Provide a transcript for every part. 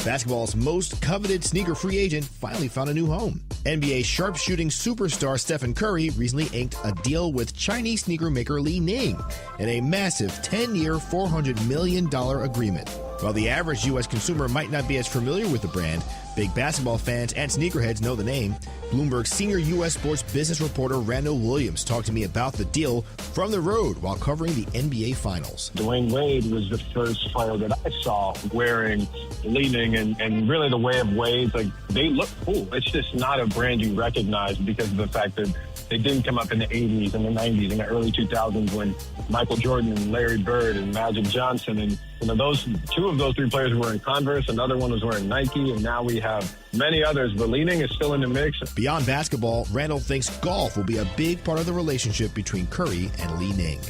Basketball's most coveted sneaker free agent finally found a new home. NBA sharpshooting superstar Stephen Curry recently inked a deal with Chinese sneaker maker Li Ning in a massive 10-year, $400 million agreement. While the average U.S. consumer might not be as familiar with the brand, big basketball fans and sneakerheads know the name. Bloomberg's senior U.S. sports business reporter Randall Williams talked to me about the deal from the road while covering the NBA Finals. Dwayne Wade was the first player that I saw wearing Li-Ning, and really the way of Wade, like, they look cool. It's just not a brand you recognize because of the fact that they didn't come up in the 80s and the 90s and the early 2000s when Michael Jordan and Larry Bird and Magic Johnson and two of those three players were in Converse, another one was wearing Nike, and now we have many others, but Li-Ning is still in the mix. Beyond basketball, Randall thinks golf will be a big part of the relationship between Curry and Li Ning.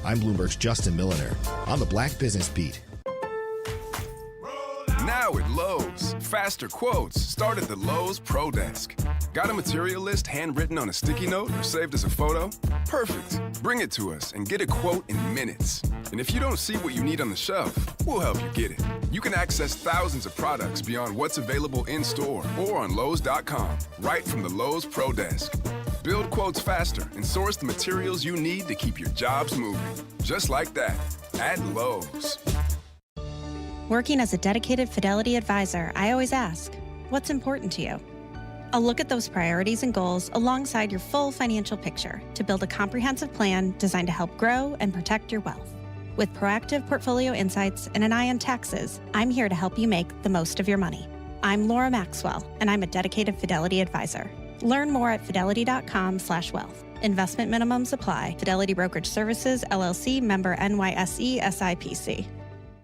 I'm Bloomberg's Justin Milliner on the Black Business Beat. Now at Lowe's, faster quotes start at the Lowe's Pro Desk. Got a material list handwritten on a sticky note or saved as a photo? Perfect. Bring it to us and get a quote in minutes. And if you don't see what you need on the shelf, we'll help you get it. You can access thousands of products beyond what's available in-store or on Lowes.com, right from the Lowe's Pro Desk. Build quotes faster and source the materials you need to keep your jobs moving. Just like that, at Lowe's. Working as a dedicated Fidelity advisor, I always ask, what's important to you? I'll look at those priorities and goals alongside your full financial picture to build a comprehensive plan designed to help grow and protect your wealth. With proactive portfolio insights and an eye on taxes, I'm here to help you make the most of your money. I'm Laura Maxwell, and I'm a dedicated Fidelity advisor. Learn more at fidelity.com/wealth. Investment minimums apply. Fidelity Brokerage Services, LLC, member NYSE, SIPC.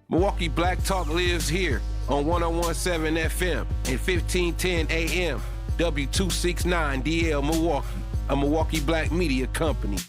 Milwaukee Black Talk lives here on 101.7 FM and 1510 AM, W269DL Milwaukee, a Milwaukee Black media company.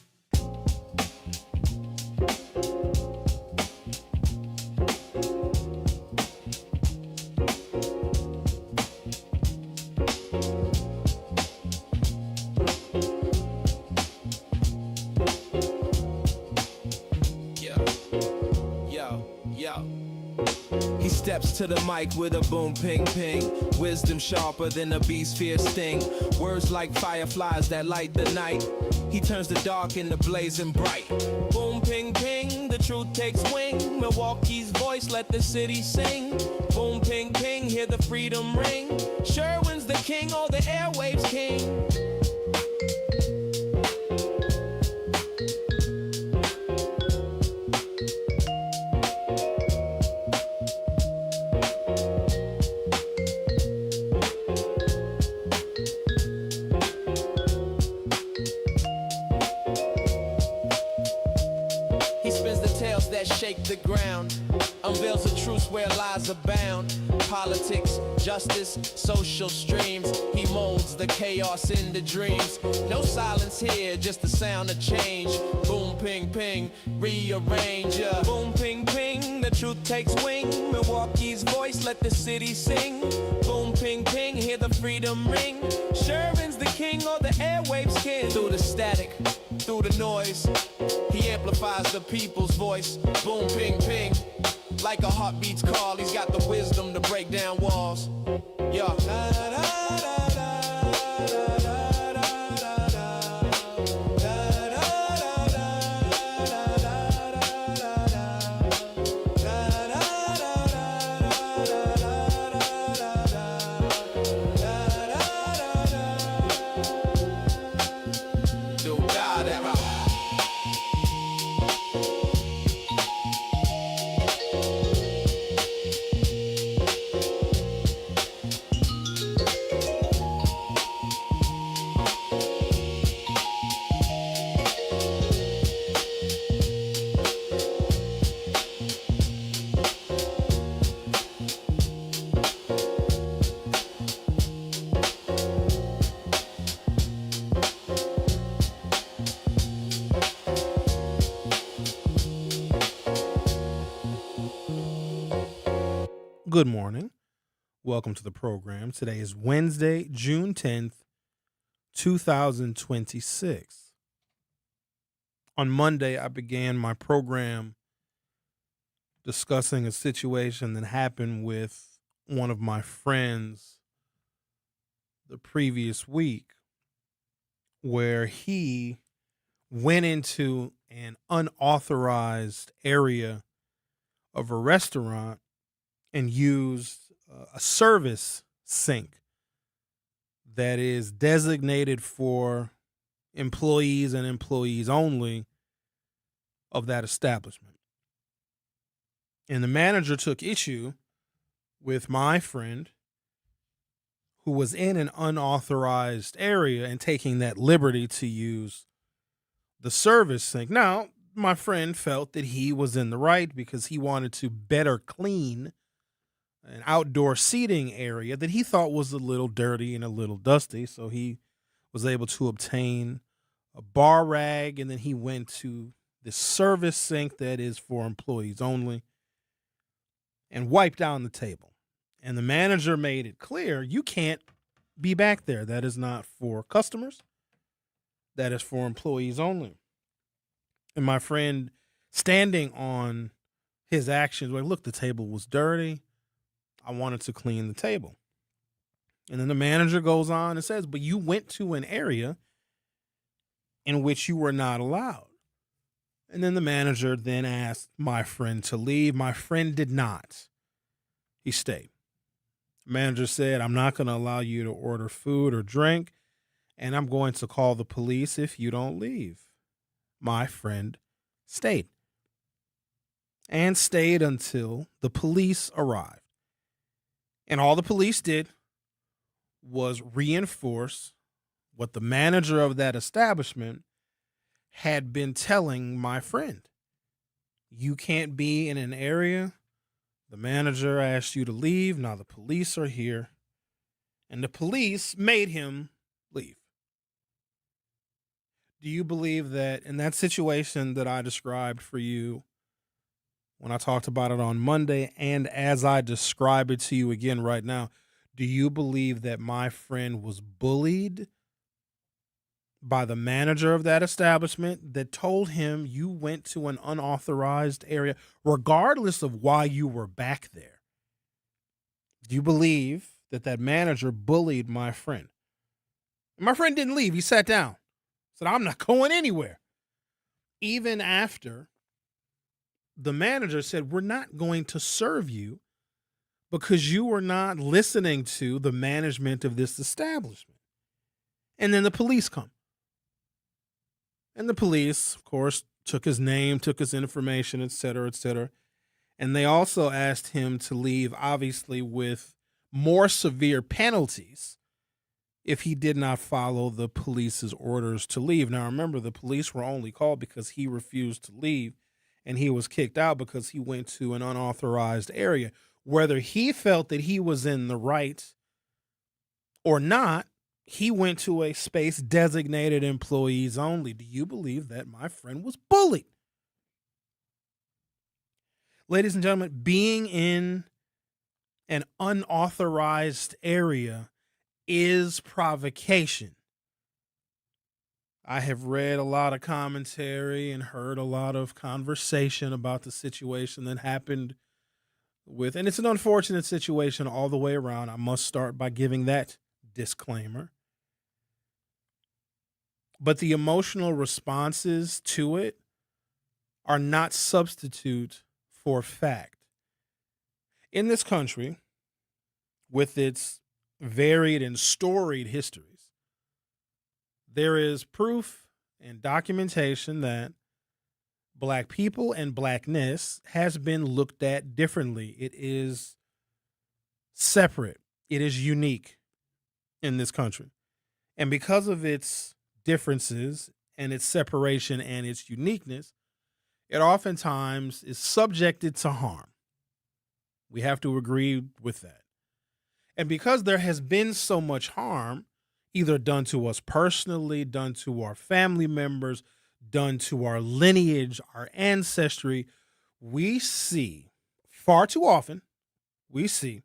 Steps to the mic with a boom, ping, ping. Wisdom sharper than a beast's fierce sting. Words like fireflies that light the night. He turns the dark into blazing bright. Boom, ping, ping, the truth takes wing. Milwaukee's voice, let the city sing. Boom, ping, ping, hear the freedom ring. Sherwin's the king, oh, the airwaves king. Shake the ground, unveils the truth where lies abound. Politics, justice, social streams. He molds the chaos into dreams. No silence here, just the sound of change. Boom, ping, ping, rearrange. Boom, ping, ping, the truth takes wing. Milwaukee's voice, let the city sing. Boom, ping, ping, hear the freedom ring. Sherwin's the king, or the airwaves king. Through the static, through the noise, he amplifies the people's voice. Boom, ping, ping, like a heartbeat's call. He's got the wisdom to break down walls. Yeah. Good morning. Welcome to the program. Today is Wednesday, June 10th, 2026. On Monday, I began my program discussing a situation that happened with one of my friends the previous week where he went into an unauthorized area of a restaurant and used a service sink that is designated for employees and employees only of that establishment. And the manager took issue with my friend who was in an unauthorized area and taking that liberty to use the service sink. Now, my friend felt that he was in the right because he wanted to better clean an outdoor seating area that he thought was a little dirty and a little dusty. So he was able to obtain a bar rag, and then he went to this service sink that is for employees only and wiped down the table. And the manager made it clear, you can't be back there. That is not for customers. That is for employees only. And my friend, standing on his actions, like, look, the table was dirty. I wanted to clean the table. And then the manager goes on and says, but you went to an area in which you were not allowed. And then the manager then asked my friend to leave. My friend did not. He stayed. The manager said, I'm not going to allow you to order food or drink, and I'm going to call the police if you don't leave. My friend stayed. And stayed until the police arrived. And all the police did was reinforce what the manager of that establishment had been telling my friend. You can't be in an area. The manager asked you to leave. Now the police are here. And the police made him leave. Do you believe that in that situation that I described for you when I talked about it on Monday, and as I describe it to you again right now, do you believe that my friend was bullied by the manager of that establishment that told him you went to an unauthorized area, regardless of why you were back there? Do you believe that that manager bullied my friend? My friend didn't leave. He sat down. Said, I'm not going anywhere. Even after the manager said, we're not going to serve you because you were not listening to the management of this establishment. And then the police come. And the police, of course, took his name, took his information, et cetera, et cetera. And they also asked him to leave, obviously, with more severe penalties if he did not follow the police's orders to leave. Now, remember, the police were only called because he refused to leave, and he was kicked out because he went to an unauthorized area. Whether he felt that he was in the right or not, he went to a space designated employees only. Do you believe that my friend was bullied? Ladies and gentlemen, being in an unauthorized area is provocation. I have read a lot of commentary and heard a lot of conversation about the situation that happened with, and it's an unfortunate situation all the way around. I must start by giving that disclaimer. But the emotional responses to it are not substitute for fact. In this country, with its varied and storied histories, there is proof and documentation that Black people and Blackness has been looked at differently. It is separate. It is unique in this country. And because of its differences and its separation and its uniqueness, it oftentimes is subjected to harm. We have to agree with that. And because there has been so much harm, either done to us personally, done to our family members, done to our lineage, our ancestry, we see far too often, we see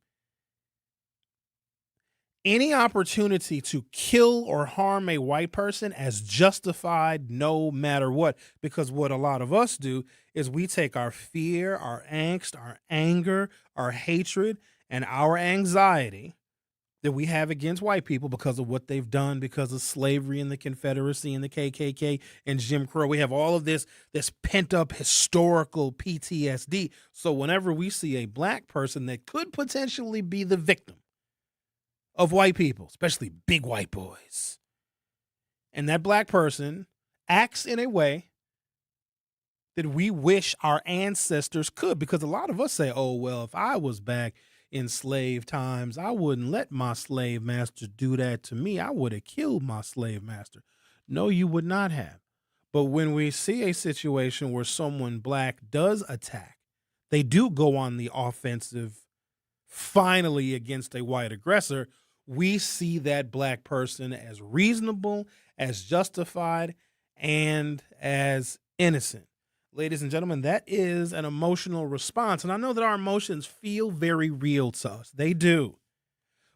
any opportunity to kill or harm a white person as justified no matter what. Because what a lot of us do is we take our fear, our angst, our anger, our hatred, and our anxiety that we have against white people because of what they've done, because of slavery and the Confederacy and the KKK and Jim Crow. We have all of this pent up historical PTSD. So whenever we see a black person that could potentially be the victim of white people, especially big white boys, and that black person acts in a way that we wish our ancestors could, because a lot of us say, oh, well, if I was back in slave times, I wouldn't let my slave master do that to me. I would have killed my slave master. No, you would not have. But when we see a situation where someone black does attack, they do go on the offensive finally against a white aggressor, we see that black person as reasonable, as justified, and as innocent. Ladies and gentlemen, that is an emotional response. And I know that our emotions feel very real to us. They do.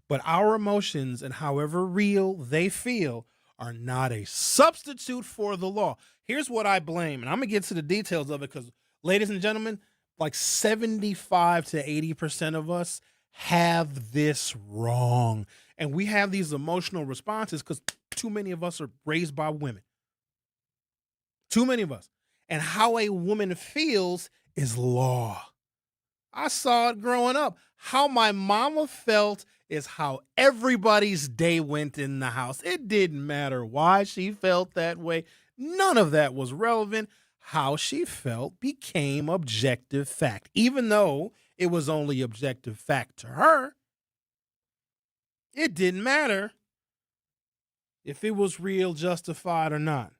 But our emotions, and however real they feel, are not a substitute for the law. Here's what I blame, and I'm going to get to the details of it because, ladies and gentlemen, like 75 to 80% of us have this wrong. And we have these emotional responses because too many of us are raised by women. Too many of us. And how a woman feels is law. I saw it growing up. How my mama felt is how everybody's day went in the house. It didn't matter why she felt that way. None of that was relevant. How she felt became objective fact. Even though it was only objective fact to her, it didn't matter if it was real, justified, or not.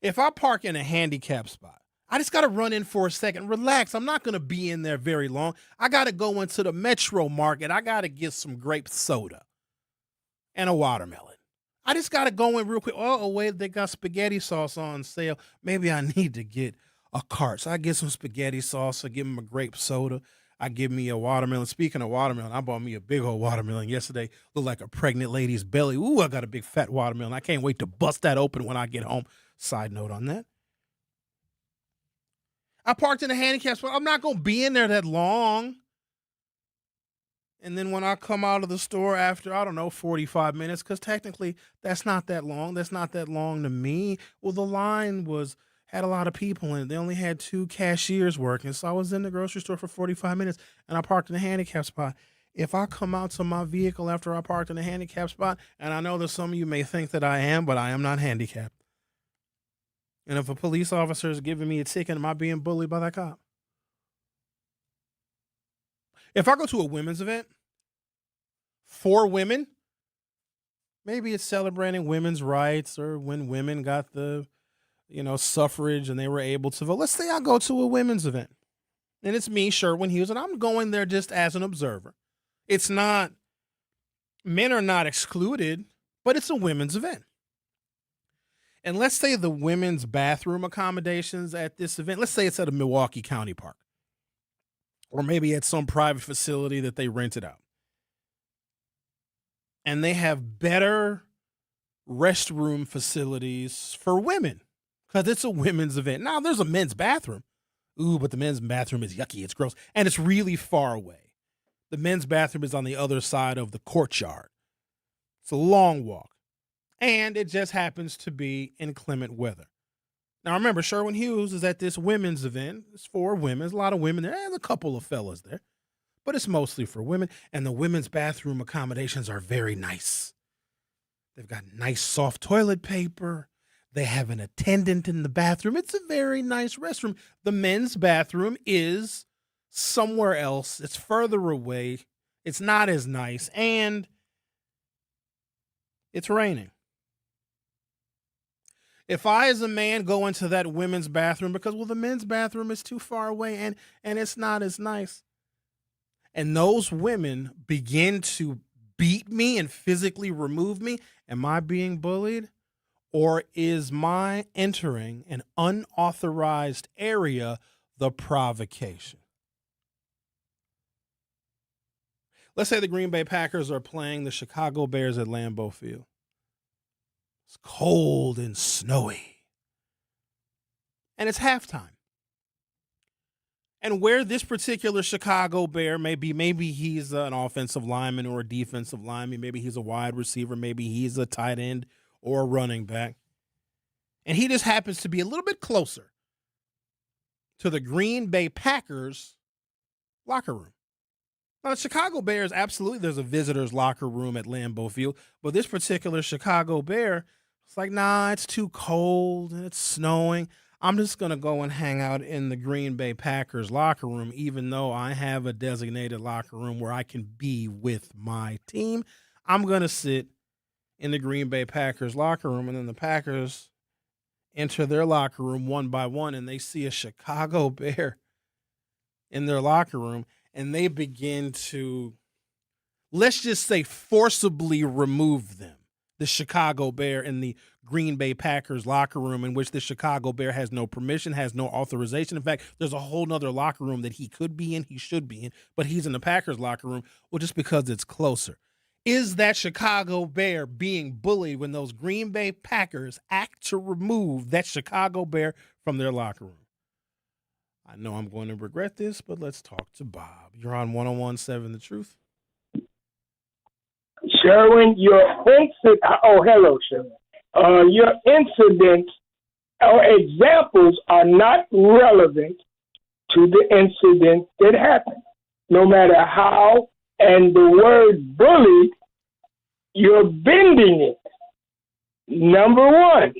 If I park in a handicap spot, I just got to run in for a second, relax. I'm not going to be in there very long. I got to go into the Metro Market. I got to get some grape soda and a watermelon. I just got to go in real quick. Oh, wait, they got spaghetti sauce on sale. Maybe I need to get a cart. So I get some spaghetti sauce. I give them a grape soda. I give me a watermelon. Speaking of watermelon, I bought me a big old watermelon yesterday. Looked like a pregnant lady's belly. Ooh, I got a big fat watermelon. I can't wait to bust that open when I get home. Side note on that. I parked in a handicap spot. I'm not going to be in there that long. And then when I come out of the store after, 45 minutes, because technically that's not that long. That's not that long to me. Well, the line had a lot of people in it. They only had 2 cashiers working. So I was in the grocery store for 45 minutes and I parked in a handicap spot. If I come out to my vehicle after I parked in a handicap spot, and I know that some of you may think that I am, but I am not handicapped. And if a police officer is giving me a ticket, am I being bullied by that cop? If I go to a women's event for women, maybe it's celebrating women's rights or when women got the, suffrage and they were able to vote. Let's say I go to a women's event and it's me, Sherwin Hughes, and I'm going there just as an observer. It's not, men are not excluded, but it's a women's event. And let's say the women's bathroom accommodations at this event, let's say it's at a Milwaukee County park or maybe at some private facility that they rented out. And they have better restroom facilities for women because it's a women's event. Now, there's a men's bathroom. Ooh, but the men's bathroom is yucky. It's gross. And it's really far away. The men's bathroom is on the other side of the courtyard. It's a long walk. And it just happens to be inclement weather. Now, remember, Sherwin Hughes is at this women's event. It's for women. There's a lot of women there. There's a couple of fellas there. But it's mostly for women. And the women's bathroom accommodations are very nice. They've got nice soft toilet paper. They have an attendant in the bathroom. It's a very nice restroom. The men's bathroom is somewhere else. It's further away. It's not as nice. And it's raining. If I, as a man, go into that women's bathroom because, the men's bathroom is too far away and it's not as nice, and those women begin to beat me and physically remove me, am I being bullied? Or is my entering an unauthorized area the provocation? Let's say the Green Bay Packers are playing the Chicago Bears at Lambeau Field. It's cold and snowy. And it's halftime. And where this particular Chicago Bear may be, maybe he's an offensive lineman or a defensive lineman, maybe he's a wide receiver, maybe he's a tight end or a running back. And he just happens to be a little bit closer to the Green Bay Packers locker room. Now, the Chicago Bears, absolutely, there's a visitor's locker room at Lambeau Field, but this particular Chicago Bear, it's like, nah, it's too cold and it's snowing. I'm just going to go and hang out in the Green Bay Packers locker room, even though I have a designated locker room where I can be with my team. I'm going to sit in the Green Bay Packers locker room, and then the Packers enter their locker room one by one, and they see a Chicago Bear in their locker room, and they begin to, let's just say, forcibly remove them. The Chicago Bear in the Green Bay Packers locker room, in which the Chicago Bear has no permission, has no authorization. In fact, there's a whole nother locker room that he could be in, he should be in, but he's in the Packers locker room, well, just because it's closer. Is that Chicago Bear being bullied when those Green Bay Packers act to remove that Chicago Bear from their locker room? I know I'm going to regret this, but let's talk to Bob. You're on 101.7 The Truth. Sherwin, your incident. Oh, hello, Sherwin. Your incidents or examples are not relevant to the incident that happened. No matter how, and the word bullied, you're bending it. Number one,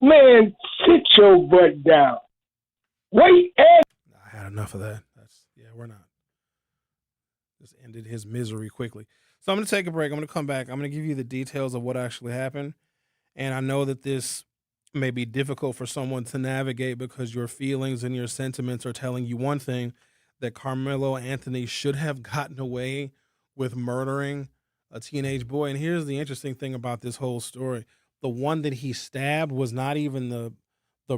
man, sit your butt down. Wait, I had enough of that. We're not. Just ended his misery quickly. So I'm going to take a break. I'm going to come back. I'm going to give you the details of what actually happened. And I know that this may be difficult for someone to navigate because your feelings and your sentiments are telling you one thing, that Carmelo Anthony should have gotten away with murdering a teenage boy. And here's the interesting thing about this whole story. The one that he stabbed was not even the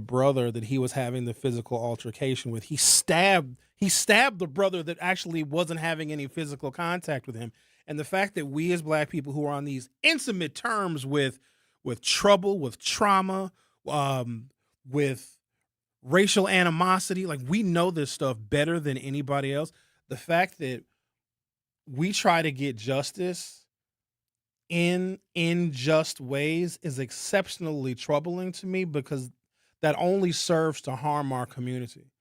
brother that he was having the physical altercation with. He stabbed the brother that actually wasn't having any physical contact with him. And the fact that we as black people who are on these intimate terms with trouble, with trauma, with racial animosity, like we know this stuff better than anybody else. The fact that we try to get justice in unjust ways is exceptionally troubling to me, because that only serves to harm our community.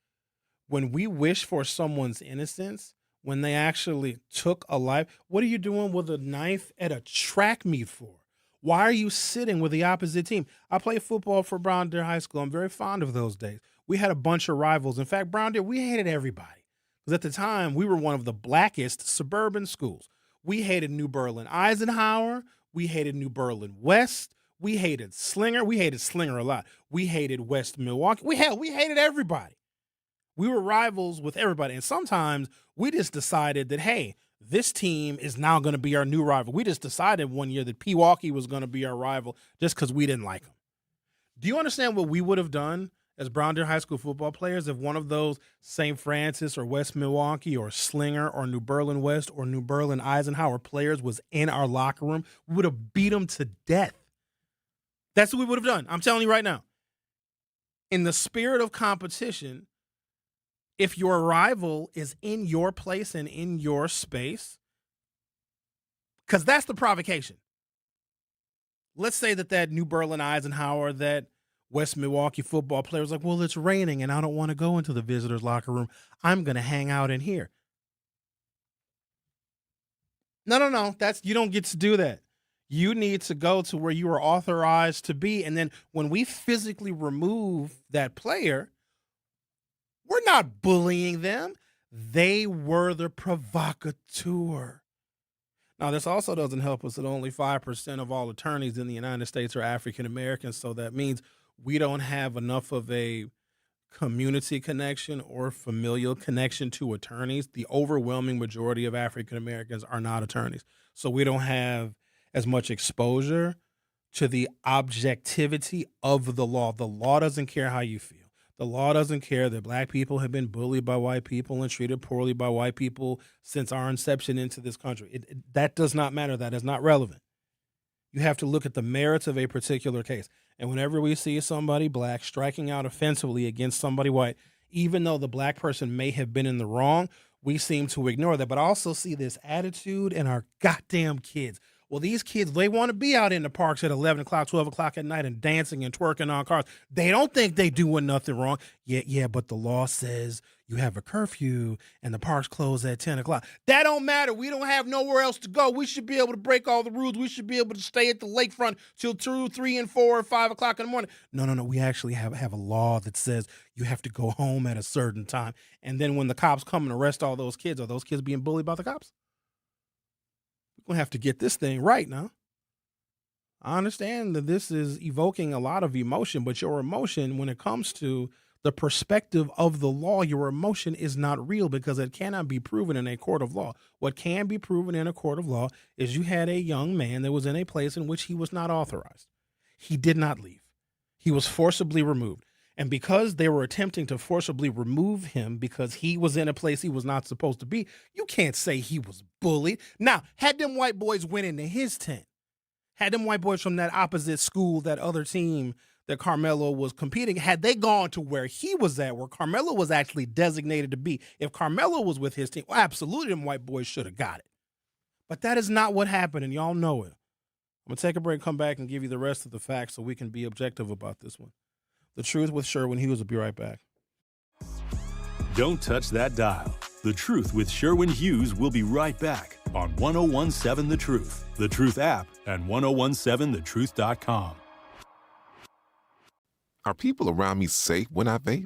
When we wish for someone's innocence, when they actually took a life, what are you doing with a knife at a track meet for? Why are you sitting with the opposite team? I played football for Brown Deer High School. I'm very fond of those days. We had a bunch of rivals. In fact, Brown Deer, we hated everybody. Because at the time, we were one of the blackest suburban schools. We hated New Berlin Eisenhower. We hated New Berlin West. We hated Slinger. We hated Slinger a lot. We hated West Milwaukee. We hated everybody. We were rivals with everybody. And sometimes we just decided that, hey, this team is now going to be our new rival. We just decided one year that Pewaukee was going to be our rival just because we didn't like them. Do you understand what we would have done as Brown Deer High School football players if one of those St. Francis or West Milwaukee or Slinger or New Berlin West or New Berlin Eisenhower players was in our locker room? We would have beat them to death. That's what we would have done. I'm telling you right now. In the spirit of competition, if your rival is in your place and in your space, because that's the provocation. Let's say that New Berlin Eisenhower, that West Milwaukee football player was like, well, it's raining and I don't want to go into the visitor's locker room. I'm going to hang out in here. No. You don't get to do that. You need to go to where you are authorized to be. And then when we physically remove that player, we're not bullying them. They were the provocateur. Now, this also doesn't help us that only 5% of all attorneys in the United States are African Americans. So that means we don't have enough of a community connection or familial connection to attorneys. The overwhelming majority of African Americans are not attorneys. So we don't have as much exposure to the objectivity of the law. The law doesn't care how you feel. The law doesn't care that black people have been bullied by white people and treated poorly by white people since our inception into this country. That does not matter. That is not relevant. You have to look at the merits of a particular case. And whenever we see somebody black striking out offensively against somebody white, even though the black person may have been in the wrong, we seem to ignore that. But I also see this attitude in our goddamn kids. Well, these kids, they want to be out in the parks at 11 o'clock, 12 o'clock at night and dancing and twerking on cars. They don't think they doing nothing wrong. Yeah, but the law says you have a curfew and the parks close at 10 o'clock. That don't matter. We don't have nowhere else to go. We should be able to break all the rules. We should be able to stay at the lakefront till 2, 3, and 4, or 5 o'clock in the morning. No. We actually have a law that says you have to go home at a certain time. And then when the cops come and arrest all those kids, are those kids being bullied by the cops? We're going to have to get this thing right now. I understand that this is evoking a lot of emotion, but your emotion, when it comes to the perspective of the law, your emotion is not real because it cannot be proven in a court of law. What can be proven in a court of law is you had a young man that was in a place in which he was not authorized. He did not leave. He was forcibly removed. And because they were attempting to forcibly remove him because he was in a place he was not supposed to be, you can't say he was bullied. Now, had them white boys went into his tent, had them white boys from that opposite school, that other team that Carmelo was competing, had they gone to where he was at, where Carmelo was actually designated to be, if Carmelo was with his team, well, absolutely them white boys should have got it. But that is not what happened, and y'all know it. I'm going to take a break, come back, and give you the rest of the facts so we can be objective about this one. The Truth with Sherwin Hughes will be right back. Don't touch that dial. The Truth with Sherwin Hughes will be right back on 1017 The Truth, The Truth app, and 1017thetruth.com. Are people around me safe when I vape?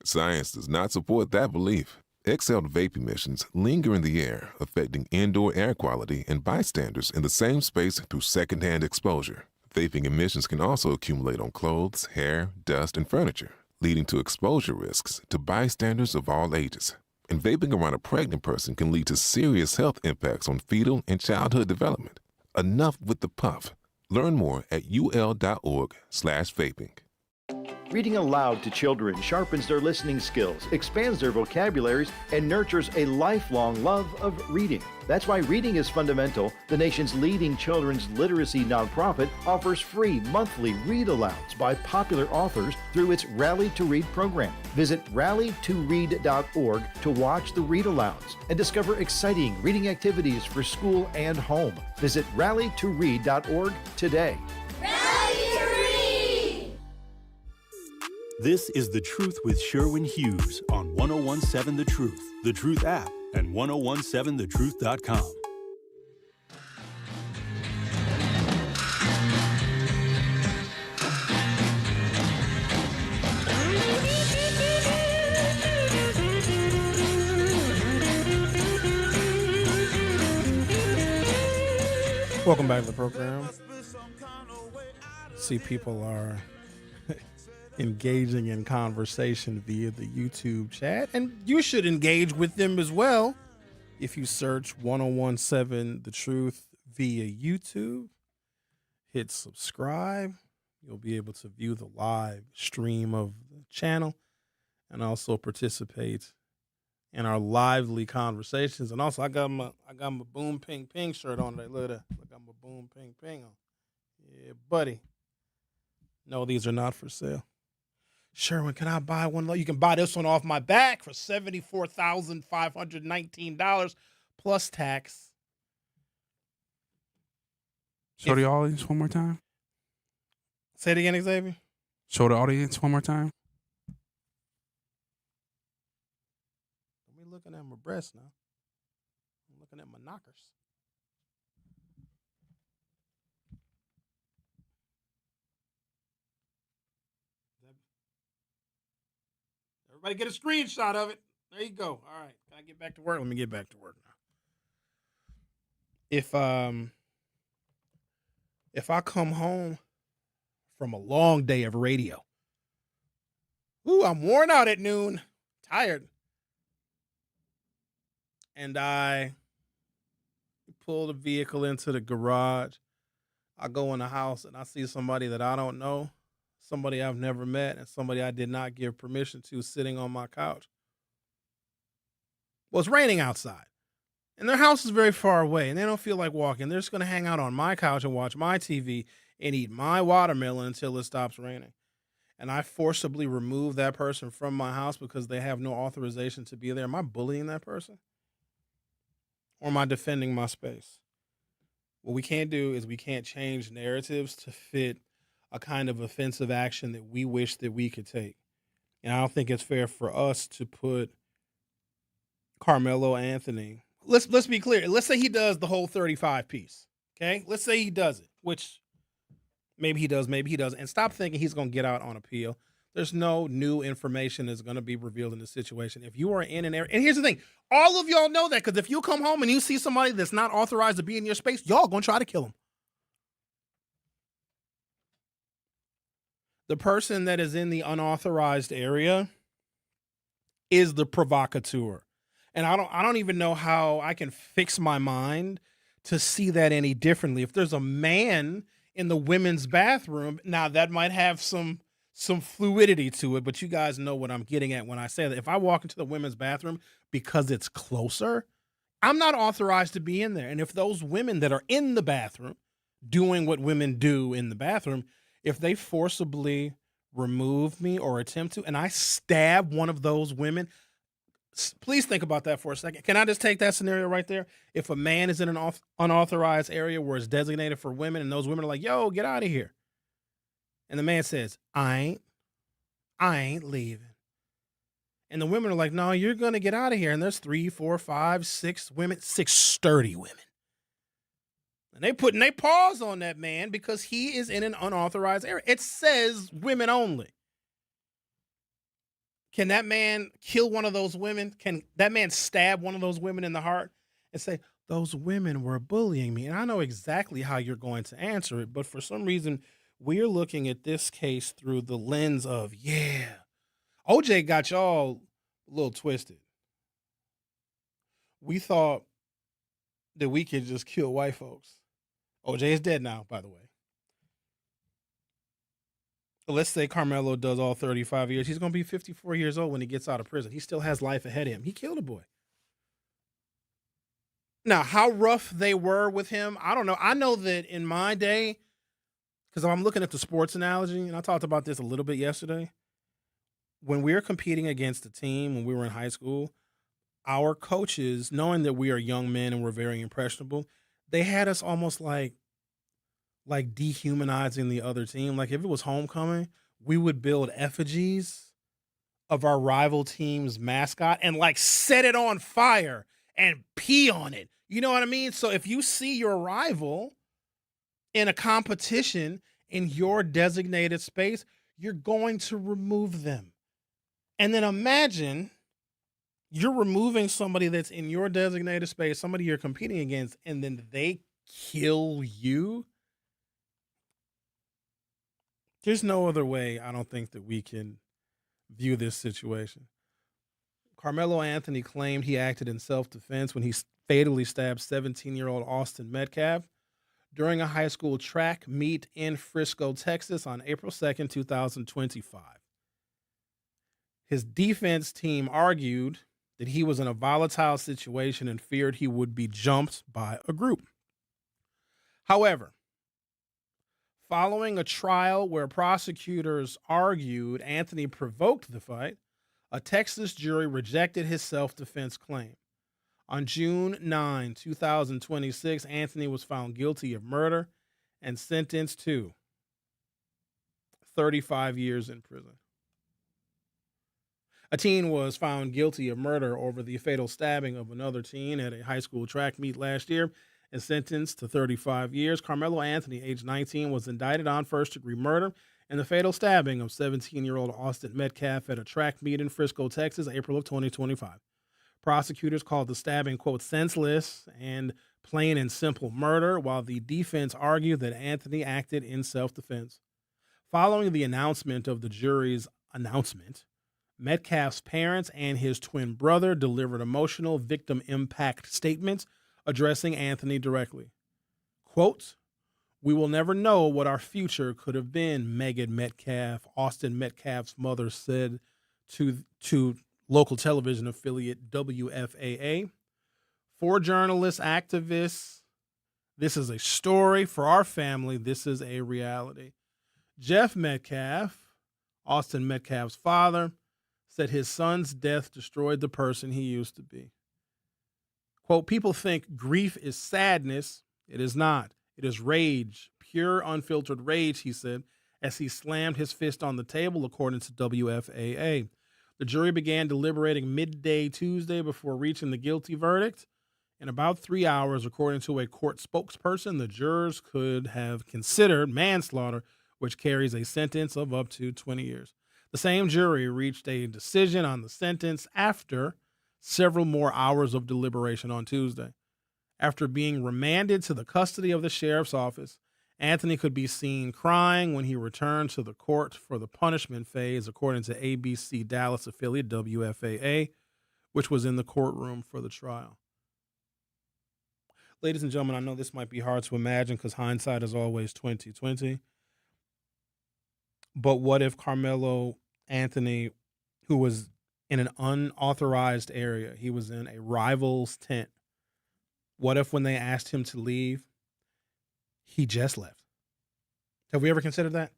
Science does not support that belief. Exhaled vape emissions linger in the air, affecting indoor air quality and bystanders in the same space through secondhand exposure. Vaping emissions can also accumulate on clothes, hair, dust, and furniture, leading to exposure risks to bystanders of all ages. And vaping around a pregnant person can lead to serious health impacts on fetal and childhood development. Enough with the puff. Learn more at ul.org/vaping. Reading aloud to children sharpens their listening skills, expands their vocabularies, and nurtures a lifelong love of reading. That's why Reading is Fundamental, the nation's leading children's literacy nonprofit, offers free monthly read-alouds by popular authors through its Rally to Read program. Visit rallytoread.org to watch the read-alouds and discover exciting reading activities for school and home. Visit rallytoread.org today. This is The Truth with Sherwin Hughes on 1017 The Truth, The Truth app, and 1017thetruth.com. Welcome back to the program. See, people are engaging in conversation via the YouTube chat, and you should engage with them as well. If you search 1017 The Truth via YouTube, hit subscribe. You'll be able to view the live stream of the channel and also participate in our lively conversations. And also, I got my Boom Ping Ping shirt on today. Look at that. I got my Boom Ping Ping on. Yeah, buddy. No, these are not for sale. Sherwin, can I buy one? You can buy this one off my back for $74,519 plus tax. Show the audience one more time. Say it again, Xavier. Show the audience one more time. I'm looking at my breasts now. I'm looking at my knockers. Everybody get a screenshot of it. There you go. All right. Can I get back to work? Let me get back to work now. If I come home from a long day of radio, I'm worn out at noon, tired, and I pull the vehicle into the garage, I go in the house and I see somebody that I don't know, somebody I've never met, and somebody I did not give permission to sitting on my couch. Well, it's raining outside, and their house is very far away, and they don't feel like walking. They're just going to hang out on my couch and watch my TV and eat my watermelon until it stops raining. and I forcibly remove that person from my house because they have no authorization to be there, am I bullying that person? Or am I defending my space? What we can't do is we can't change narratives to fit a kind of offensive action that we wish that we could take. And I don't think it's fair for us to put Carmelo Anthony. Let's be clear. Let's say he does the whole 35 piece. Okay? Let's say he does it, which maybe he does, maybe he doesn't. And stop thinking he's going to get out on appeal. There's no new information that's going to be revealed in this situation. If you are in an area, and here's the thing, all of y'all know that, because if you come home and you see somebody that's not authorized to be in your space, y'all going to try to kill him. The person that is in the unauthorized area is the provocateur. And I don't even know how I can fix my mind to see that any differently. If there's a man in the women's bathroom, now that might have some fluidity to it, but you guys know what I'm getting at when I say that. If I walk into the women's bathroom because it's closer, I'm not authorized to be in there. And if those women that are in the bathroom doing what women do in the bathroom, if they forcibly remove me or attempt to, and I stab one of those women, please think about that for a second. Can I just take that scenario right there? If a man is in an unauthorized area where it's designated for women and those women are like, yo, get out of here. And the man says, I ain't leaving. And the women are like, no, you're going to get out of here. And there's 3, 4, 5, 6 women, 6 sturdy women. And they putting their paws on that man because he is in an unauthorized area. It says women only. Can that man kill one of those women? Can that man stab one of those women in the heart and say, those women were bullying me? And I know exactly how you're going to answer it, but for some reason, we're looking at this case through the lens of, yeah, OJ got y'all a little twisted. We thought that we could just kill white folks. OJ is dead now, by the way. Let's say Carmelo does all 35 years. He's going to be 54 years old when he gets out of prison. He still has life ahead of him. He killed a boy. Now, how rough they were with him, I don't know. I know that in my day, because I'm looking at the sports analogy, and I talked about this a little bit yesterday. When we were competing against a team when we were in high school, our coaches, knowing that we are young men and we're very impressionable, they had us almost like dehumanizing the other team. Like if it was homecoming, we would build effigies of our rival team's mascot and like set it on fire and pee on it. You know what I mean? So if you see your rival in a competition in your designated space, you're going to remove them. And then imagine you're removing somebody that's in your designated space, somebody you're competing against, and then they kill you. There's no other way, I don't think, that we can view this situation. Carmelo Anthony claimed he acted in self-defense when he fatally stabbed 17-year-old Austin Metcalf during a high school track meet in Frisco, Texas on April 2nd, 2025. His defense team argued that he was in a volatile situation and feared he would be jumped by a group. However, following a trial where prosecutors argued Anthony provoked the fight, a Texas jury rejected his self-defense claim. On June 9, 2026, Anthony was found guilty of murder and sentenced to 35 years in prison. A teen was found guilty of murder over the fatal stabbing of another teen at a high school track meet last year and sentenced to 35 years. Carmelo Anthony, age 19, was indicted on first-degree murder in the fatal stabbing of 17-year-old Austin Metcalf at a track meet in Frisco, Texas, April of 2025. Prosecutors called the stabbing, quote, senseless and plain and simple murder, while the defense argued that Anthony acted in self-defense. Following the announcement of the jury's announcement, Metcalf's parents and his twin brother delivered emotional victim impact statements addressing Anthony directly. Quote, "We will never know what our future could have been," Megan Metcalf, Austin Metcalf's mother, said to local television affiliate WFAA. For journalists, activists, this is a story. For our family, this is a reality. Jeff Metcalf, Austin Metcalf's father said his son's death destroyed the person he used to be. Quote, people think grief is sadness. It is not. It is rage, pure, unfiltered rage, he said, as he slammed his fist on the table, according to WFAA. The jury began deliberating midday Tuesday before reaching the guilty verdict. In about 3 hours, according to a court spokesperson, the jurors could have considered manslaughter, which carries a sentence of up to 20 years. The same jury reached a decision on the sentence after several more hours of deliberation on Tuesday. After being remanded to the custody of the sheriff's office, Anthony could be seen crying when he returned to the court for the punishment phase, according to ABC Dallas affiliate WFAA, which was in the courtroom for the trial. Ladies and gentlemen, I know this might be hard to imagine because hindsight is always 20/20. But what if Carmelo Anthony, who was in an unauthorized area, he was in a rival's tent, what if when they asked him to leave, he just left? Have we ever considered that?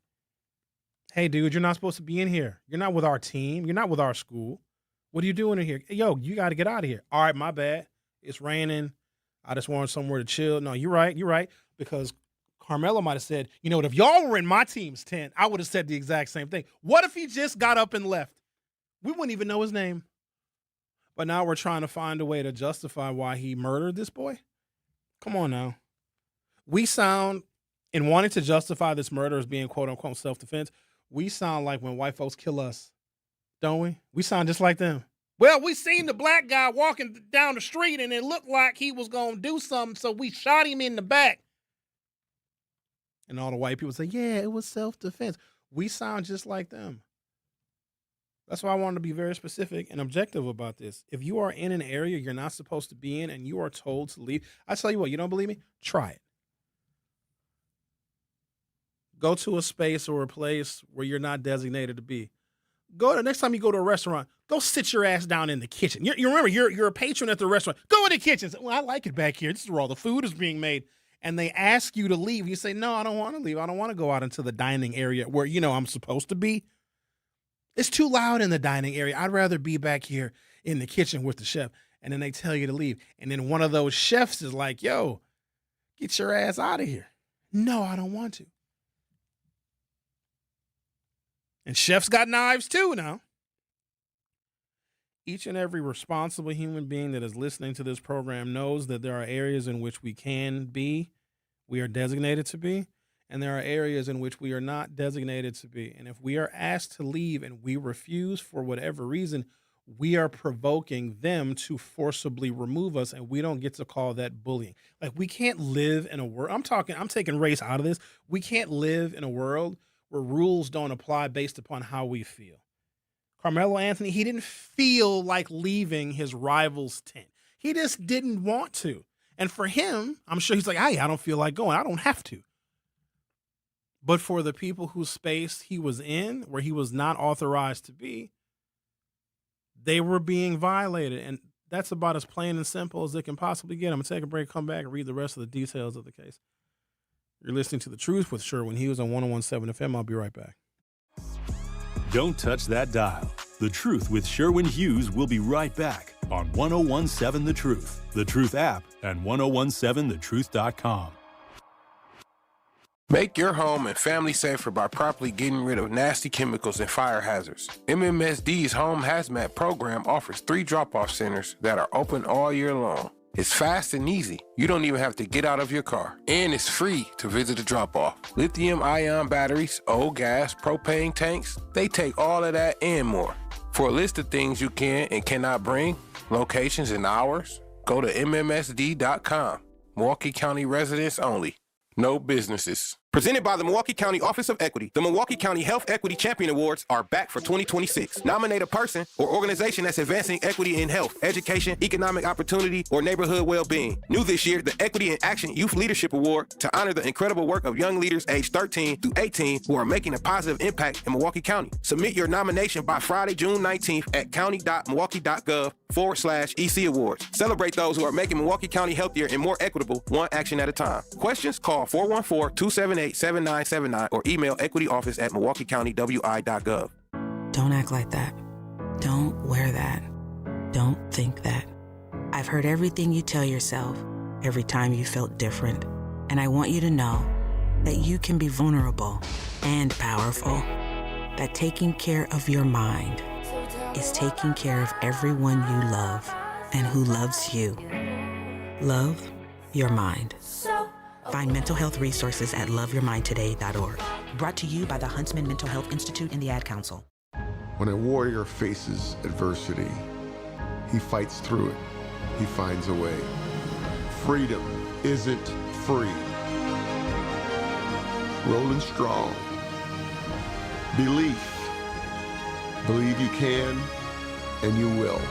Hey, dude, you're not supposed to be in here. You're not with our team. You're not with our school. What are you doing in here? Yo, you got to get out of here. All right, my bad. It's raining. I just wanted somewhere to chill. No, you're right. Because Carmelo might have said, you know what, if y'all were in my team's tent, I would have said the exact same thing. What if he just got up and left? We wouldn't even know his name. But now we're trying to find a way to justify why he murdered this boy? Come on now. We sound, in wanting to justify this murder as being quote-unquote self-defense, we sound like when white folks kill us, don't we? We sound just like them. Well, we seen the black guy walking down the street, and it looked like he was going to do something, so we shot him in the back. And all the white people say, yeah, it was self-defense. We sound just like them. That's why I wanted to be very specific and objective about this. If you are in an area you're not supposed to be in and you are told to leave, I tell you what, you don't believe me? Try it. Go to a space or a place where you're not designated to be. Go to next time you go to a restaurant, go sit your ass down in the kitchen. You remember, you're a patron at the restaurant. Go in the kitchen. Say, well, I like it back here. This is where all the food is being made. And they ask you to leave. You say, no, I don't want to leave. I don't want to go out into the dining area where, I'm supposed to be. It's too loud in the dining area. I'd rather be back here in the kitchen with the chef. And then they tell you to leave. And then one of those chefs is like, yo, get your ass out of here. No, I don't want to. And chefs got knives too now. Each and every responsible human being that is listening to this program knows that there are areas in which we are designated to be, and there are areas in which we are not designated to be. And if we are asked to leave and we refuse for whatever reason, we are provoking them to forcibly remove us, and we don't get to call that bullying. Like, we can't live in a world, I'm taking race out of this. We can't live in a world where rules don't apply based upon how we feel. Carmelo Anthony, he didn't feel like leaving his rival's tent. He just didn't want to. And for him, I'm sure he's like, hey, I don't feel like going. I don't have to. But for the people whose space he was in, where he was not authorized to be, they were being violated. And that's about as plain and simple as it can possibly get. I'm going to take a break, come back, and read the rest of the details of the case. You're listening to The Truth with Sherwin Hughes on 101.7 FM. I'll be right back. Don't touch that dial. The Truth with Sherwin Hughes will be right back on 101.7 The Truth, The Truth app, and 1017thetruth.com. Make your home and family safer by properly getting rid of nasty chemicals and fire hazards. MMSD's Home Hazmat program offers 3 drop-off centers that are open all year long. It's fast and easy. You don't even have to get out of your car. And it's free to visit a drop-off. Lithium-ion batteries, old gas, propane tanks, they take all of that and more. For a list of things you can and cannot bring, locations and hours, go to MMSD.com. Milwaukee County residents only. No businesses. Presented by the Milwaukee County Office of Equity, the Milwaukee County Health Equity Champion Awards are back for 2026. Nominate a person or organization that's advancing equity in health, education, economic opportunity, or neighborhood well-being. New this year, the Equity in Action Youth Leadership Award to honor the incredible work of young leaders aged 13 through 18 who are making a positive impact in Milwaukee County. Submit your nomination by Friday, June 19th at county.milwaukee.gov/EC Awards. Celebrate those who are making Milwaukee County healthier and more equitable, one action at a time. Questions? Call 414-278 878-7979 or email equityoffice@milwaukeecountywi.gov. Don't act like that. Don't wear that. Don't think that. I've heard everything you tell yourself every time you felt different. And I want you to know that you can be vulnerable and powerful. That taking care of your mind is taking care of everyone you love and who loves you. Love your mind. Find mental health resources at loveyourmindtoday.org. Brought to you by the Huntsman Mental Health Institute and the Ad Council. When a warrior faces adversity, he fights through it. He finds a way. Freedom isn't free. Rolling strong. Belief. Believe you can, and you will.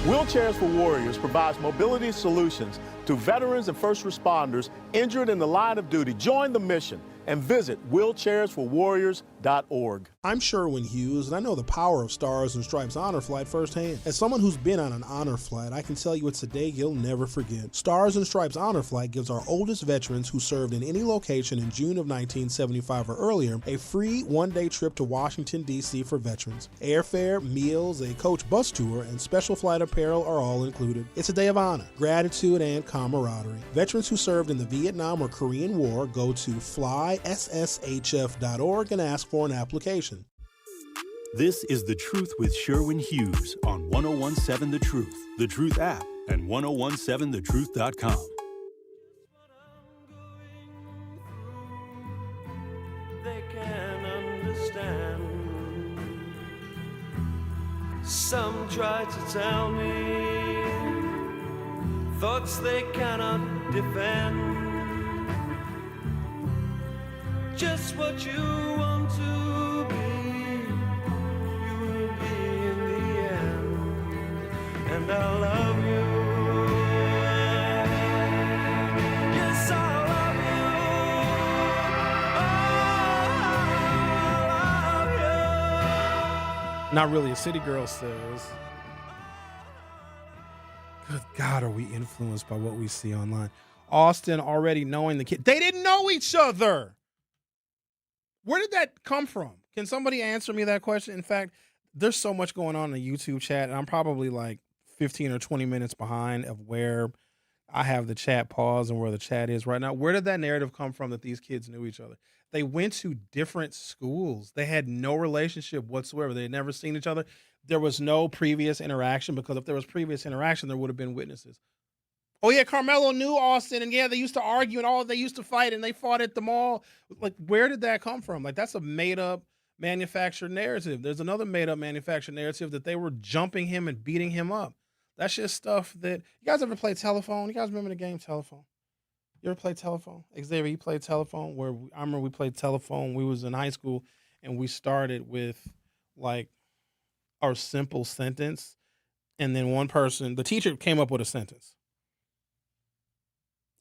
Wheelchairs for Warriors provides mobility solutions to veterans and first responders injured in the line of duty. Join the mission and visit wheelchairsforwarriors.org. I'm Sherwin Hughes, and I know the power of Stars and Stripes Honor Flight firsthand. As someone who's been on an honor flight, I can tell you it's a day you'll never forget. Stars and Stripes Honor Flight gives our oldest veterans who served in any location in June of 1975 or earlier a free one-day trip to Washington, D.C. for veterans. Airfare, meals, a coach bus tour, and special flight apparel are all included. It's a day of honor, gratitude, and camaraderie. Veterans who served in the Vietnam or Korean War go to flySSHF.org and ask for an application. This is The Truth with Sherwin Hughes on 1017 The Truth, The Truth app, and 1017thetruth.com. They can understand. Some try to tell me thoughts they cannot defend. Just what you want to be, you will be in the end. And I love you. Yes, I love you. Oh, I love you. Not really. A city girl says, good God, are we influenced by what we see online? Austin already knowing the kid. They didn't know each other. Where did that come from? Can somebody answer me that question? In fact, there's so much going on in the YouTube chat, and I'm probably like 15 or 20 minutes behind of where I have the chat paused and where the chat is right now. Where did that narrative come from that these kids knew each other? They went to different schools. They had no relationship whatsoever. They had never seen each other. There was no previous interaction, because if there was previous interaction, there would have been witnesses. Oh, yeah, Carmelo knew Austin, and yeah, they used to argue and all, they used to fight, and they fought at the mall. Like, where did that come from? Like, that's a made-up, manufactured narrative. There's another made-up, manufactured narrative that they were jumping him and beating him up. That's just stuff that, you guys ever play telephone? You guys remember the game Telephone? You ever play telephone? Xavier, you played telephone? I remember we played telephone. We was in high school, and we started with, like, our simple sentence, and then one person, the teacher came up with a sentence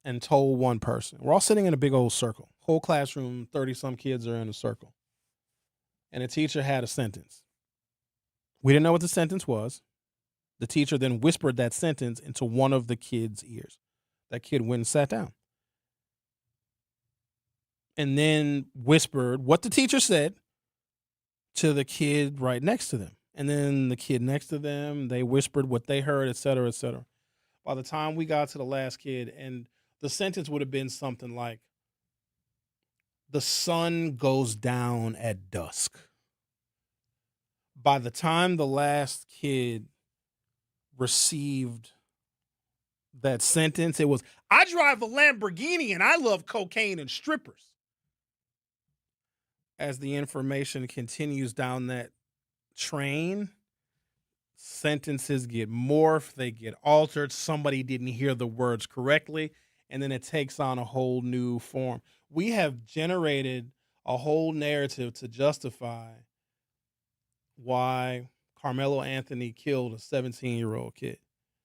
and told one person. We're all sitting in a big old circle. Whole classroom, 30-some kids are in a circle. And the teacher had a sentence. We didn't know what the sentence was. The teacher then whispered that sentence into one of the kids' ears. That kid went and sat down. And then whispered what the teacher said to the kid right next to them. And then the kid next to them, they whispered what they heard, et cetera, et cetera. By the time we got to the last kid, and the sentence would have been something like, the sun goes down at dusk. By the time the last kid received that sentence, it was, I drive a Lamborghini and I love cocaine and strippers. As the information continues down that train, sentences get morphed, they get altered. Somebody didn't hear the words correctly, and then it takes on a whole new form. We have generated a whole narrative to justify why Carmelo Anthony killed a 17-year-old kid.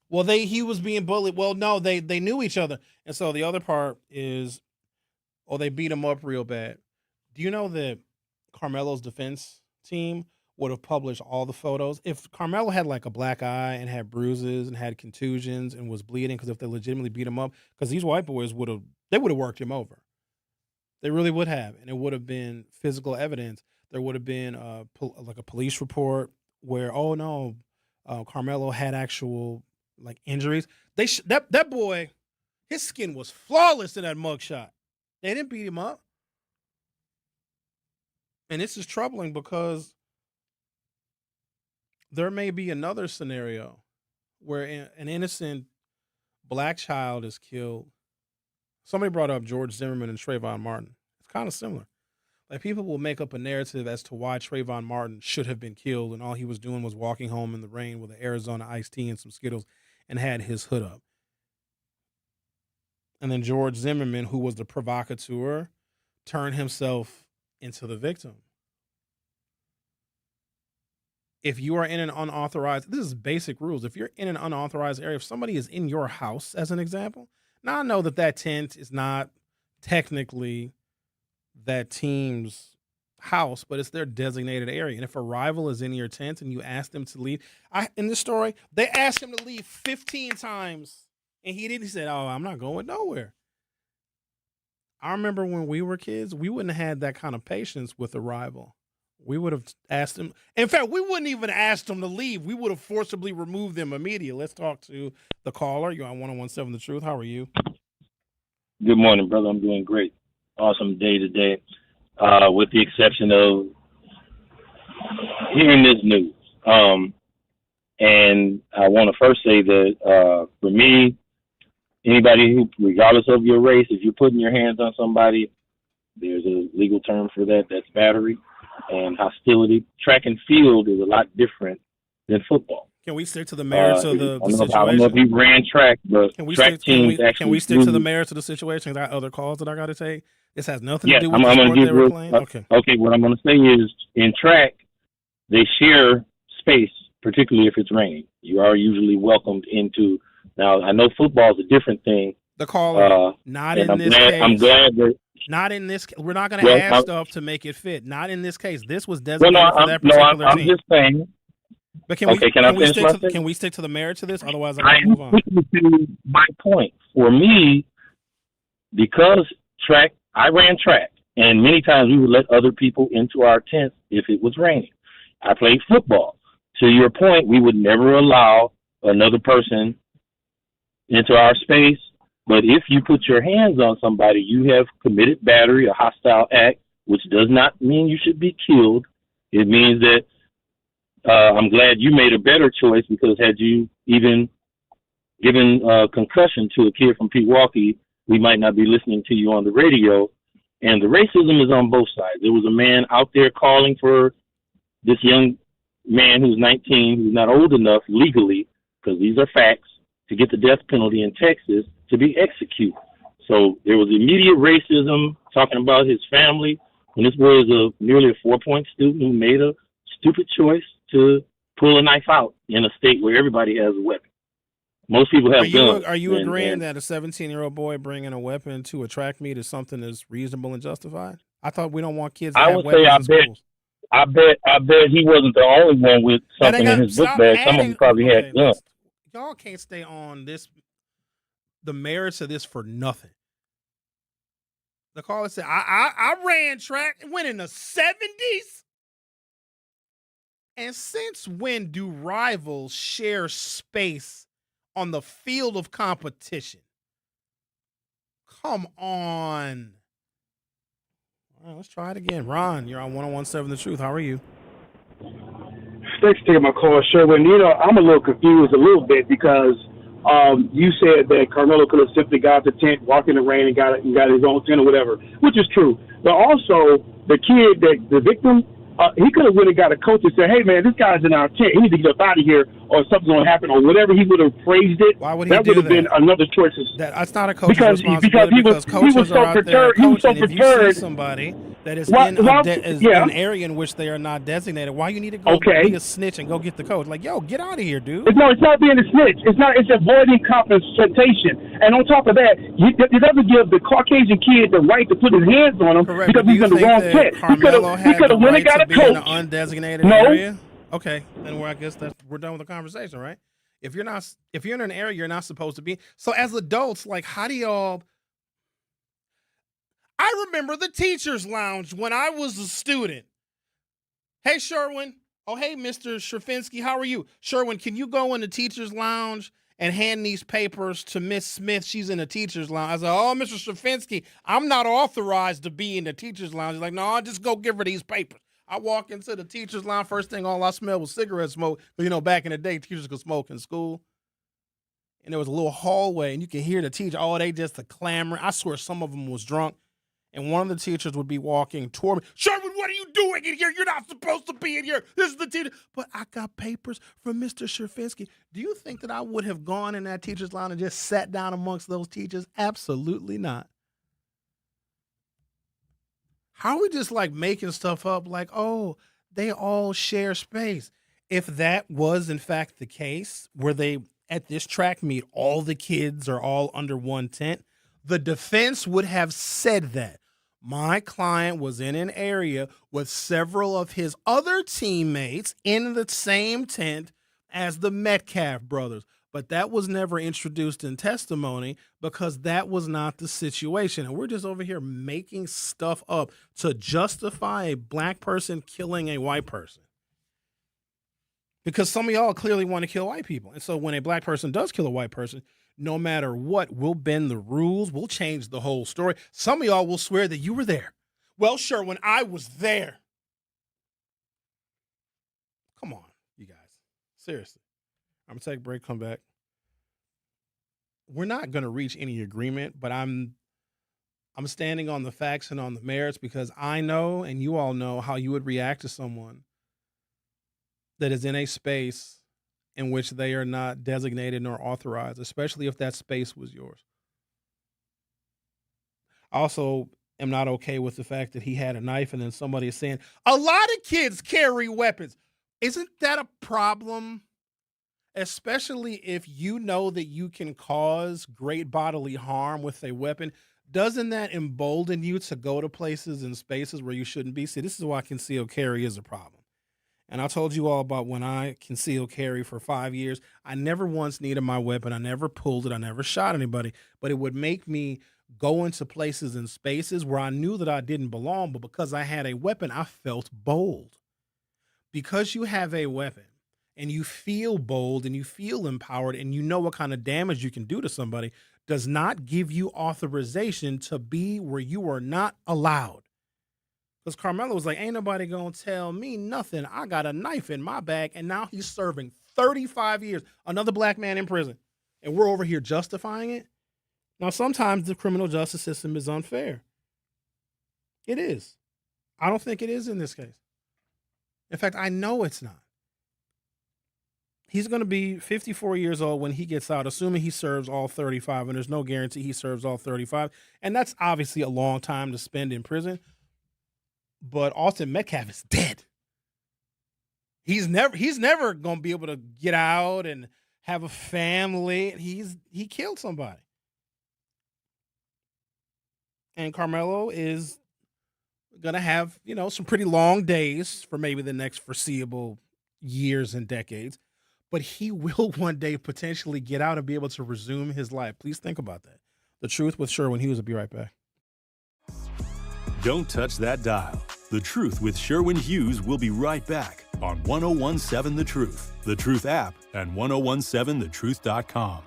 Well, he was being bullied. Well, no, they knew each other. And so the other part is, they beat him up real bad. Do you know that Carmelo's defense team would have published all the photos? If Carmelo had like a black eye and had bruises and had contusions and was bleeding, because if they legitimately beat him up, because these white boys would have worked him over. They really would have, and it would have been physical evidence. There would have been like a police report where, oh no, Carmelo had actual like injuries. That boy, his skin was flawless in that mugshot. They didn't beat him up, and this is troubling because there may be another scenario where an innocent black child is killed. Somebody brought up George Zimmerman and Trayvon Martin. It's kind of similar. Like, people will make up a narrative as to why Trayvon Martin should have been killed, and all he was doing was walking home in the rain with an Arizona iced tea and some Skittles and had his hood up. And then George Zimmerman, who was the provocateur, turned himself into the victim. If you are in an unauthorized, this is basic rules. If you're in an unauthorized area, if somebody is in your house, as an example, now I know that tent is not technically that team's house, but it's their designated area. And if a rival is in your tent and you ask them to leave, in this story, they asked him to leave 15 times, and he didn't. He said, "Oh, I'm not going nowhere." I remember when we were kids, we wouldn't have had that kind of patience with a rival. We would have asked him. In fact, we wouldn't even ask them to leave. We would have forcibly removed them immediately. Let's talk to the caller. You're on 101.7 The Truth. How are you? Good morning, brother. I'm doing great. Awesome day today, with the exception of hearing this news. And I want to first say that for me, anybody who, regardless of your race, if you're putting your hands on somebody, there's a legal term for that. That's battery and hostility. Track and field is a lot different than football. Can we stick to the merits of the situation? I don't know if he ran track, but can we track teams actually. Can we stick to the merits of the situation? I got other calls that I got to take. This has nothing to do with I'm the sport give they were playing. Okay. Okay, what I'm going to say is, in track, they share space, particularly if it's raining. You are usually welcomed into. Now, I know football is a different thing. The caller, not in this case. I'm glad that. Not in this. We're not going to add stuff to make it fit. Not in this case. This was designated for that particular team. I'm just saying. But can we stick to the merits of this? Otherwise, I'm going to move on. To my point. For me, because I ran track, and many times we would let other people into our tents if it was raining. I played football. To your point, we would never allow another person into our space. But if you put your hands on somebody, you have committed battery, a hostile act, which does not mean you should be killed. It means that I'm glad you made a better choice, because had you even given concussion to a kid from Pewaukee, we might not be listening to you on the radio. And the racism is on both sides. There was a man out there calling for this young man who's 19, who's not old enough legally, because these are facts, to get the death penalty in Texas, to be executed. So there was immediate racism, talking about his family, when this boy is nearly a 4-point student who made a stupid choice to pull a knife out in a state where everybody has a weapon. Most people have guns. Are you agreeing that a 17-year-old boy bringing a weapon to a track meet is something that's reasonable and justified? I thought we don't want kids to have weapons in schools. I bet he wasn't the only one with something in his book bag. Some of them probably had guns. Y'all can't stay on the merits of this for nothing. The caller said, I ran track and went in the 70s. And since when do rivals share space on the field of competition? Come on. All right, let's try it again. Ron, you're on 101.7 The Truth. How are you? Thanks for taking my call, Sherwin. I'm a little confused a little bit because you said that Carmelo could have simply got the tent, walked in the rain, and got his own tent or whatever, which is true. But also, the kid, the victim, he could have really got a coach and said, "Hey, man, this guy's in our tent. He needs to get up out of here, or something's going to happen," or whatever he would have phrased it. Why would he that do would have that? been another choice. That's not a coach's responsibility, because coaches are out there coaching. If you see somebody that is in an area in which they are not designated, why you need to go be a snitch and go get the coach? Like, yo, get out of here, dude. No, it's not being a snitch. It's avoiding confrontation. And on top of that, it doesn't give the Caucasian kid the right to put his hands on him because he's in the wrong tent. He could have went and got a coach. In an undesignated area? Okay, then I guess we're done with the conversation, right? If you're in an area you're not supposed to be. So as adults, like, how do y'all? I I remember the teacher's lounge when I was a student. Hey, Sherwin. Oh, hey, Mr. Stravinsky, how are you? Sherwin, can you go in the teacher's lounge and hand these papers to Miss Smith? She's in the teacher's lounge. I said, oh, Mr. Stravinsky, I'm not authorized to be in the teacher's lounge. He's like, no, I'll just go give her these papers. I walk into the teacher's lounge. First thing all I smelled was cigarette smoke. But, you know, back in the day, teachers could smoke in school. And there was a little hallway, and you could hear the teacher. Oh, they just a clamor. I swear some of them was drunk. And one of the teachers would be walking toward me. Sherwin, what are you doing in here? You're not supposed to be in here. This is the teacher. But I got papers from Mr. Stravinsky. Do you think that I would have gone in that teacher's lounge and just sat down amongst those teachers? Absolutely not. How are we just like making stuff up like, oh, they all share space? If that was in fact the case, where they at this track meet, all the kids are all under one tent, the defense would have said that. My client was in an area with several of his other teammates in the same tent as the Metcalf brothers. But that was never introduced in testimony because that was not the situation. And we're just over here making stuff up to justify a black person killing a white person. Because some of y'all clearly want to kill white people. And so when a black person does kill a white person, no matter what, we'll bend the rules. We'll change the whole story. Some of y'all will swear that you were there. Well, sure, when I was there. Come on, you guys. Seriously. I'm going to take a break, come back. We're not going to reach any agreement, but I'm standing on the facts and on the merits because I know, and you all know, how you would react to someone that is in a space in which they are not designated nor authorized, especially if that space was yours. I also am not okay with the fact that he had a knife and then somebody is saying, a lot of kids carry weapons. Isn't that a problem? Especially if you know that you can cause great bodily harm with a weapon. Doesn't that embolden you to go to places and spaces where you shouldn't be? See, this is why concealed carry is a problem. And I told you all about when I concealed carry for 5 years. I never once needed my weapon. I never pulled it. I never shot anybody. But it would make me go into places and spaces where I knew that I didn't belong. But because I had a weapon, I felt bold. Because you have a weapon and you feel bold and you feel empowered and you know what kind of damage you can do to somebody does not give you authorization to be where you are not allowed. Because Carmelo was like, ain't nobody going to tell me nothing. I got a knife in my bag, and now he's serving 35 years, another black man in prison. And we're over here justifying it? Now, sometimes the criminal justice system is unfair. It is. I don't think it is in this case. In fact, I know it's not. He's going to be 54 years old when he gets out, assuming he serves all 35, and there's no guarantee he serves all 35. And that's obviously a long time to spend in prison. But Austin Metcalf is dead. He's never going to be able to get out and have a family. He killed somebody. And Carmelo is going to have, some pretty long days for maybe the next foreseeable years and decades. But he will one day potentially get out and be able to resume his life. Please think about that. The Truth with Sherwin Hughes will be right back. Don't touch that dial. The Truth with Sherwin Hughes will be right back on 1017 The Truth, The Truth app, and 1017thetruth.com.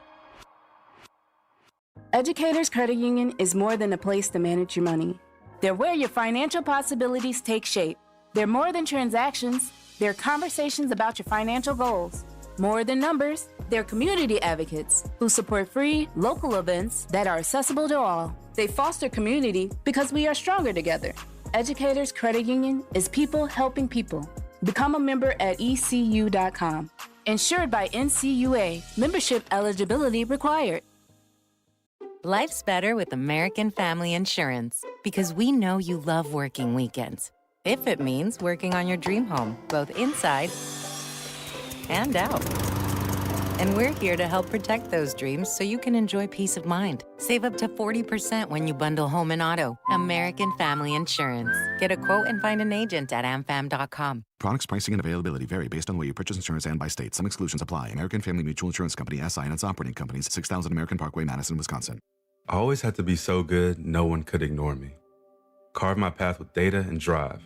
Educators Credit Union is more than a place to manage your money. They're where your financial possibilities take shape. They're more than transactions. They're conversations about your financial goals. More than numbers, they're community advocates who support free, local events that are accessible to all. They foster community because we are stronger together. Educators Credit Union is people helping people. Become a member at ECU.com. Insured by NCUA. Membership eligibility required. Life's better with American Family Insurance because we know you love working weekends. If it means working on your dream home, both inside and out. And we're here to help protect those dreams so you can enjoy peace of mind. Save up to 40% when you bundle home and auto. American Family Insurance. Get a quote and find an agent at amfam.com. Products, pricing, and availability vary based on where you purchase insurance and by state. Some exclusions apply. American Family Mutual Insurance Company, SI, and its operating companies, 6000 American Parkway, Madison, Wisconsin. I always had to be so good, no one could ignore me. carve my path with data and drive.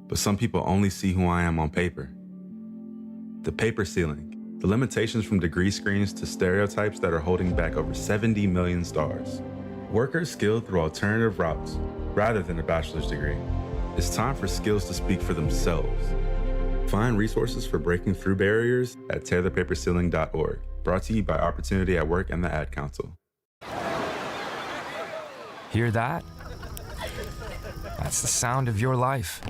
But some people only see who I am on paper. The paper ceiling, the limitations from degree screens to stereotypes that are holding back over 70 million stars. Workers skilled through alternative routes rather than a bachelor's degree. It's time for skills to speak for themselves. Find resources for breaking through barriers at tearthepaperceiling.org. Brought to you by Opportunity at Work and the Ad Council. Hear that? That's the sound of your life.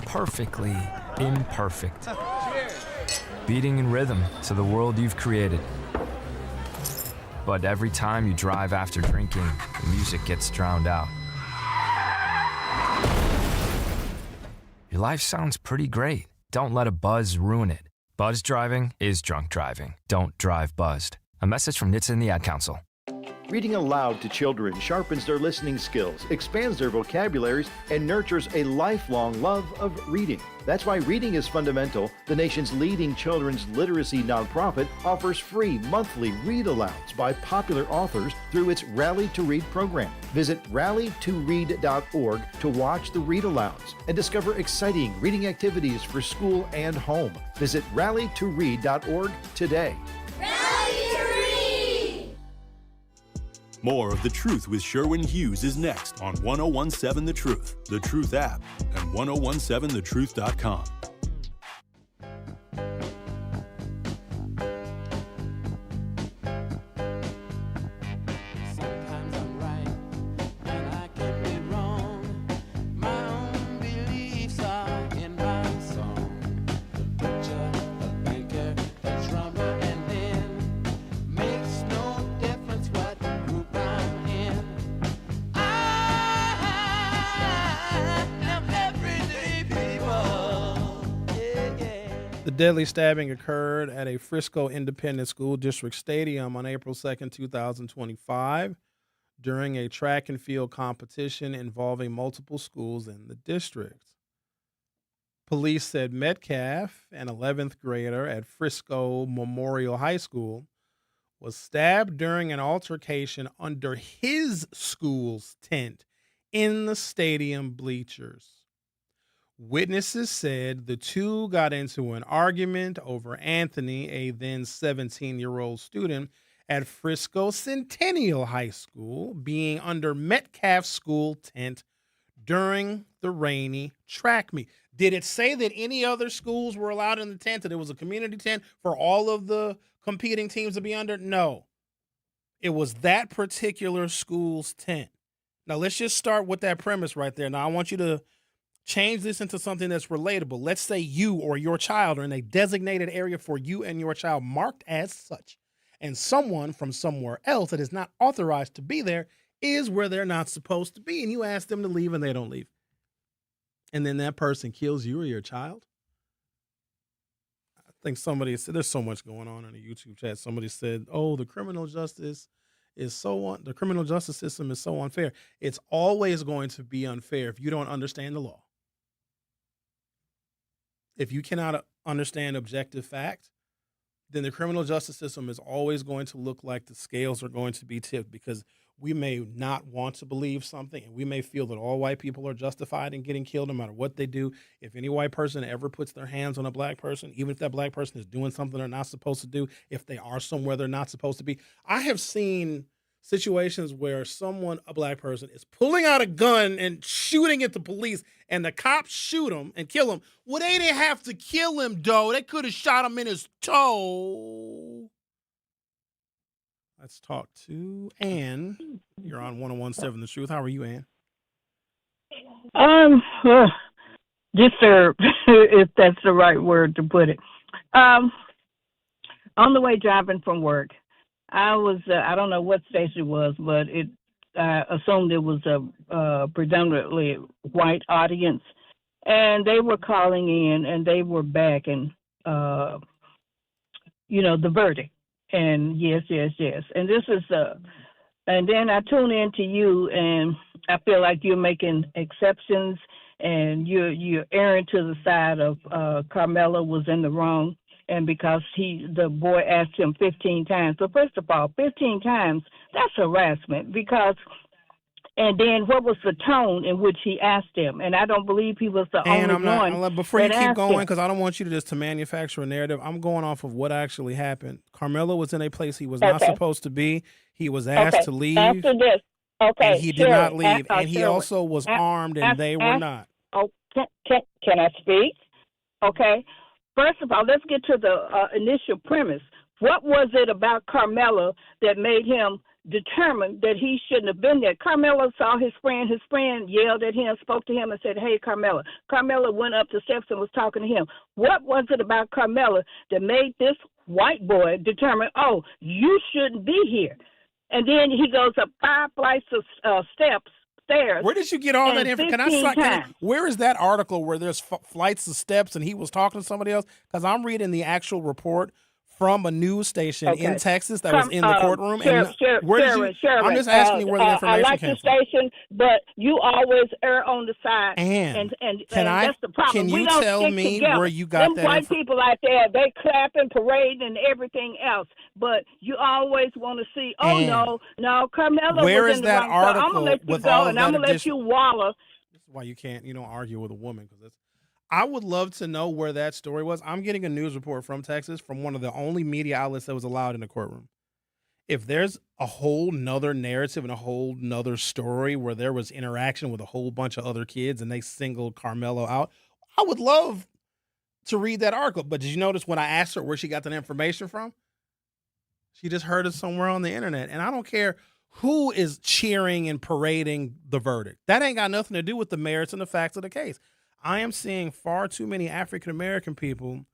Perfectly imperfect. Beating in rhythm to the world you've created. But every time you drive after drinking, the music gets drowned out. Your life sounds pretty great. Don't let a buzz ruin it. Buzz driving is drunk driving. Don't drive buzzed. A message from NHTSA and the Ad Council. Reading aloud to children sharpens their listening skills, expands their vocabularies, and nurtures a lifelong love of reading. That's why Reading is Fundamental, the nation's leading children's literacy nonprofit, offers free monthly read-alouds by popular authors through its Rally to Read program. Visit rallytoread.org to watch the read-alouds and discover exciting reading activities for school and home. Visit rallytoread.org today. More of The Truth with Sherwin Hughes is next on 1017 The Truth, The Truth app, and 1017thetruth.com. The deadly stabbing occurred at a Frisco Independent School District Stadium on April 2nd, 2025, during a track and field competition involving multiple schools in the district. Police said Metcalf, an 11th grader at Frisco Memorial High School, was stabbed during an altercation under his school's tent in the stadium bleachers. Witnesses said the two got into an argument over Anthony, a then 17-year-old student at Frisco Centennial High School, being under Metcalf's school tent during the rainy track meet. Did it say that any other schools were allowed in the tent, that it was a community tent for all of the competing teams to be under? No. It was that particular school's tent. Now, let's just start with that premise right there. Now, I want you to change this into something that's relatable. Let's say you or your child are in a designated area for you and your child marked as such, and someone from somewhere else that is not authorized to be there is where they're not supposed to be, and you ask them to leave and they don't leave. And then that person kills you or your child. I think somebody said, there's so much going on in the YouTube chat. Somebody said, oh, the criminal justice system is so unfair. It's always going to be unfair if you don't understand the law. If you cannot understand objective fact, then the criminal justice system is always going to look like the scales are going to be tipped, because we may not want to believe something, and we may feel that all white people are justified in getting killed no matter what they do. If any white person ever puts their hands on a black person, even if that black person is doing something they're not supposed to do, if they are somewhere they're not supposed to be. I have seen situations where a black person, is pulling out a gun and shooting at the police, and the cops shoot him and kill him. Well, they didn't have to kill him, though. They could have shot him in his toe. Let's talk to Ann. You're on 1017 The Truth. How are you, Ann? Disturbed, if that's the right word to put it. On the way driving from work, I was, I don't know what station it was, but I assumed it was a predominantly white audience. And they were calling in and they were backing, the verdict. And yes. And this is, and then I tune in to you and I feel like you're making exceptions and you're erring to the side of Carmelo was in the wrong. And because the boy asked him 15 times. So first of all, 15 times, that's harassment, because And then what was the tone in which he asked him? And I don't believe he was the And only one. Before you that keep asked going, him. because I don't want you to just to manufacture a narrative, I'm going off of what actually happened. Carmelo was in a place he was not supposed to be. He was asked to leave. After this, and he did not leave. Sherwin, And he also was armed, and they were not. Oh, can I speak? Okay. First of all, let's get to the initial premise. What was it about Carmelo that made him determined that he shouldn't have been there? Carmelo saw his friend. His friend yelled at him, spoke to him, and said, "Hey, Carmelo." Carmelo went up the steps and was talking to him. What was it about Carmelo that made this white boy determine, oh, you shouldn't be here? And then he goes up 5 flights of stairs. Where did you get all that information? Where is that article where there's flights of steps and he was talking to somebody else? Because I'm reading the actual report from a news station in Texas that was in the courtroom. Sherwin, I'm just asking you where the information I like came the from. station, but you always err on the side. And that's the problem. Can you tell me where you got Them that white people out there, they clapping, parading, and everything else. But you always want to see, no, Carmelo where was is in the that wrong. article So I'm going to let you with go, all of and that I'm going to let you wallow. This is why you don't argue with a woman, because I would love to know where that story was. I'm getting a news report from Texas from one of the only media outlets that was allowed in the courtroom. If there's a whole nother narrative and a whole nother story where there was interaction with a whole bunch of other kids and they singled Carmelo out, I would love to read that article. But did you notice when I asked her where she got that information from? She just heard it somewhere on the internet. And I don't care who is cheering and parading the verdict. That ain't got nothing to do with the merits and the facts of the case. I am seeing far too many African-American people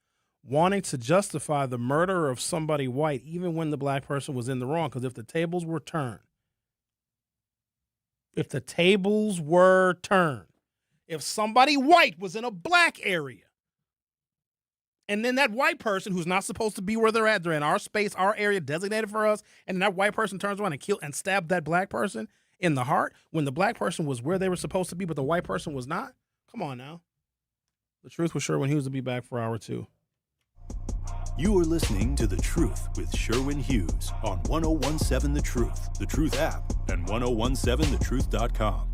wanting to justify the murder of somebody white, even when the black person was in the wrong. Because if the tables were turned, if somebody white was in a black area, and then that white person who's not supposed to be where they're in our space, our area designated for us, and that white person turns around and kill and stab that black person in the heart when the black person was where they were supposed to be, but the white person was not. Come on now. The Truth with Sherwin Hughes will be back for hour 2. You are listening to The Truth with Sherwin Hughes on 1017 The Truth app, and 1017thetruth.com.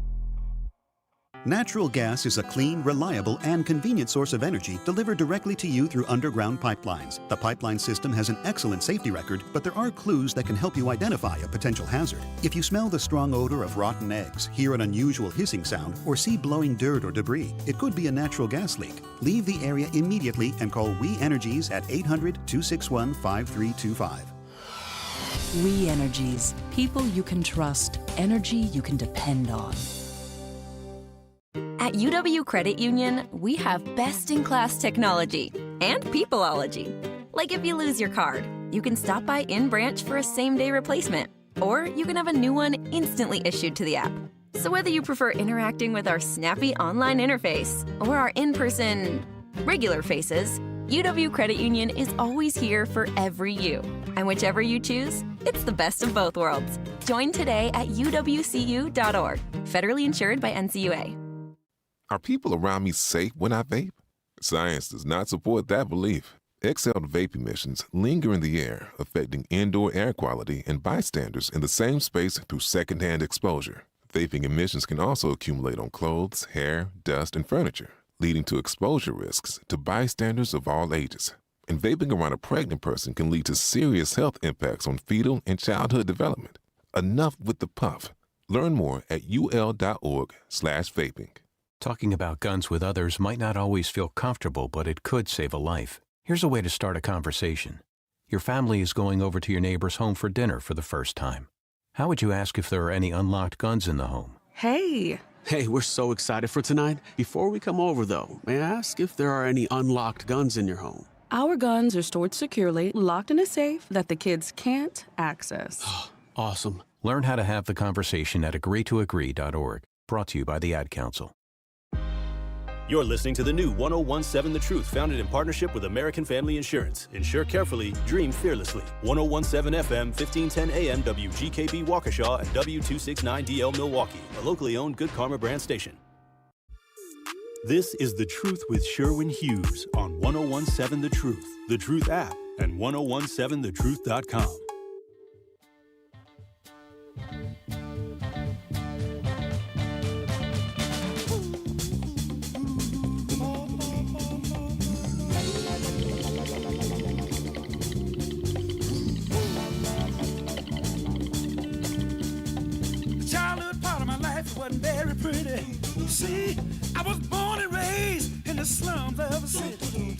Natural gas is a clean, reliable, and convenient source of energy delivered directly to you through underground pipelines. The pipeline system has an excellent safety record, but there are clues that can help you identify a potential hazard. If you smell the strong odor of rotten eggs, hear an unusual hissing sound, or see blowing dirt or debris, it could be a natural gas leak. Leave the area immediately and call We Energies at 800-261-5325. We Energies. People you can trust. Energy you can depend on. At UW Credit Union, we have best-in-class technology and peopleology. Like if you lose your card, you can stop by in-branch for a same-day replacement, or you can have a new one instantly issued to the app. So whether you prefer interacting with our snappy online interface or our in-person regular faces, UW Credit Union is always here for every you. And whichever you choose, it's the best of both worlds. Join today at uwcu.org. Federally insured by NCUA. Are people around me safe when I vape? Science does not support that belief. Exhaled vape emissions linger in the air, affecting indoor air quality and bystanders in the same space through secondhand exposure. Vaping emissions can also accumulate on clothes, hair, dust, and furniture, leading to exposure risks to bystanders of all ages. And vaping around a pregnant person can lead to serious health impacts on fetal and childhood development. Enough with the puff. Learn more at ul.org/vaping. Talking about guns with others might not always feel comfortable, but it could save a life. Here's a way to start a conversation. Your family is going over to your neighbor's home for dinner for the first time. How would you ask if there are any unlocked guns in the home? Hey, we're so excited for tonight. Before we come over, though, may I ask if there are any unlocked guns in your home? Our guns are stored securely, locked in a safe that the kids can't access. Awesome. Learn how to have the conversation at agreetoagree.org. Brought to you by the Ad Council. You're listening to the new 1017 The Truth, founded in partnership with American Family Insurance. Insure carefully, dream fearlessly. 1017 FM, 1510 AM, WGKB Waukesha, and W269DL Milwaukee, a locally owned Good Karma brand station. This is The Truth with Sherwin Hughes on 1017 The Truth app, and 1017thetruth.com. pretty. See, I was born and raised in the slums of a city.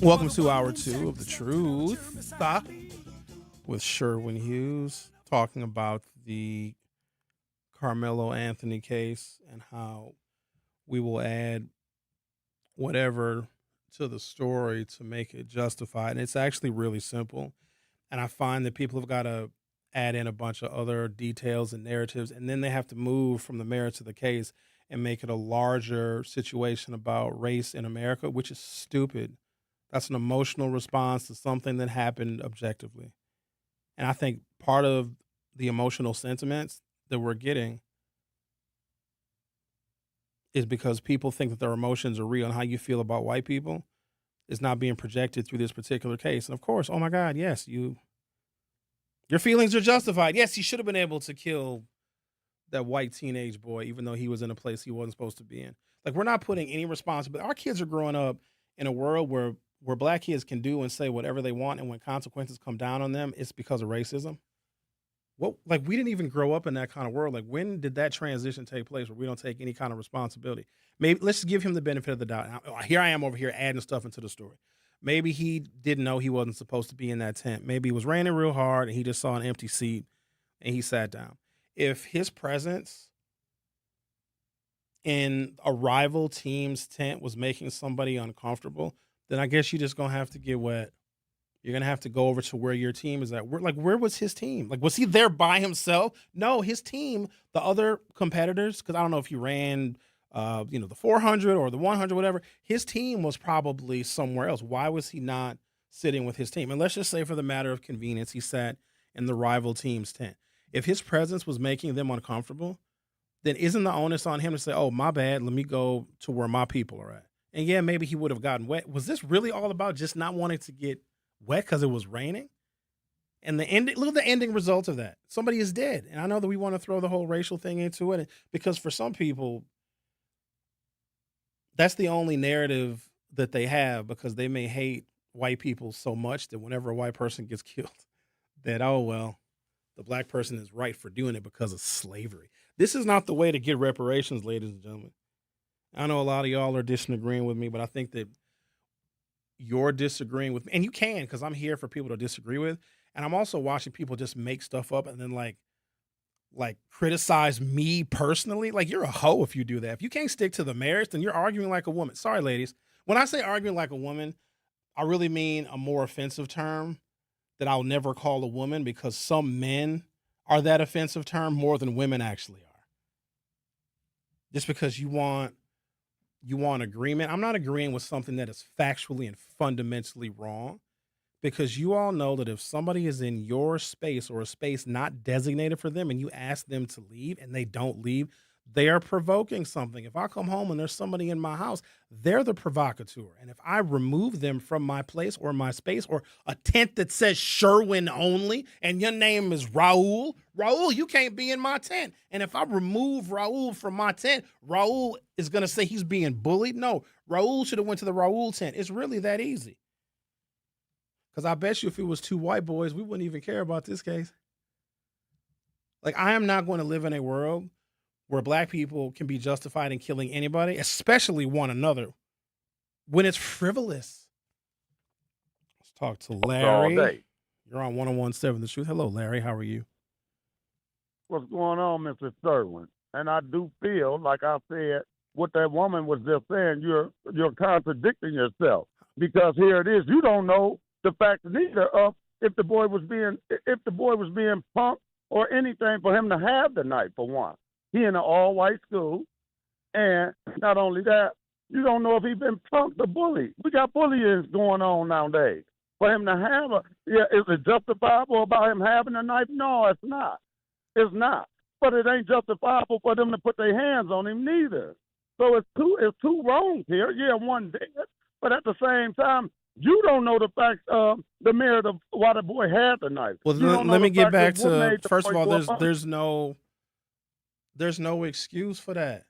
Welcome to hour 2 of The Truth with Sherwin Hughes, talking about the Carmelo Anthony case and how we will add whatever to the story to make it justified. And it's actually really simple. And I find that people have got to add in a bunch of other details and narratives, and then they have to move from the merits of the case and make it a larger situation about race in America, which is stupid. That's an emotional response to something that happened objectively. And I think part of the emotional sentiments that we're getting is because people think that their emotions are real, and how you feel about white people is not being projected through this particular case. And of course, oh my God, yes, your feelings are justified. Yes, he should have been able to kill that white teenage boy, even though he was in a place he wasn't supposed to be in. Like, we're not putting any responsibility. Our kids are growing up in a world where black kids can do and say whatever they want, and when consequences come down on them, it's because of racism. We didn't even grow up in that kind of world. Like, when did that transition take place where we don't take any kind of responsibility? Maybe let's give him the benefit of the doubt. Now, here I am over here adding stuff into the story. Maybe he didn't know he wasn't supposed to be in that tent. Maybe it was raining real hard and he just saw an empty seat and he sat down. If his presence in a rival team's tent was making somebody uncomfortable, then I guess you're just going to have to get wet. You're going to have to go over to where your team is at. Where was his team? Was he there by himself? No, his team, the other competitors, because I don't know if he ran, the 400 or the 100, whatever. His team was probably somewhere else. Why was he not sitting with his team? And let's just say, for the matter of convenience, he sat in the rival team's tent. If his presence was making them uncomfortable, then isn't the onus on him to say, oh, my bad, let me go to where my people are at? And yeah, maybe he would have gotten wet. Was this really all about just not wanting to get wet because it was raining? And look at the ending result of that. Somebody is dead. And I know that we want to throw the whole racial thing into it, because for some people, that's the only narrative that they have, because they may hate white people so much that whenever a white person gets killed, that, oh, well, the black person is right for doing it because of slavery. This is not the way to get reparations, ladies and gentlemen. I know a lot of y'all are disagreeing with me, but I think that you're disagreeing with me, and you can, because I'm here for people to disagree with. And I'm also watching people just make stuff up and then like criticize me personally. Like, you're a hoe if you do that. If you can't stick to the merits, then you're arguing like a woman. Sorry, ladies. When I say arguing like a woman, I really mean a more offensive term that I'll never call a woman, because some men are that offensive term more than women actually are. Just because you want agreement. I'm not agreeing with something that is factually and fundamentally wrong, because you all know that if somebody is in your space or a space not designated for them and you ask them to leave and they don't leave, they are provoking something. If I come home and there's somebody in my house, they're the provocateur. And if I remove them from my place or my space, or a tent that says Sherwin only, and your name is Raul, you can't be in my tent. And if I remove Raul from my tent, Raul is going to say he's being bullied. No, Raul should have went to the Raul tent. It's really that easy. Because I bet you if it was two white boys, we wouldn't even care about this case. Like, I am not going to live in a world where black people can be justified in killing anybody, especially one another, when it's frivolous. Let's talk to Larry. All day. You're on 101.7 The Truth. Hello, Larry. How are you? What's going on, Mr. Sherwin? And I do feel, like I said, what that woman was just saying, you're contradicting yourself. Because here it is, you don't know the fact neither of if the boy was being punked or anything for him to have the knife, for one. He in an all-white school, and not only that, you don't know if he's been punked or bullied. We got bullying going on nowadays. For him to have is it justifiable about him having a knife? No, it's not. It's not. But it ain't justifiable for them to put their hands on him neither. So it's two wrongs here. Yeah, one dead, but at the same time, you don't know the fact of the merit of why the boy had the knife. Well, let me get back to, first of all, there's no excuse for that.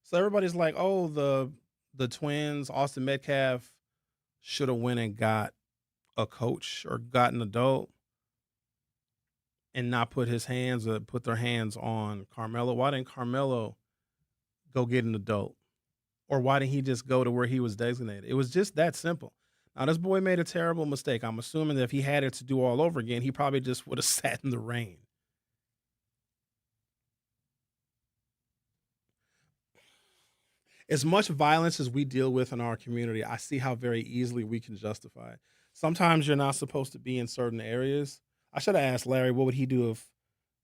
So everybody's like, oh, the twins, Austin Metcalf, should have went and got a coach or got an adult and not put their hands on Carmelo. Why didn't Carmelo go get an adult? Or why didn't he just go to where he was designated? It was just that simple. Now, this boy made a terrible mistake. I'm assuming that if he had it to do all over again, he probably just would have sat in the rain. As much violence as we deal with in our community, I see how very easily we can justify it. Sometimes you're not supposed to be in certain areas. I should have asked Larry, what would he do if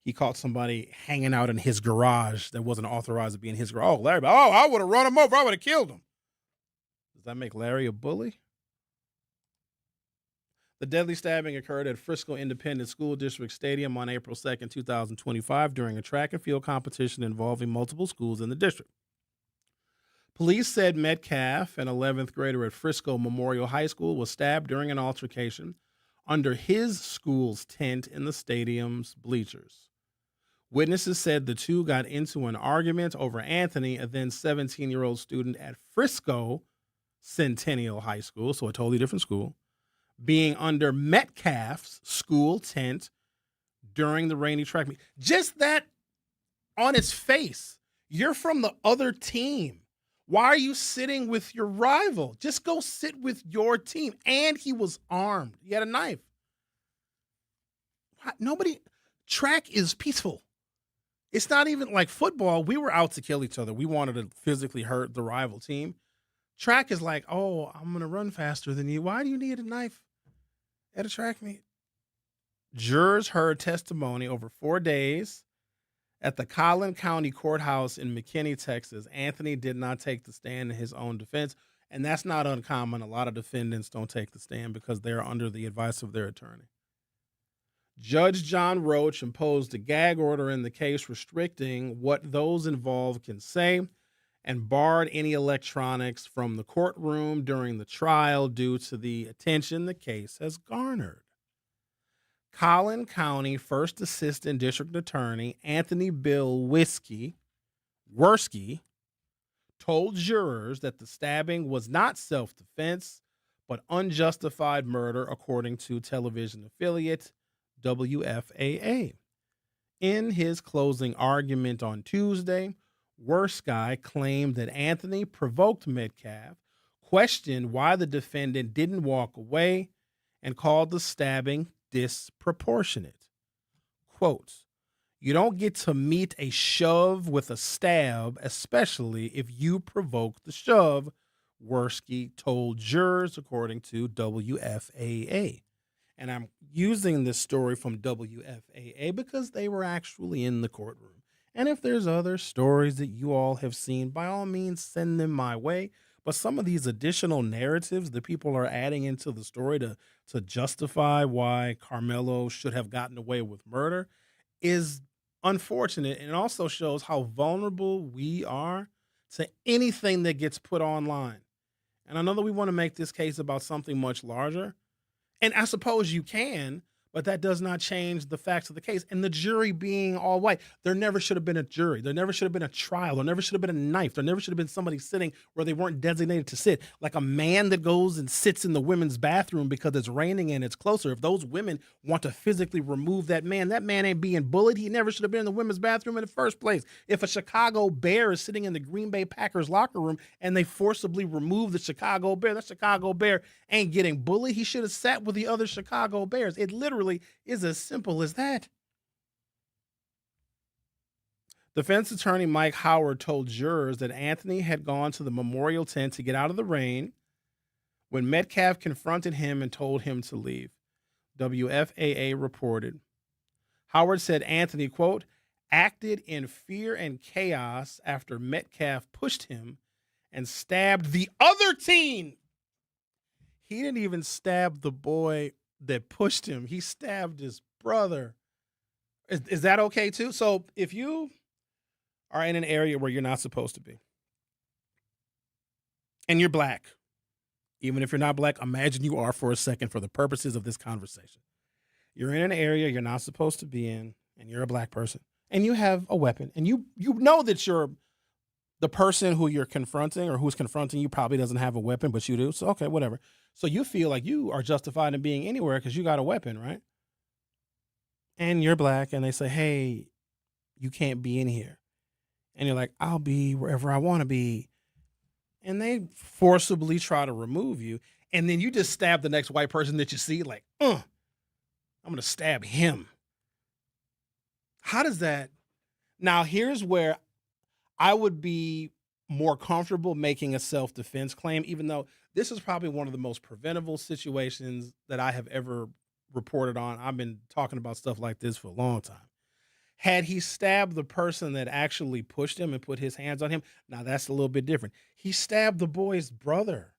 he caught somebody hanging out in his garage that wasn't authorized to be in his garage? Oh, Larry, I would have run him over. I would have killed him. Does that make Larry a bully? The deadly stabbing occurred at Frisco Independent School District Stadium on April 2nd, 2025, during a track and field competition involving multiple schools in the district. Police said Metcalf, an 11th grader at Frisco Memorial High School, was stabbed during an altercation under his school's tent in the stadium's bleachers. Witnesses said the two got into an argument over Anthony, a then 17-year-old student at Frisco Centennial High School, so a totally different school, being under Metcalf's school tent during the rainy track meet. Just that on its face. You're from the other team. Why are you sitting with your rival? Just go sit with your team. And he was armed. He had a knife. Track is peaceful. It's not even like football. We were out to kill each other. We wanted to physically hurt the rival team. Track is like, oh, I'm going to run faster than you. Why do you need a knife at a track meet? Jurors heard testimony over 4 days at the Collin County Courthouse in McKinney, Texas. Anthony did not take the stand in his own defense, and that's not uncommon. A lot of defendants don't take the stand because they're under the advice of their attorney. Judge John Roach imposed a gag order in the case restricting what those involved can say and barred any electronics from the courtroom during the trial due to the attention the case has garnered. Collin County First Assistant District Attorney Anthony Bill Worski told jurors that the stabbing was not self-defense, but unjustified murder, according to television affiliate WFAA. In his closing argument on Tuesday, Worski claimed that Anthony provoked Metcalf, questioned why the defendant didn't walk away, and called the stabbing disproportionate. Quote, "You don't get to meet a shove with a stab, especially if you provoke the shove," Worski told jurors, according to WFAA. And I'm using this story from WFAA because they were actually in the courtroom. And if there's other stories that you all have seen, by all means, send them my way. But some of these additional narratives that people are adding into the story to justify why Carmelo should have gotten away with murder is unfortunate. And it also shows how vulnerable we are to anything that gets put online. And I know that we want to make this case about something much larger. And I suppose you can, but that does not change the facts of the case. And the jury being all white, there never should have been a jury. There never should have been a trial. There never should have been a knife. There never should have been somebody sitting where they weren't designated to sit. Like a man that goes and sits in the women's bathroom because it's raining and it's closer. If those women want to physically remove that man ain't being bullied. He never should have been in the women's bathroom in the first place. If a Chicago Bear is sitting in the Green Bay Packers locker room and they forcibly remove the Chicago Bear, that Chicago Bear ain't getting bullied. He should have sat with the other Chicago Bears. It literally is as simple as that. Defense attorney Mike Howard told jurors that Anthony had gone to the memorial tent to get out of the rain when Metcalf confronted him and told him to leave. WFAA reported. Howard said Anthony, quote, acted in fear and chaos after Metcalf pushed him and stabbed the other team. He didn't even stab the boy that pushed him. He stabbed his brother. Is that okay too? So if you are in an area where you're not supposed to be and you're black, even if you're not black, imagine you are for a second for the purposes of this conversation. You're in an area you're not supposed to be in and you're a black person and you have a weapon and you know that the person who you're confronting or who's confronting you probably doesn't have a weapon, but you do. So, okay, whatever. So you feel like you are justified in being anywhere because you got a weapon, right? And you're black and they say, hey, you can't be in here. And you're like, I'll be wherever I want to be. And they forcibly try to remove you. And then you just stab the next white person that you see, like, I'm going to stab him. How does that? Now, here's where I would be more comfortable making a self-defense claim, even though this is probably one of the most preventable situations that I have ever reported on. I've been talking about stuff like this for a long time. Had he stabbed the person that actually pushed him and put his hands on him, now that's a little bit different. He stabbed the boy's brother.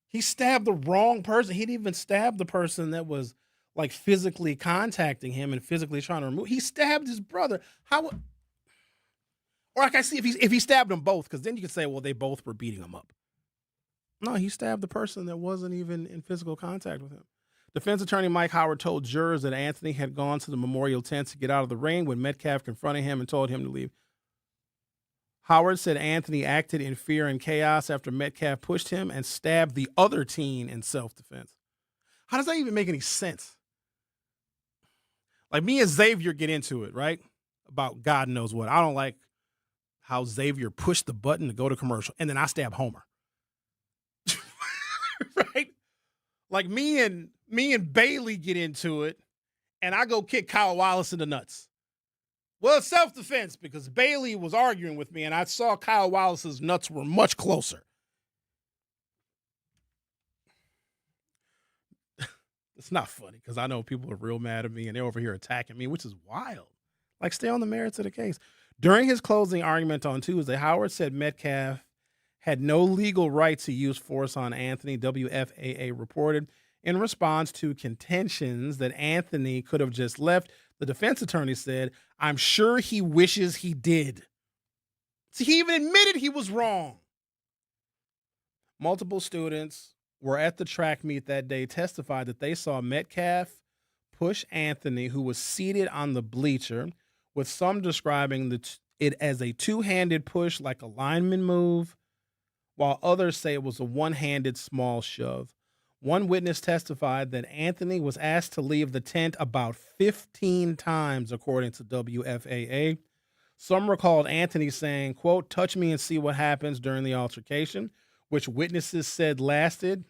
He stabbed the wrong person. He didn't even stab the person that was like physically contacting him and physically trying to remove. He stabbed his brother. How? Or like I see if he stabbed them both, because then you could say, well, they both were beating him up. No, he stabbed the person that wasn't even in physical contact with him. Defense attorney Mike Howard told jurors that Anthony had gone to the memorial tent to get out of the ring when Metcalf confronted him and told him to leave. Howard said Anthony acted in fear and chaos after Metcalf pushed him and stabbed the other teen in self-defense. How does that even make any sense? Like, me and Xavier get into it, right? About God knows what. I don't like how Xavier pushed the button to go to commercial, and then I stab Homer. Right? Like, me and Bailey get into it, and I go kick Kyle Wallace in the nuts. Well, it's self-defense because Bailey was arguing with me, and I saw Kyle Wallace's nuts were much closer. It's not funny because I know people are real mad at me, and they're over here attacking me, which is wild. Like, stay on the merits of the case. During his closing argument on Tuesday, Howard said Metcalf had no legal right to use force on Anthony, WFAA reported. In response to contentions that Anthony could have just left, the defense attorney said, I'm sure he wishes he did. See, he even admitted he was wrong. Multiple students were at the track meet that day testified that they saw Metcalf push Anthony, who was seated on the bleacher, with some describing it as a two-handed push like a lineman move, while others say it was a one-handed small shove. One witness testified that Anthony was asked to leave the tent about 15 times, according to WFAA. Some recalled Anthony saying, quote, touch me and see what happens during the altercation, which witnesses said lasted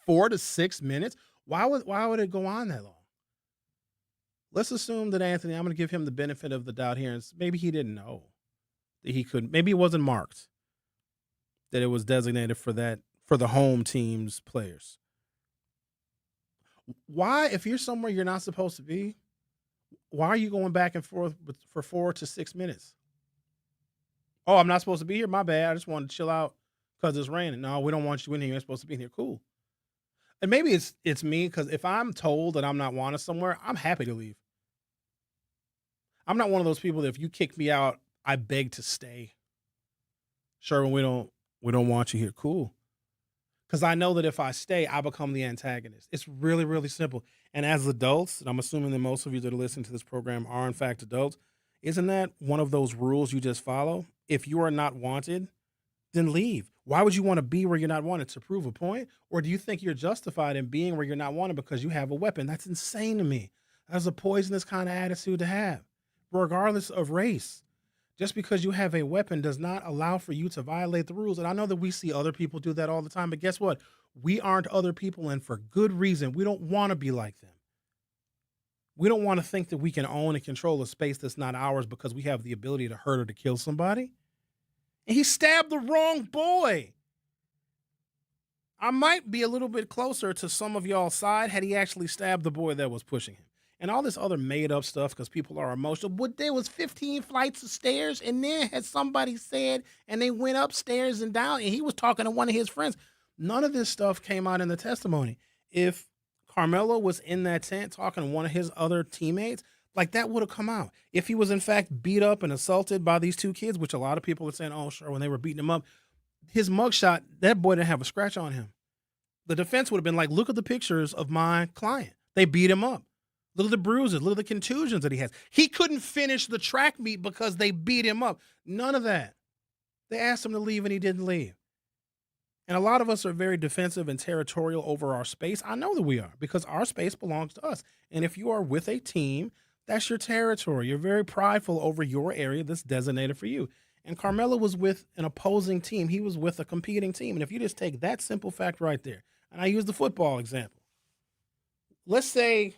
4 to 6 minutes. Why would it go on that long? Let's assume that Anthony, I'm going to give him the benefit of the doubt here, and maybe he didn't know that he couldn't. Maybe it wasn't marked that it was designated for the home team's players. Why, if you're somewhere you're not supposed to be, why are you going back and forth for 4 to 6 minutes? Oh, I'm not supposed to be here? My bad. I just wanted to chill out because it's raining. No, we don't want you in here. You're supposed to be in here. Cool. And maybe it's me, because if I'm told that I'm not wanted somewhere, I'm happy to leave. I'm not one of those people that if you kick me out, I beg to stay. Sherwin, we don't want you here. Cool. Because I know that if I stay, I become the antagonist. It's really, really simple. And as adults, and I'm assuming that most of you that are listening to this program are in fact adults, isn't that one of those rules you just follow? If you are not wanted, then leave. Why would you want to be where you're not wanted? To prove a point? Or do you think you're justified in being where you're not wanted because you have a weapon? That's insane to me. That's a poisonous kind of attitude to have, regardless of race. Just because you have a weapon does not allow for you to violate the rules. And I know that we see other people do that all the time, but guess what? We aren't other people, and for good reason. We don't want to be like them. We don't want to think that we can own and control a space that's not ours because we have the ability to hurt or to kill somebody. And he stabbed the wrong boy. I might be a little bit closer to some of y'all's side had he actually stabbed the boy that was pushing him. And all this other made-up stuff because people are emotional. But there was 15 flights of stairs, and then had somebody said, and they went upstairs and down, and he was talking to one of his friends. None of this stuff came out in the testimony. If Carmelo was in that tent talking to one of his other teammates, like, that would have come out. If he was, in fact, beat up and assaulted by these two kids, which a lot of people are saying, oh, sure, when they were beating him up, his mugshot, that boy didn't have a scratch on him. The defense would have been like, look at the pictures of my client. They beat him up. Look at the bruises. Look at the contusions that he has. He couldn't finish the track meet because they beat him up. None of that. They asked him to leave, and he didn't leave. And a lot of us are very defensive and territorial over our space. I know that we are, because our space belongs to us. And if you are with a team That's your territory. You're very prideful over your area that's designated for you. And Carmelo was with an opposing team. He was with a competing team. And if you just take that simple fact right there, and I use the football example. Let's say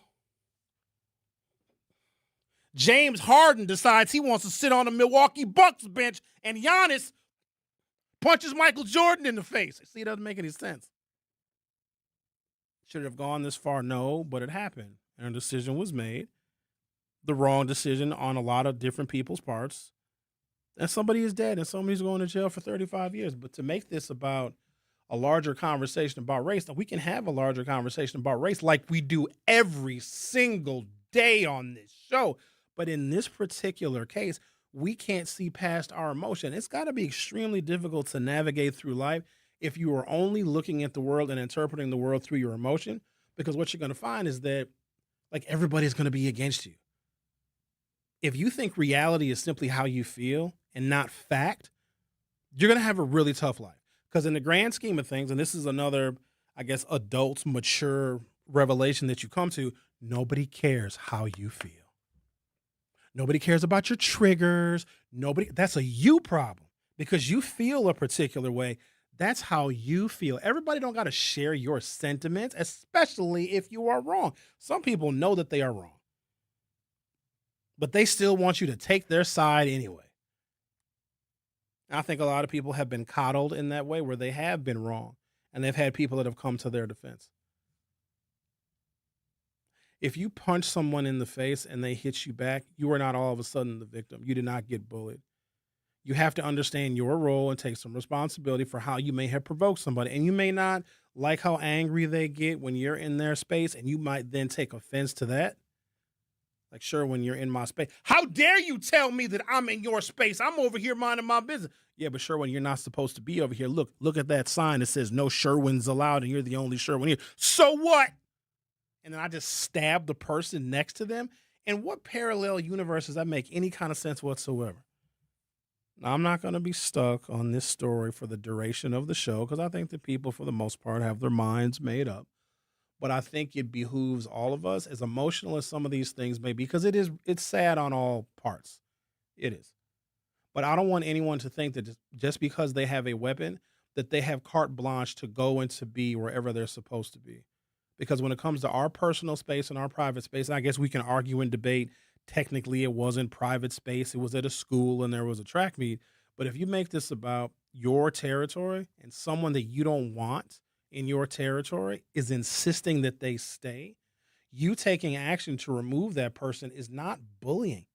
James Harden decides he wants to sit on the Milwaukee Bucks bench and Giannis punches Michael Jordan in the face. See, it doesn't make any sense. Should it have gone this far? No, but it happened. And a decision was made. The wrong decision on a lot of different people's parts. And somebody is dead and somebody's going to jail for 35 years. But to make this about a larger conversation about race, we can have a larger conversation about race like we do every single day on this show. But in this particular case, we can't see past our emotion. It's got to be extremely difficult to navigate through life if you are only looking at the world and interpreting the world through your emotion, because what you're going to find is that like everybody's going to be against you. If you think reality is simply how you feel and not fact, you're going to have a really tough life. Because in the grand scheme of things, and this is another, I guess, adult, mature revelation that you come to, nobody cares how you feel. Nobody cares about your triggers. That's a you problem because you feel a particular way. That's how you feel. Everybody don't got to share your sentiments, especially if you are wrong. Some people know that they are wrong, but they still want you to take their side anyway. I think a lot of people have been coddled in that way where they have been wrong, and they've had people that have come to their defense. If you punch someone in the face and they hit you back, you are not all of a sudden the victim. You did not get bullied. You have to understand your role and take some responsibility for how you may have provoked somebody. And you may not like how angry they get when you're in their space, and you might then take offense to that. Like, sure, when you're in my space, how dare you tell me that I'm in your space? I'm over here minding my business. Yeah, but Sherwin, you're not supposed to be over here. Look at that sign that says no Sherwins allowed, and you're the only Sherwin here. So what? And then I just stab the person next to them. And what parallel universe does that make any kind of sense whatsoever? Now, I'm not going to be stuck on this story for the duration of the show because I think that people, for the most part, have their minds made up. But I think it behooves all of us, as emotional as some of these things may be, because it's sad on all parts. It is. But I don't want anyone to think that just because they have a weapon, that they have carte blanche to go and to be wherever they're supposed to be. Because when it comes to our personal space and our private space, I guess we can argue and debate. Technically, it wasn't private space. It was at a school and there was a track meet. But if you make this about your territory and someone that you don't want in your territory is insisting that they stay, you taking action to remove that person is not bullying.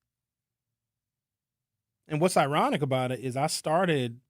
And what's ironic about it is I started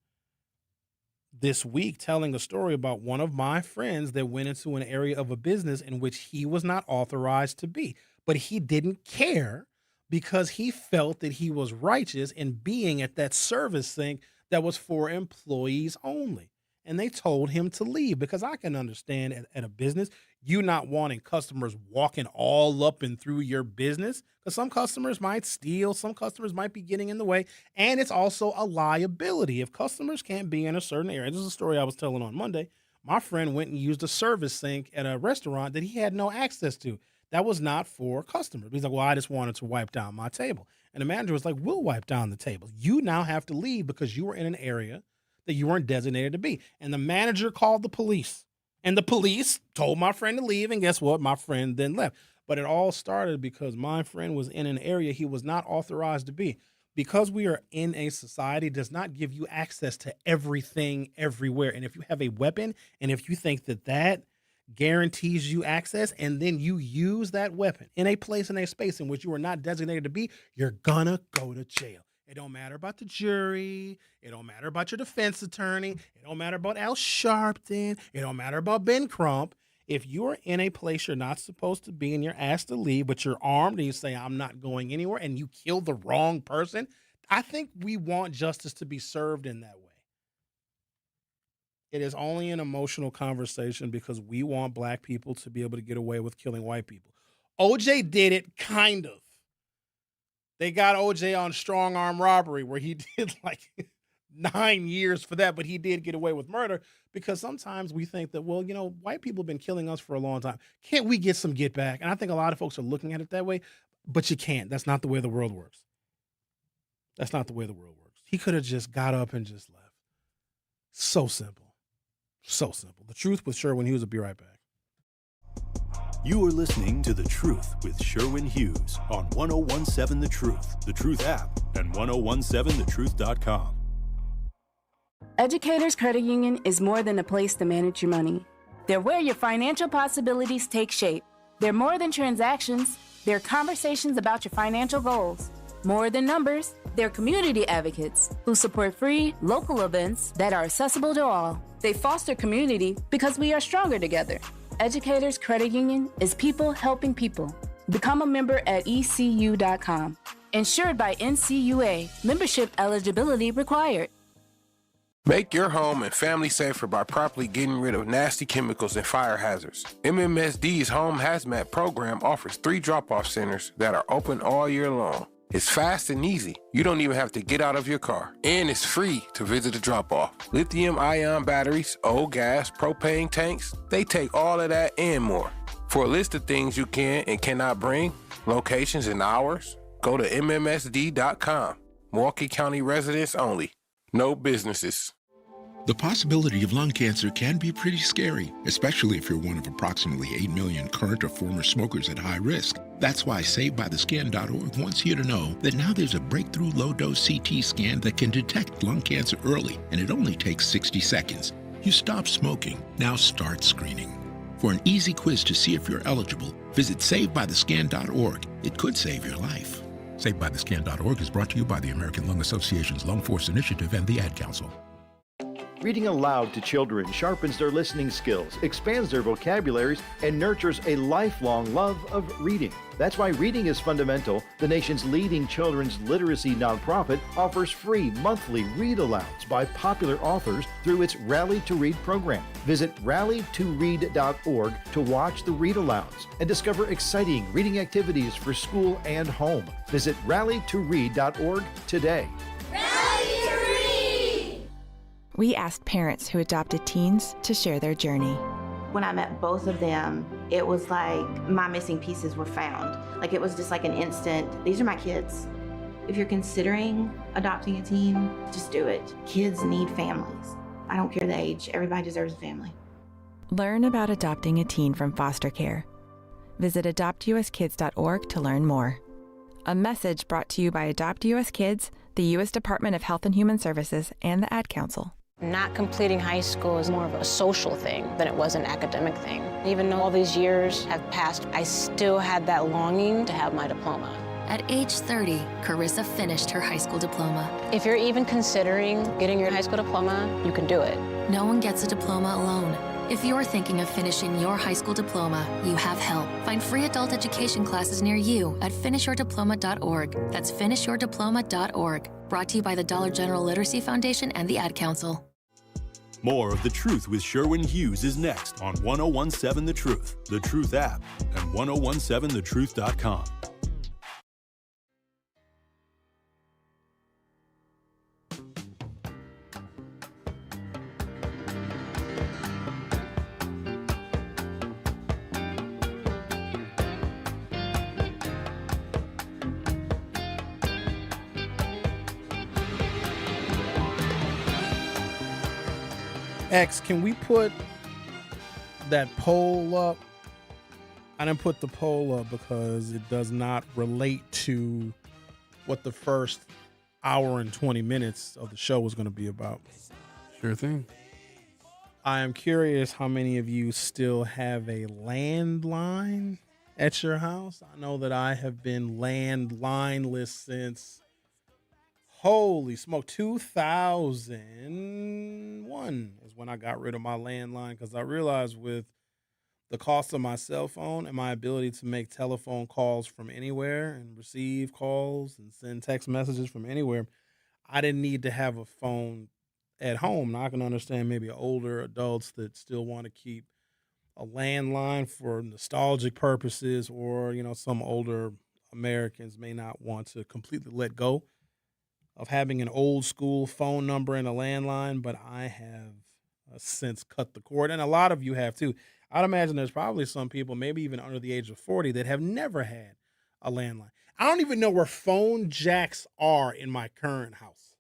this week telling a story about one of my friends that went into an area of a business in which he was not authorized to be, but he didn't care because he felt that he was righteous in being at that service thing that was for employees only. And they told him to leave because I can understand at a business, you not wanting customers walking all up and through your business because some customers might steal, some customers might be getting in the way, and it's also a liability if customers can't be in a certain area. This is a story I was telling on Monday. My friend went and used a service sink at a restaurant that he had no access to. That was not for customers. He's like, well, I just wanted to wipe down my table. And the manager was like, we'll wipe down the table. You now have to leave because you were in an area that you weren't designated to be. And the manager called the police. And the police told my friend to leave. And guess what? My friend then left. But it all started because my friend was in an area he was not authorized to be. Because we are in a society does not give you access to everything everywhere. And if you have a weapon and if you think that that guarantees you access and then you use that weapon in a place, in a space in which you are not designated to be, you're gonna go to jail. It don't matter about the jury. It don't matter about your defense attorney. It don't matter about Al Sharpton. It don't matter about Ben Crump. If you're in a place you're not supposed to be and you're asked to leave, but you're armed and you say, I'm not going anywhere, and you kill the wrong person, I think we want justice to be served in that way. It is only an emotional conversation because we want black people to be able to get away with killing white people. OJ did it, kind of. They got OJ on strong arm robbery where he did like 9 years for that, but he did get away with murder because sometimes we think that, well, you know, white people have been killing us for a long time. Can't we get some get back? And I think a lot of folks are looking at it that way. But you can't. That's not the way the world works. That's not the way the world works. He could have just got up and just left. So simple. So simple. The Truth with Sherwin Hughes will be right back. You are listening to The Truth with Sherwin Hughes on 1017 The Truth app, and 1017thetruth.com. Educators Credit Union is more than a place to manage your money. They're where your financial possibilities take shape. They're more than transactions. They're conversations about your financial goals. More than numbers, they're community advocates who support free, local events that are accessible to all. They foster community because we are stronger together. Educators Credit Union is people helping people. Become a member at ecu.com. Insured by NCUA. Membership eligibility required. Make your home and family safer by properly getting rid of nasty chemicals and fire hazards. MMSD's Home Hazmat program offers 3 drop-off centers that are open all year long. It's fast and easy. You don't even have to get out of your car. And it's free to visit the drop-off. Lithium-ion batteries, old gas, propane tanks, they take all of that and more. For a list of things you can and cannot bring, locations and hours, go to MMSD.com. Milwaukee County residents only. No businesses. The possibility of lung cancer can be pretty scary, especially if you're one of approximately 8 million current or former smokers at high risk. That's why SaveByTheScan.org wants you to know that now there's a breakthrough low-dose CT scan that can detect lung cancer early, and it only takes 60 seconds. You stop smoking, now start screening. For an easy quiz to see if you're eligible, visit SaveByTheScan.org. It could save your life. SaveByTheScan.org is brought to you by the American Lung Association's Lung Force Initiative and the Ad Council. Reading aloud to children sharpens their listening skills, expands their vocabularies, and nurtures a lifelong love of reading. That's why Reading is Fundamental, the nation's leading children's literacy nonprofit, offers free monthly read-alouds by popular authors through its Rally to Read program. Visit rallytoread.org to watch the read-alouds and discover exciting reading activities for school and home. Visit rallytoread.org today. We asked parents who adopted teens to share their journey. When I met both of them, it was like my missing pieces were found. Like it was just like an instant, these are my kids. If you're considering adopting a teen, just do it. Kids need families. I don't care the age, everybody deserves a family. Learn about adopting a teen from foster care. Visit adoptuskids.org to learn more. A message brought to you by Adopt US Kids, the U.S. Department of Health and Human Services, and the Ad Council. Not completing high school is more of a social thing than it was an academic thing. Even though all these years have passed, I still had that longing to have my diploma. At age 30, Carissa finished her high school diploma. If you're even considering getting your high school diploma, you can do it. No one gets a diploma alone. If you're thinking of finishing your high school diploma, you have help. Find free adult education classes near you at finishyourdiploma.org. That's finishyourdiploma.org. Brought to you by the Dollar General Literacy Foundation and the Ad Council. More of The Truth with Sherwin Hughes is next on 1017 The Truth, The Truth app, and 1017thetruth.com. X, can we put that poll up? I didn't put the poll up because it does not relate to what the first hour and 20 minutes of the show was going to be about. Sure thing. I am curious how many of you still have a landline at your house. I know that I have been landlineless since, holy smoke, 2001 is when I got rid of my landline, because I realized with the cost of my cell phone and my ability to make telephone calls from anywhere and receive calls and send text messages from anywhere, I didn't need to have a phone at home. Now I can understand maybe older adults that still want to keep a landline for nostalgic purposes, or, you know, some older Americans may not want to completely let go of having an old school phone number and a landline, but I have since cut the cord, and a lot of you have too. I'd imagine there's probably some people, maybe even under the age of 40, that have never had a landline. I don't even know where phone jacks are in my current house.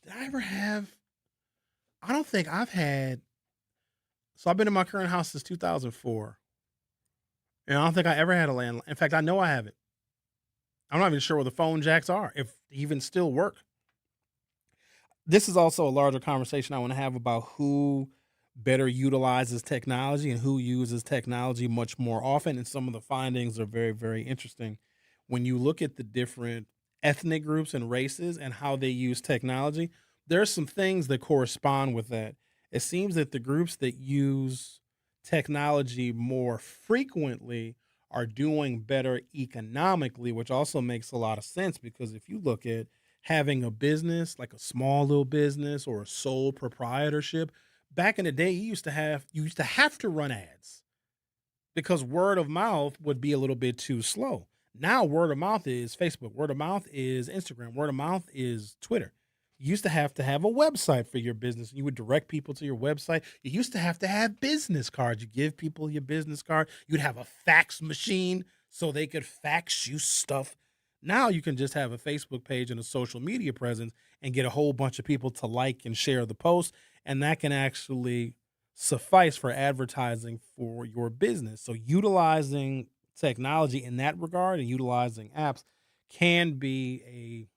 Did I ever have? I don't think I've had. So I've been in my current house since 2004. And I don't think I ever had a landline. In fact, I know I haven't. I'm not even sure where the phone jacks are, if they even still work. This is also a larger conversation I want to have about who better utilizes technology and who uses technology much more often. And some of the findings are very, very interesting. When you look at the different ethnic groups and races and how they use technology, there are some things that correspond with that. It seems that the groups that use technology more frequently are doing better economically, which also makes a lot of sense because if you look at having a business, like a small little business or a sole proprietorship, back in the day you used to have to run ads because word of mouth would be a little bit too slow. Now word of mouth is Facebook, word of mouth is Instagram, word of mouth is Twitter. You used to have a website for your business. You would direct people to your website. You used to have business cards. You give people your business card. You'd have a fax machine so they could fax you stuff. Now you can just have a Facebook page and a social media presence and get a whole bunch of people to like and share the post. And that can actually suffice for advertising for your business. So utilizing technology in that regard and utilizing apps can be a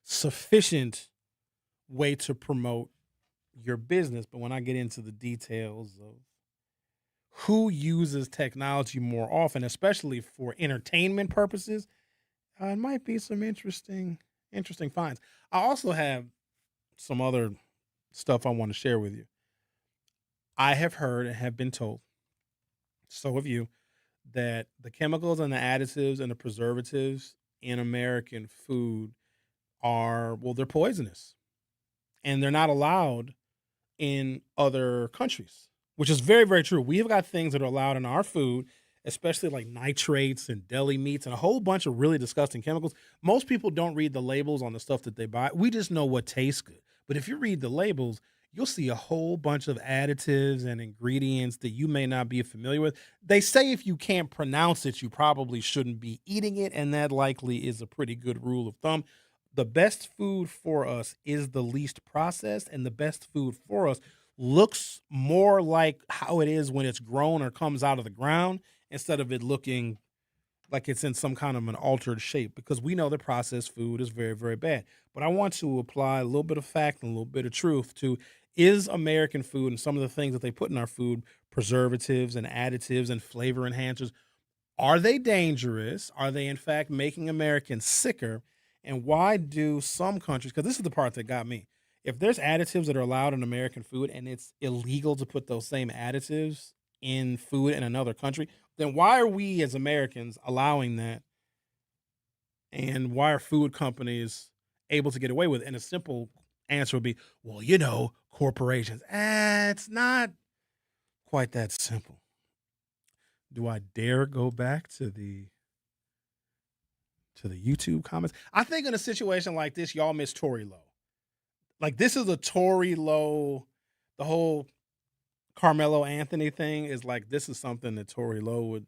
sufficient way to promote your business. But when I get into the details of who uses technology more often, especially for entertainment purposes, it might be some interesting finds. I also have some other stuff I want to share with you. I have heard and have been told, so have you, that the chemicals and the additives and the preservatives in American food they're poisonous. And they're not allowed in other countries, which is very, very true. We have got things that are allowed in our food, especially like nitrates and deli meats and a whole bunch of really disgusting chemicals. Most people don't read the labels on the stuff that they buy. We just know what tastes good. But if you read the labels, you'll see a whole bunch of additives and ingredients that you may not be familiar with. They say if you can't pronounce it, you probably shouldn't be eating it, and that likely is a pretty good rule of thumb. The best food for us is the least processed, and the best food for us looks more like how it is when it's grown or comes out of the ground instead of it looking like it's in some kind of an altered shape, because we know that processed food is very, very bad. But I want to apply a little bit of fact and a little bit of truth to, is American food and some of the things that they put in our food, preservatives and additives and flavor enhancers, are they dangerous? Are they in fact making Americans sicker? And why do some countries, because this is the part that got me, if there's additives that are allowed in American food and it's illegal to put those same additives in food in another country, then why are we as Americans allowing that? And why are food companies able to get away with it? And a simple answer would be, well, corporations. It's not quite that simple. Do I dare go back to the YouTube comments? I think in a situation like this, y'all miss Tory Lowe. Like, this is a Tory Lowe, the whole Carmelo Anthony thing is like, this is something that Tory Lowe would,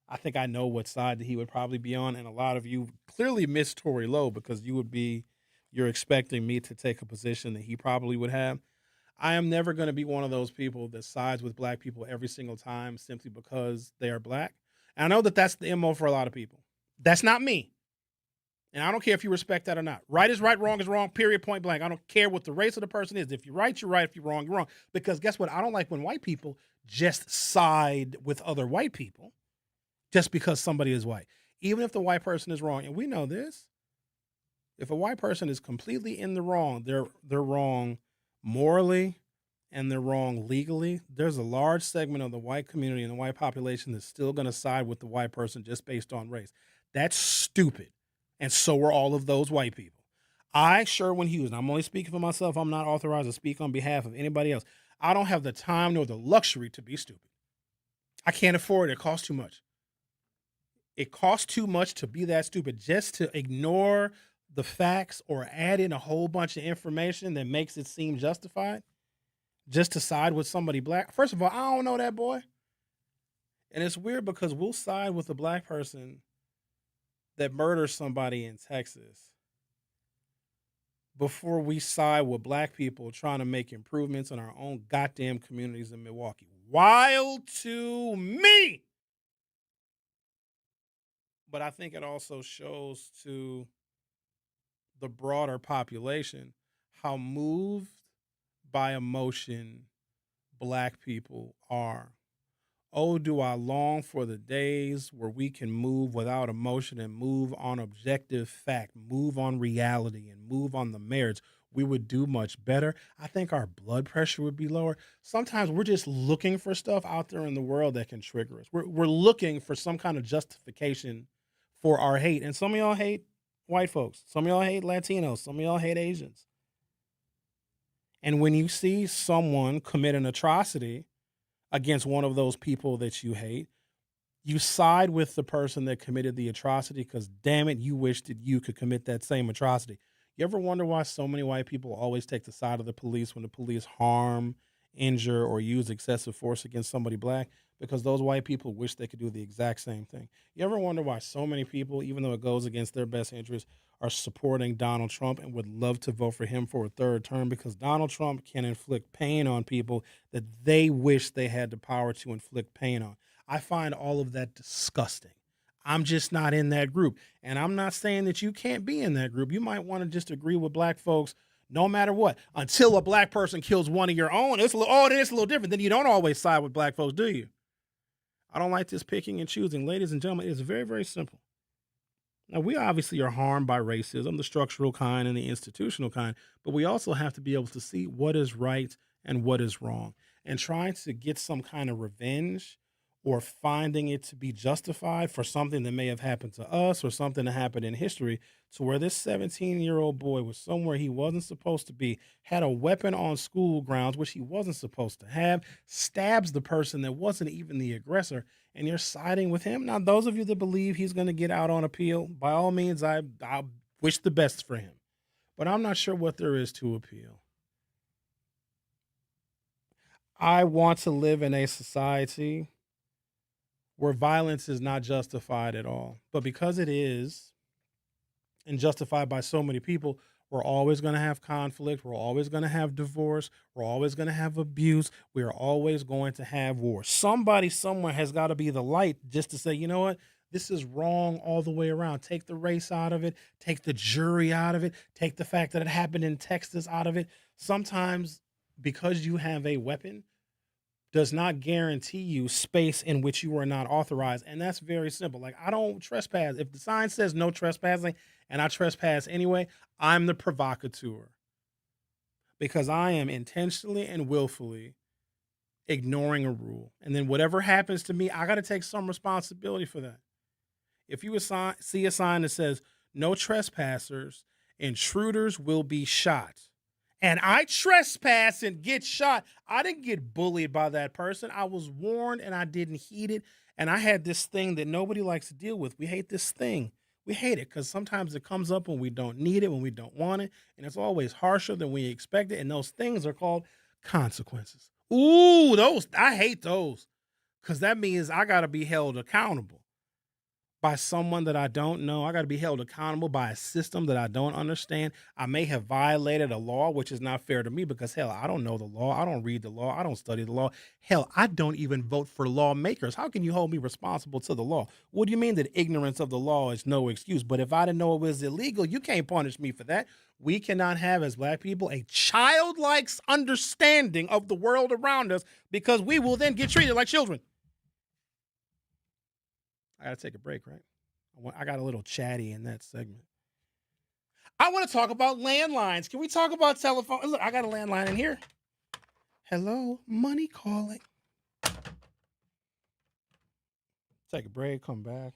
I think I know what side that he would probably be on. And a lot of you clearly miss Tory Lowe because you're expecting me to take a position that he probably would have. I am never going to be one of those people that sides with black people every single time simply because they are black. And I know that that's the MO for a lot of people. That's not me. And I don't care if you respect that or not. Right is right, wrong is wrong, period, point blank. I don't care what the race of the person is. If you're right, you're right. If you're wrong, you're wrong. Because guess what? I don't like when white people just side with other white people just because somebody is white. Even if the white person is wrong. And we know this. If a white person is completely in the wrong, they're wrong morally and they're wrong legally. There's a large segment of the white community and the white population that's still going to side with the white person just based on race. That's stupid. And so are all of those white people. I, Sherwin Hughes, and I'm only speaking for myself. I'm not authorized to speak on behalf of anybody else. I don't have the time nor the luxury to be stupid. I can't afford it. It costs too much. It costs too much to be that stupid, just to ignore the facts or add in a whole bunch of information that makes it seem justified, just to side with somebody black. First of all, I don't know that boy. And it's weird because we'll side with a black person that murders somebody in Texas before we side with black people trying to make improvements in our own goddamn communities in Milwaukee. Wild to me. But I think it also shows to the broader population how moved by emotion black people are. Oh, do I long for the days where we can move without emotion and move on objective fact, move on reality, and move on the merits. We would do much better. I think our blood pressure would be lower. Sometimes we're just looking for stuff out there in the world that can trigger us. We're looking for some kind of justification for our hate. And some of y'all hate white folks. Some of y'all hate Latinos. Some of y'all hate Asians. And when you see someone commit an atrocity against one of those people that you hate, you side with the person that committed the atrocity because, damn it, you wish that you could commit that same atrocity. You ever wonder why so many white people always take the side of the police when the police harm, injure, or use excessive force against somebody black? Because those white people wish they could do the exact same thing. You ever wonder why so many people, even though it goes against their best interests, are supporting Donald Trump and would love to vote for him for a third term? Because Donald Trump can inflict pain on people that they wish they had the power to inflict pain on. I find all of that disgusting. I'm just not in that group. And I'm not saying that you can't be in that group. You might want to just agree with black folks no matter what. Until a black person kills one of your own, then it's a little different. Then you don't always side with black folks, do you? I don't like this picking and choosing. Ladies and gentlemen, it's very, very simple. Now, we obviously are harmed by racism, the structural kind and the institutional kind, but we also have to be able to see what is right and what is wrong. And trying to get some kind of revenge or finding it to be justified for something that may have happened to us or something that happened in history, to where this 17-year-old boy was somewhere he wasn't supposed to be, had a weapon on school grounds, which he wasn't supposed to have, stabs the person that wasn't even the aggressor, and you're siding with him. Now, those of you that believe he's going to get out on appeal, by all means, I wish the best for him. But I'm not sure what there is to appeal. I want to live in a society where violence is not justified at all. But because it is, and justified by so many people, we're always going to have conflict. We're always going to have divorce. We're always going to have abuse. We are always going to have war. Somebody somewhere has got to be the light just to say, you know what? This is wrong all the way around. Take the race out of it. Take the jury out of it. Take the fact that it happened in Texas out of it. Sometimes because you have a weapon does not guarantee you space in which you are not authorized. And that's very simple. Like, I don't trespass. If the sign says no trespassing and I trespass anyway, I'm the provocateur. Because I am intentionally and willfully ignoring a rule. And then whatever happens to me, I got to take some responsibility for that. If you see a sign that says no trespassers, intruders will be shot, and I trespass and get shot, I didn't get bullied by that person. I was warned and I didn't heed it. And I had this thing that nobody likes to deal with. We hate this thing. We hate it because sometimes it comes up when we don't need it, when we don't want it. And it's always harsher than we expect it. And those things are called consequences. Ooh, I hate those, because that means I got to be held accountable by someone that I don't know. I got to be held accountable by a system that I don't understand. I may have violated a law, which is not fair to me because, hell, I don't know the law. I don't read the law. I don't study the law. Hell, I don't even vote for lawmakers. How can you hold me responsible to the law? What do you mean that ignorance of the law is no excuse? But if I didn't know it was illegal, you can't punish me for that. We cannot have, as black people, a childlike understanding of the world around us, because we will then get treated like children. I got to take a break, right? I got a little chatty in that segment. I want to talk about landlines. Can we talk about telephone? Look, I got a landline in here. Hello, money calling. Take a break, come back.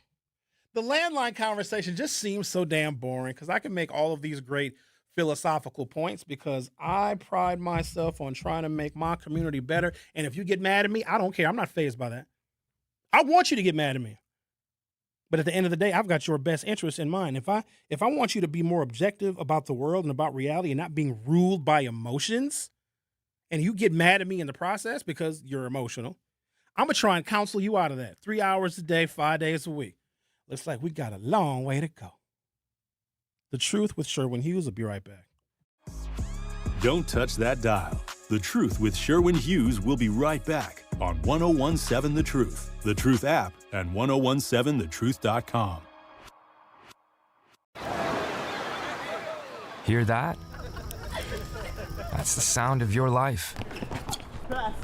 The landline conversation just seems so damn boring because I can make all of these great philosophical points because I pride myself on trying to make my community better. And if you get mad at me, I don't care. I'm not fazed by that. I want you to get mad at me. But at the end of the day, I've got your best interest in mind. If I want you to be more objective about the world and about reality and not being ruled by emotions, and you get mad at me in the process because you're emotional, I'm going to try and counsel you out of that. 3 hours a day, 5 days a week. Looks like we got a long way to go. The Truth with Sherwin Hughes. Will be right back. Don't touch that dial. The Truth with Sherwin Hughes will be right back on 1017 The Truth, The Truth app, and 1017thetruth.com. Hear that? That's the sound of your life.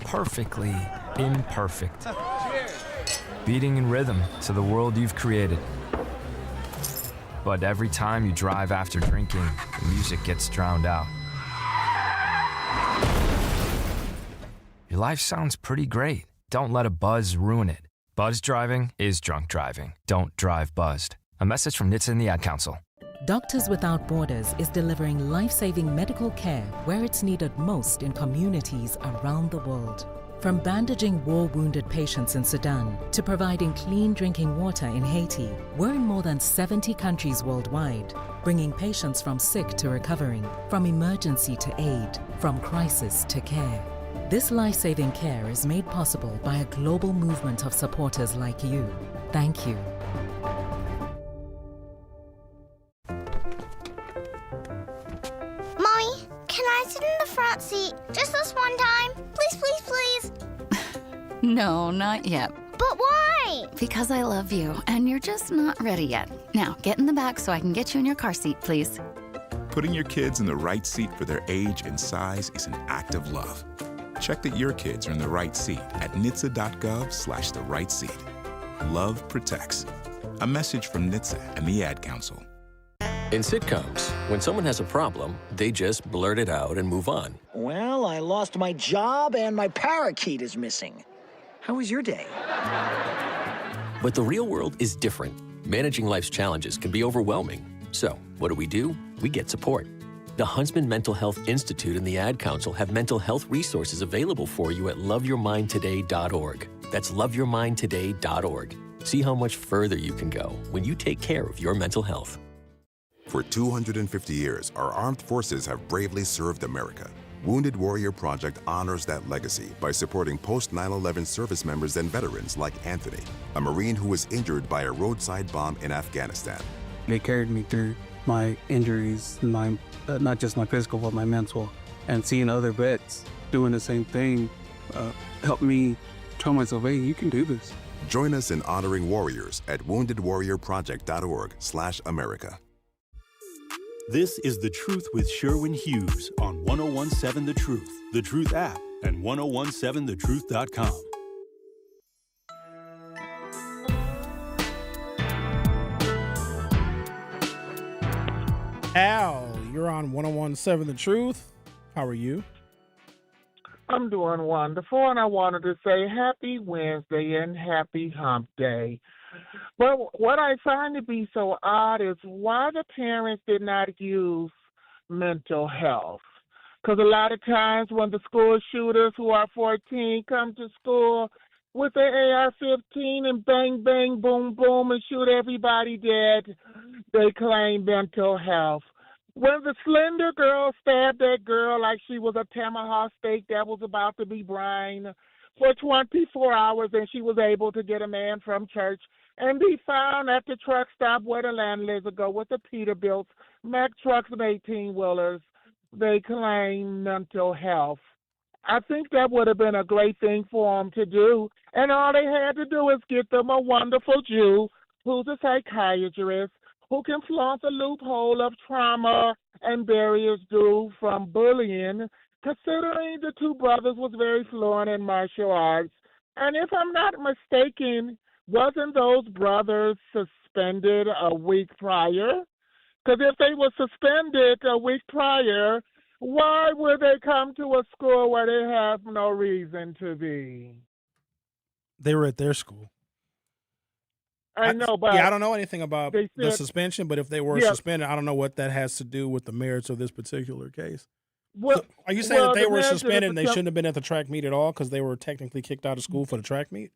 Perfectly imperfect. Beating in rhythm to the world you've created. But every time you drive after drinking, the music gets drowned out. Your life sounds pretty great. Don't let a buzz ruin it. Buzz driving is drunk driving. Don't drive buzzed. A message from NHTSA and the Ad Council. Doctors Without Borders is delivering life-saving medical care where it's needed most in communities around the world. From bandaging war-wounded patients in Sudan to providing clean drinking water in Haiti, we're in more than 70 countries worldwide, bringing patients from sick to recovering, from emergency to aid, from crisis to care. This life-saving care is made possible by a global movement of supporters like you. Thank you. Mommy, can I sit in the front seat just this one time? Please, please, please. No, not yet. But why? Because I love you, and you're just not ready yet. Now, get in the back so I can get you in your car seat, please. Putting your kids in the right seat for their age and size is an act of love. Check that your kids are in the right seat at NHTSA.gov/the right seat. Love protects. A message from NHTSA and the Ad Council. In sitcoms, when someone has a problem, they just blurt it out and move on. Well, I lost my job and my parakeet is missing. How was your day? But the real world is different. Managing life's challenges can be overwhelming. So, what do? We get support. The Huntsman Mental Health Institute and the Ad Council have mental health resources available for you at loveyourmindtoday.org. That's loveyourmindtoday.org. See how much further you can go when you take care of your mental health. For 250 years, our armed forces have bravely served America. Wounded Warrior Project honors that legacy by supporting post-9/11 service members and veterans like Anthony, a Marine who was injured by a roadside bomb in Afghanistan. They carried me through my injuries, not just my physical, but my mental. And seeing other vets doing the same thing helped me tell myself, hey, you can do this. Join us in honoring warriors at woundedwarriorproject.org/America. This is The Truth with Sherwin Hughes on 1017 The Truth, The Truth app, and 1017thetruth.com. Al, you're on 1017 The Truth. How are you? I'm doing wonderful, and I wanted to say happy Wednesday and happy hump day. But what I find to be so odd is why the parents did not use mental health. Because a lot of times when the school shooters who are 14 come to school with their AR-15 and bang, bang, boom, boom, and shoot everybody dead, they claim mental health. When the slender girl stabbed that girl like she was a tomahawk steak that was about to be brine for 24 hours, and she was able to get a man from church and be found at the truck stop where the landlords go with the Peterbilts, Mech trucks and 18-wheelers, they claim mental health. I think that would have been a great thing for them to do, and all they had to do is get them a wonderful Jew who's a psychiatrist, who can flaunt the loophole of trauma and barriers due from bullying, considering the two brothers was very fluent in martial arts. And if I'm not mistaken, wasn't those brothers suspended a week prior? Because if they were suspended a week prior, why would they come to a school where they have no reason to be? They were at their school. I know, but I don't know anything about the suspension, but if they were suspended, I don't know what that has to do with the merits of this particular case. Well, so are you saying that they were suspended and they shouldn't have been at the track meet at all because they were technically kicked out of school for the track meet?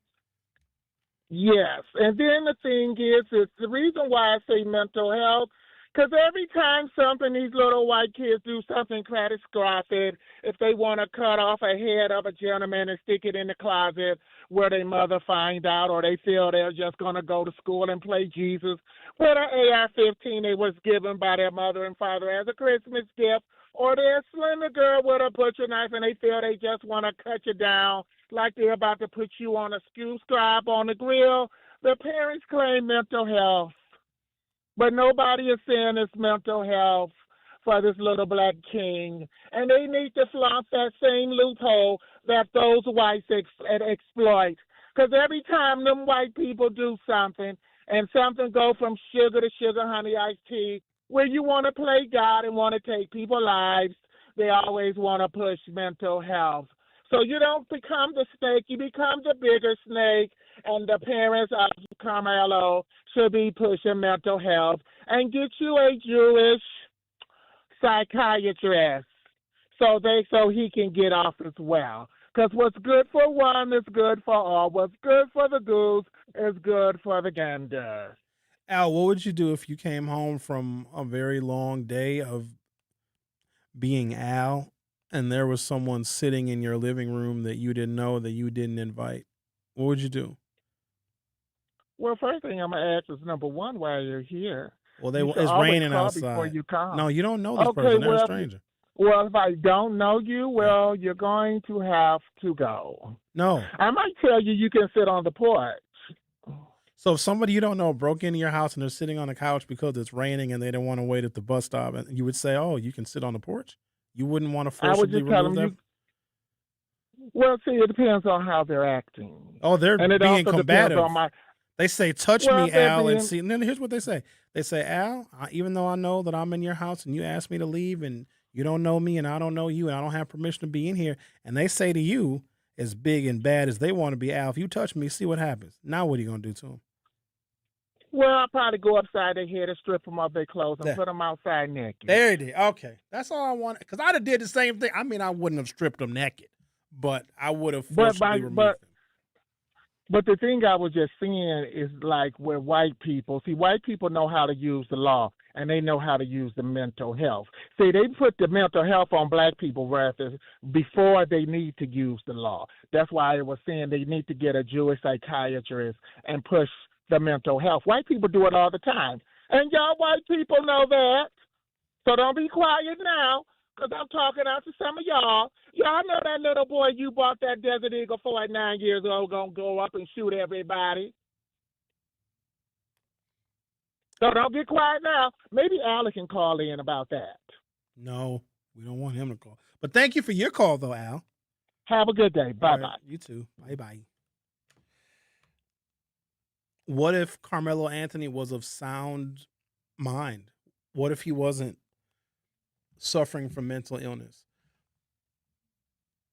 Yes, and then the thing is the reason why I say mental health Because every time these little white kids do something catastrophic, if they want to cut off a head of a gentleman and stick it in the closet where their mother find out, or they feel they're just going to go to school and play Jesus with an AR-15 they was given by their mother and father as a Christmas gift, or they're a slender girl with a butcher knife and they feel they just want to cut you down like they're about to put you on a skew stripe on the grill, the parents claim mental health. But nobody is saying it's mental health for this little black king. And they need to flaunt that same loophole that those whites exploit. Because every time them white people do something, and something go from sugar to sugar honey iced tea, where you want to play God and want to take people's lives, they always want to push mental health. So you don't become the snake, you become the bigger snake, and the parents of Carmelo should be pushing mental health and get you a Jewish psychiatrist so he can get off as well. Because what's good for one is good for all. What's good for the goose is good for the gander. Al, what would you do if you came home from a very long day of being Al and there was someone sitting in your living room that you didn't know, that you didn't invite? What would you do? Well, first thing I'm going to ask is, number one, why you're here. Well, it's raining outside. Before you come. No, you don't know this person. They're a stranger. Well, if I don't know you, you're going to have to go. No. I might tell you can sit on the porch. So if somebody you don't know broke into your house and they're sitting on the couch because it's raining and they don't want to wait at the bus stop, and you would say, "Oh, you can sit on the porch." You wouldn't want to forcibly remove them. Well, see, it depends on how they're acting. Oh, they're and it being also combative. On they say, "Touch me, Al," and see. And then here's what they say: They say, "Al, even though I know that I'm in your house and you asked me to leave, and you don't know me and I don't know you and I don't have permission to be in here," and they say to you, as big and bad as they want to be, "Al, if you touch me, see what happens." Now, what are you gonna do to them? Well, I'll probably go upside their head and strip them of their clothes and put them outside naked. There it is. Okay. That's all I wanted. Because I'd have did the same thing. I mean, I wouldn't have stripped them naked, but I would have forcibly removed them. But the thing I was just saying is like where white people know how to use the law and they know how to use the mental health. See, they put the mental health on black people rather before they need to use the law. That's why I was saying they need to get a Jewish psychiatrist and push the mental health. White people do it all the time. And y'all white people know that. So don't be quiet now, because I'm talking out to some of y'all. Y'all know that little boy you bought that Desert Eagle for at 9 years old going to go up and shoot everybody. So don't get quiet now. Maybe Alec can call in about that. No, we don't want him to call. But thank you for your call, though, Al. Have a good day. Bye-bye. Right, you too. Bye-bye. What if Carmelo Anthony was of sound mind? What if he wasn't suffering from mental illness?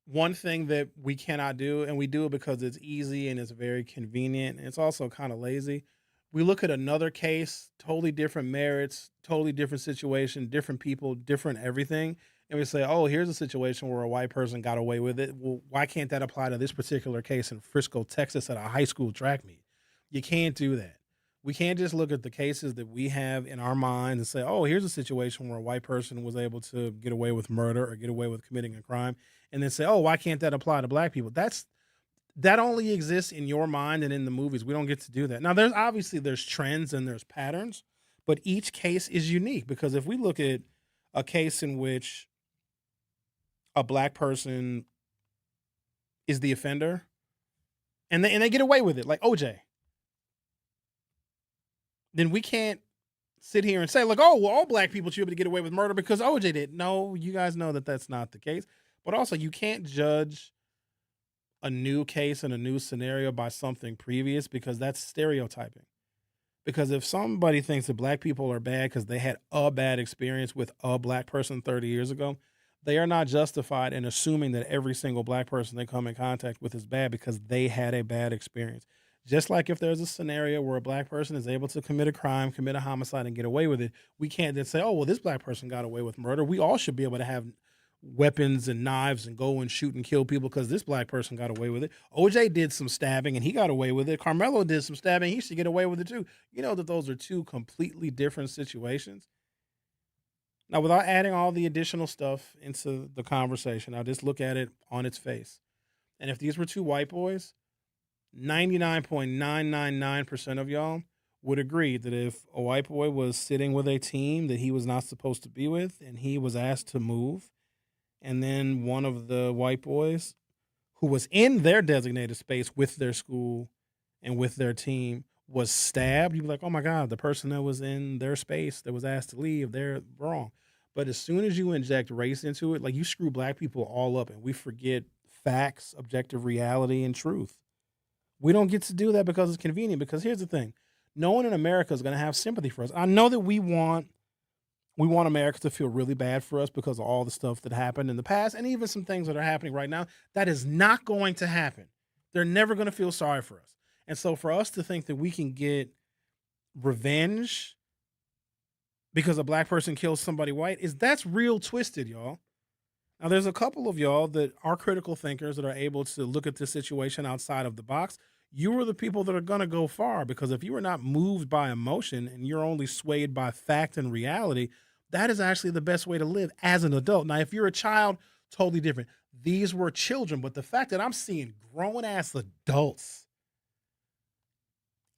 One thing that we cannot do, and we do it because it's easy and it's very convenient, and it's also kind of lazy. We look at another case, totally different merits, totally different situation, different people, different everything, and we say, oh, here's a situation where a white person got away with it. Well, why can't that apply to this particular case in Frisco, Texas at a high school track meet? You can't do that. We can't just look at the cases that we have in our minds and say, oh, here's a situation where a white person was able to get away with murder or get away with committing a crime, and then say, oh, why can't that apply to black people? That only exists in your mind and in the movies. We don't get to do that. Now, there's trends and there's patterns, but each case is unique, because if we look at a case in which a black person is the offender and they get away with it, like OJ, then we can't sit here and say, like, oh, well, all black people should be able to get away with murder because OJ did. No, you guys know that that's not the case. But also, you can't judge a new case and a new scenario by something previous, because that's stereotyping. Because if somebody thinks that black people are bad because they had a bad experience with a black person 30 years ago, they are not justified in assuming that every single black person they come in contact with is bad because they had a bad experience. Just like if there's a scenario where a black person is able to commit a crime, commit a homicide, and get away with it, we can't then say, oh, well, this black person got away with murder. We all should be able to have weapons and knives and go and shoot and kill people because this black person got away with it. OJ did some stabbing and he got away with it. Carmelo did some stabbing. He should get away with it too. You know that those are two completely different situations. Now, without adding all the additional stuff into the conversation, I'll just look at it on its face. And if these were two white boys, 99.999% of y'all would agree that if a white boy was sitting with a team that he was not supposed to be with and he was asked to move, and then one of the white boys who was in their designated space with their school and with their team was stabbed, you'd be like, oh my God, the person that was in their space that was asked to leave, they're wrong. But as soon as you inject race into it, like you screw black people all up and we forget facts, objective reality, and truth. We don't get to do that because it's convenient. Because here's the thing. No one in America is going to have sympathy for us. I know that we want America to feel really bad for us because of all the stuff that happened in the past and even some things that are happening right now. That is not going to happen. They're never going to feel sorry for us. And so for us to think that we can get revenge because a black person kills somebody white, that's real twisted, y'all. Now, there's a couple of y'all that are critical thinkers that are able to look at this situation outside of the box. You are the people that are going to go far, because if you are not moved by emotion and you're only swayed by fact and reality, that is actually the best way to live as an adult. Now, if you're a child, totally different. These were children, but the fact that I'm seeing grown-ass adults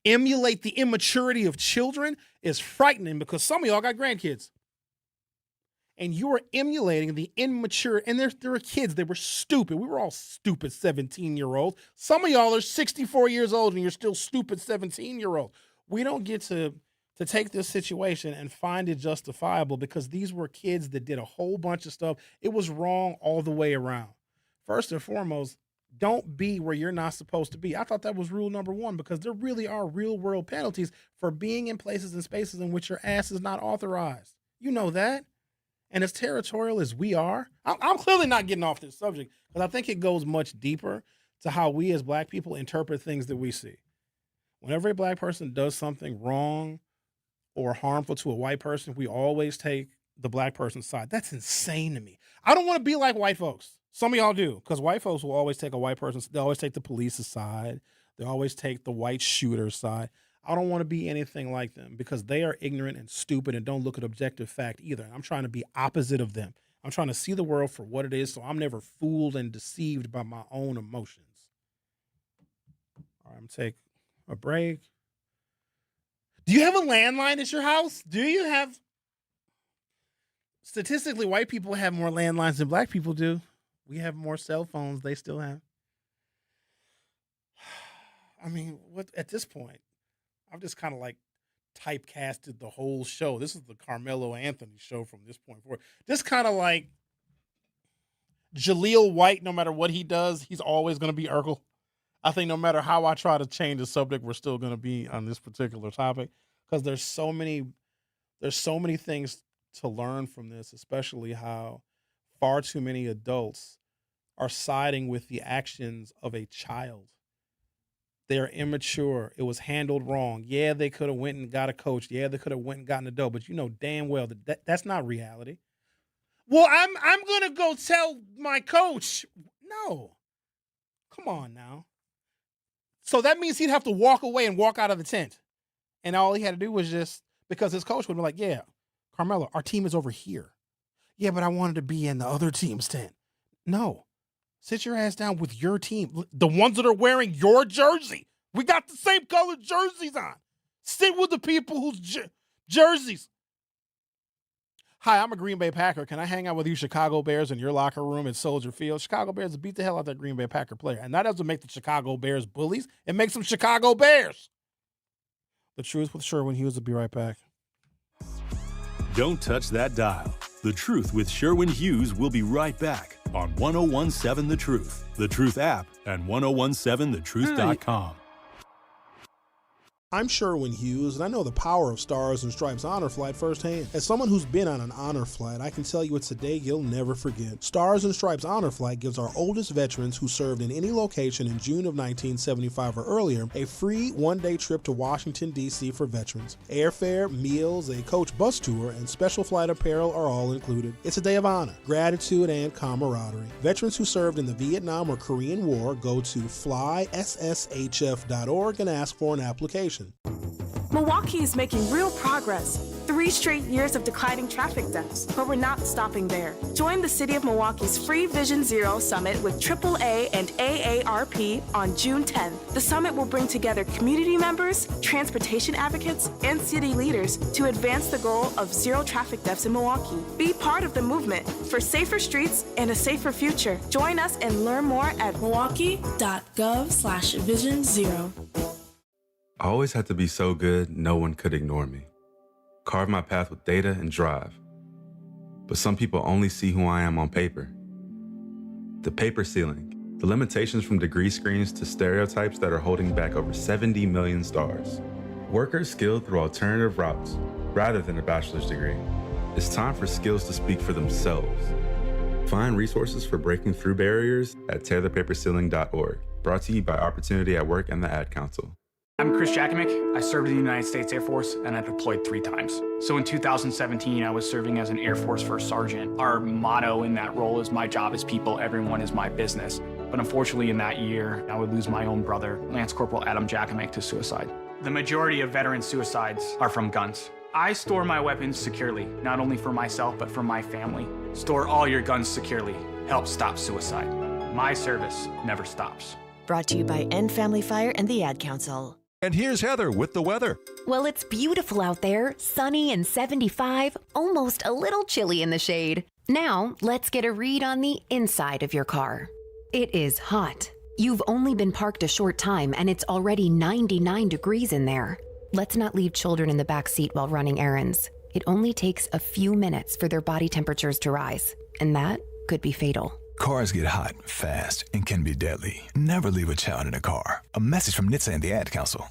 emulate the immaturity of children is frightening, because some of y'all got grandkids. And you're emulating the immature, and there were kids, they were stupid. We were all stupid 17-year-olds. Some of y'all are 64 years old and you're still stupid 17-year-olds. We don't get to take this situation and find it justifiable, because these were kids that did a whole bunch of stuff. It was wrong all the way around. First and foremost, don't be where you're not supposed to be. I thought that was rule number one, because there really are real world penalties for being in places and spaces in which your ass is not authorized. You know that. And as territorial as we are, I'm clearly not getting off this subject, because I think it goes much deeper to how we as black people interpret things that we see. Whenever a black person does something wrong or harmful to a white person, we always take the black person's side. That's insane to me. I don't want to be like white folks. Some of y'all do, because white folks will always take a white person's, they always take the police's side. They always take the white shooter's side. I don't want to be anything like them, because they are ignorant and stupid and don't look at objective fact either. And I'm trying to be opposite of them. I'm trying to see the world for what it is, so I'm never fooled and deceived by my own emotions. All right, I'm going to take a break. Do you have a landline at your house? Do you have... Statistically, white people have more landlines than black people do. We have more cell phones. They still have. I mean, what at this point? I've just kind of like typecasted the whole show. This is the Carmelo Anthony show from this point forward. Just kind of like Jaleel White, no matter what he does, he's always going to be Urkel. I think no matter how I try to change the subject, we're still going to be on this particular topic, because there's so many things to learn from this, especially how far too many adults are siding with the actions of a child. They're immature. It was handled wrong. Yeah, they could have went and got a coach. Yeah, they could have went and gotten a dough, but you know damn well that's not reality. Well, I'm going to go tell my coach. No. Come on now. So that means he'd have to walk away and walk out of the tent. And all he had to do was just, because his coach would be like, yeah, Carmelo, our team is over here. Yeah, but I wanted to be in the other team's tent. No. Sit your ass down with your team. The ones that are wearing your jersey. We got the same colored jerseys on. Sit with the people whose jerseys. Hi, I'm a Green Bay Packer. Can I hang out with you Chicago Bears in your locker room at Soldier Field? Chicago Bears beat the hell out of that Green Bay Packer player. And that doesn't make the Chicago Bears bullies. It makes them Chicago Bears. The Truth with Sherwin Hughes will be right back. Don't touch that dial. The Truth with Sherwin Hughes will be right back on 1017 The Truth, The Truth app, and 1017thetruth.com. I'm Sherwin Hughes, and I know the power of Stars and Stripes Honor Flight firsthand. As someone who's been on an honor flight, I can tell you it's a day you'll never forget. Stars and Stripes Honor Flight gives our oldest veterans who served in any location in June of 1975 or earlier a free one-day trip to Washington, D.C. for veterans. Airfare, meals, a coach bus tour, and special flight apparel are all included. It's a day of honor, gratitude, and camaraderie. Veterans who served in the Vietnam or Korean War go to flysshf.org and ask for an application. Milwaukee is making real progress. 3 straight years of declining traffic deaths, but we're not stopping there. Join the City of Milwaukee's free Vision Zero Summit with AAA and AARP on June 10th. The summit will bring together community members, transportation advocates, and city leaders to advance the goal of zero traffic deaths in Milwaukee. Be part of the movement for safer streets and a safer future. Join us and learn more at milwaukee.gov/Vision Zero. I always had to be so good, no one could ignore me. Carve my path with data and drive. But some people only see who I am on paper. The paper ceiling, the limitations from degree screens to stereotypes that are holding back over 70 million stars. Workers skilled through alternative routes, rather than a bachelor's degree. It's time for skills to speak for themselves. Find resources for breaking through barriers at tearthepaperceiling.org. Brought to you by Opportunity at Work and the Ad Council. I'm Chris Jackamick. I served in the United States Air Force and I deployed 3 times. So in 2017, I was serving as an Air Force First Sergeant. Our motto in that role is my job is people, everyone is my business. But unfortunately in that year, I would lose my own brother, Lance Corporal Adam Jackamick, to suicide. The majority of veteran suicides are from guns. I store my weapons securely, not only for myself, but for my family. Store all your guns securely. Help stop suicide. My service never stops. Brought to you by End Family Fire and the Ad Council. And here's Heather with the weather. Well, it's beautiful out there, sunny and 75, almost a little chilly in the shade. Now, let's get a read on the inside of your car. It is hot. You've only been parked a short time and it's already 99 degrees in there. Let's not leave children in the back seat while running errands. It only takes a few minutes for their body temperatures to rise, and that could be fatal. Cars get hot fast and can be deadly. Never leave a child in a car. A message from NHTSA and the Ad Council.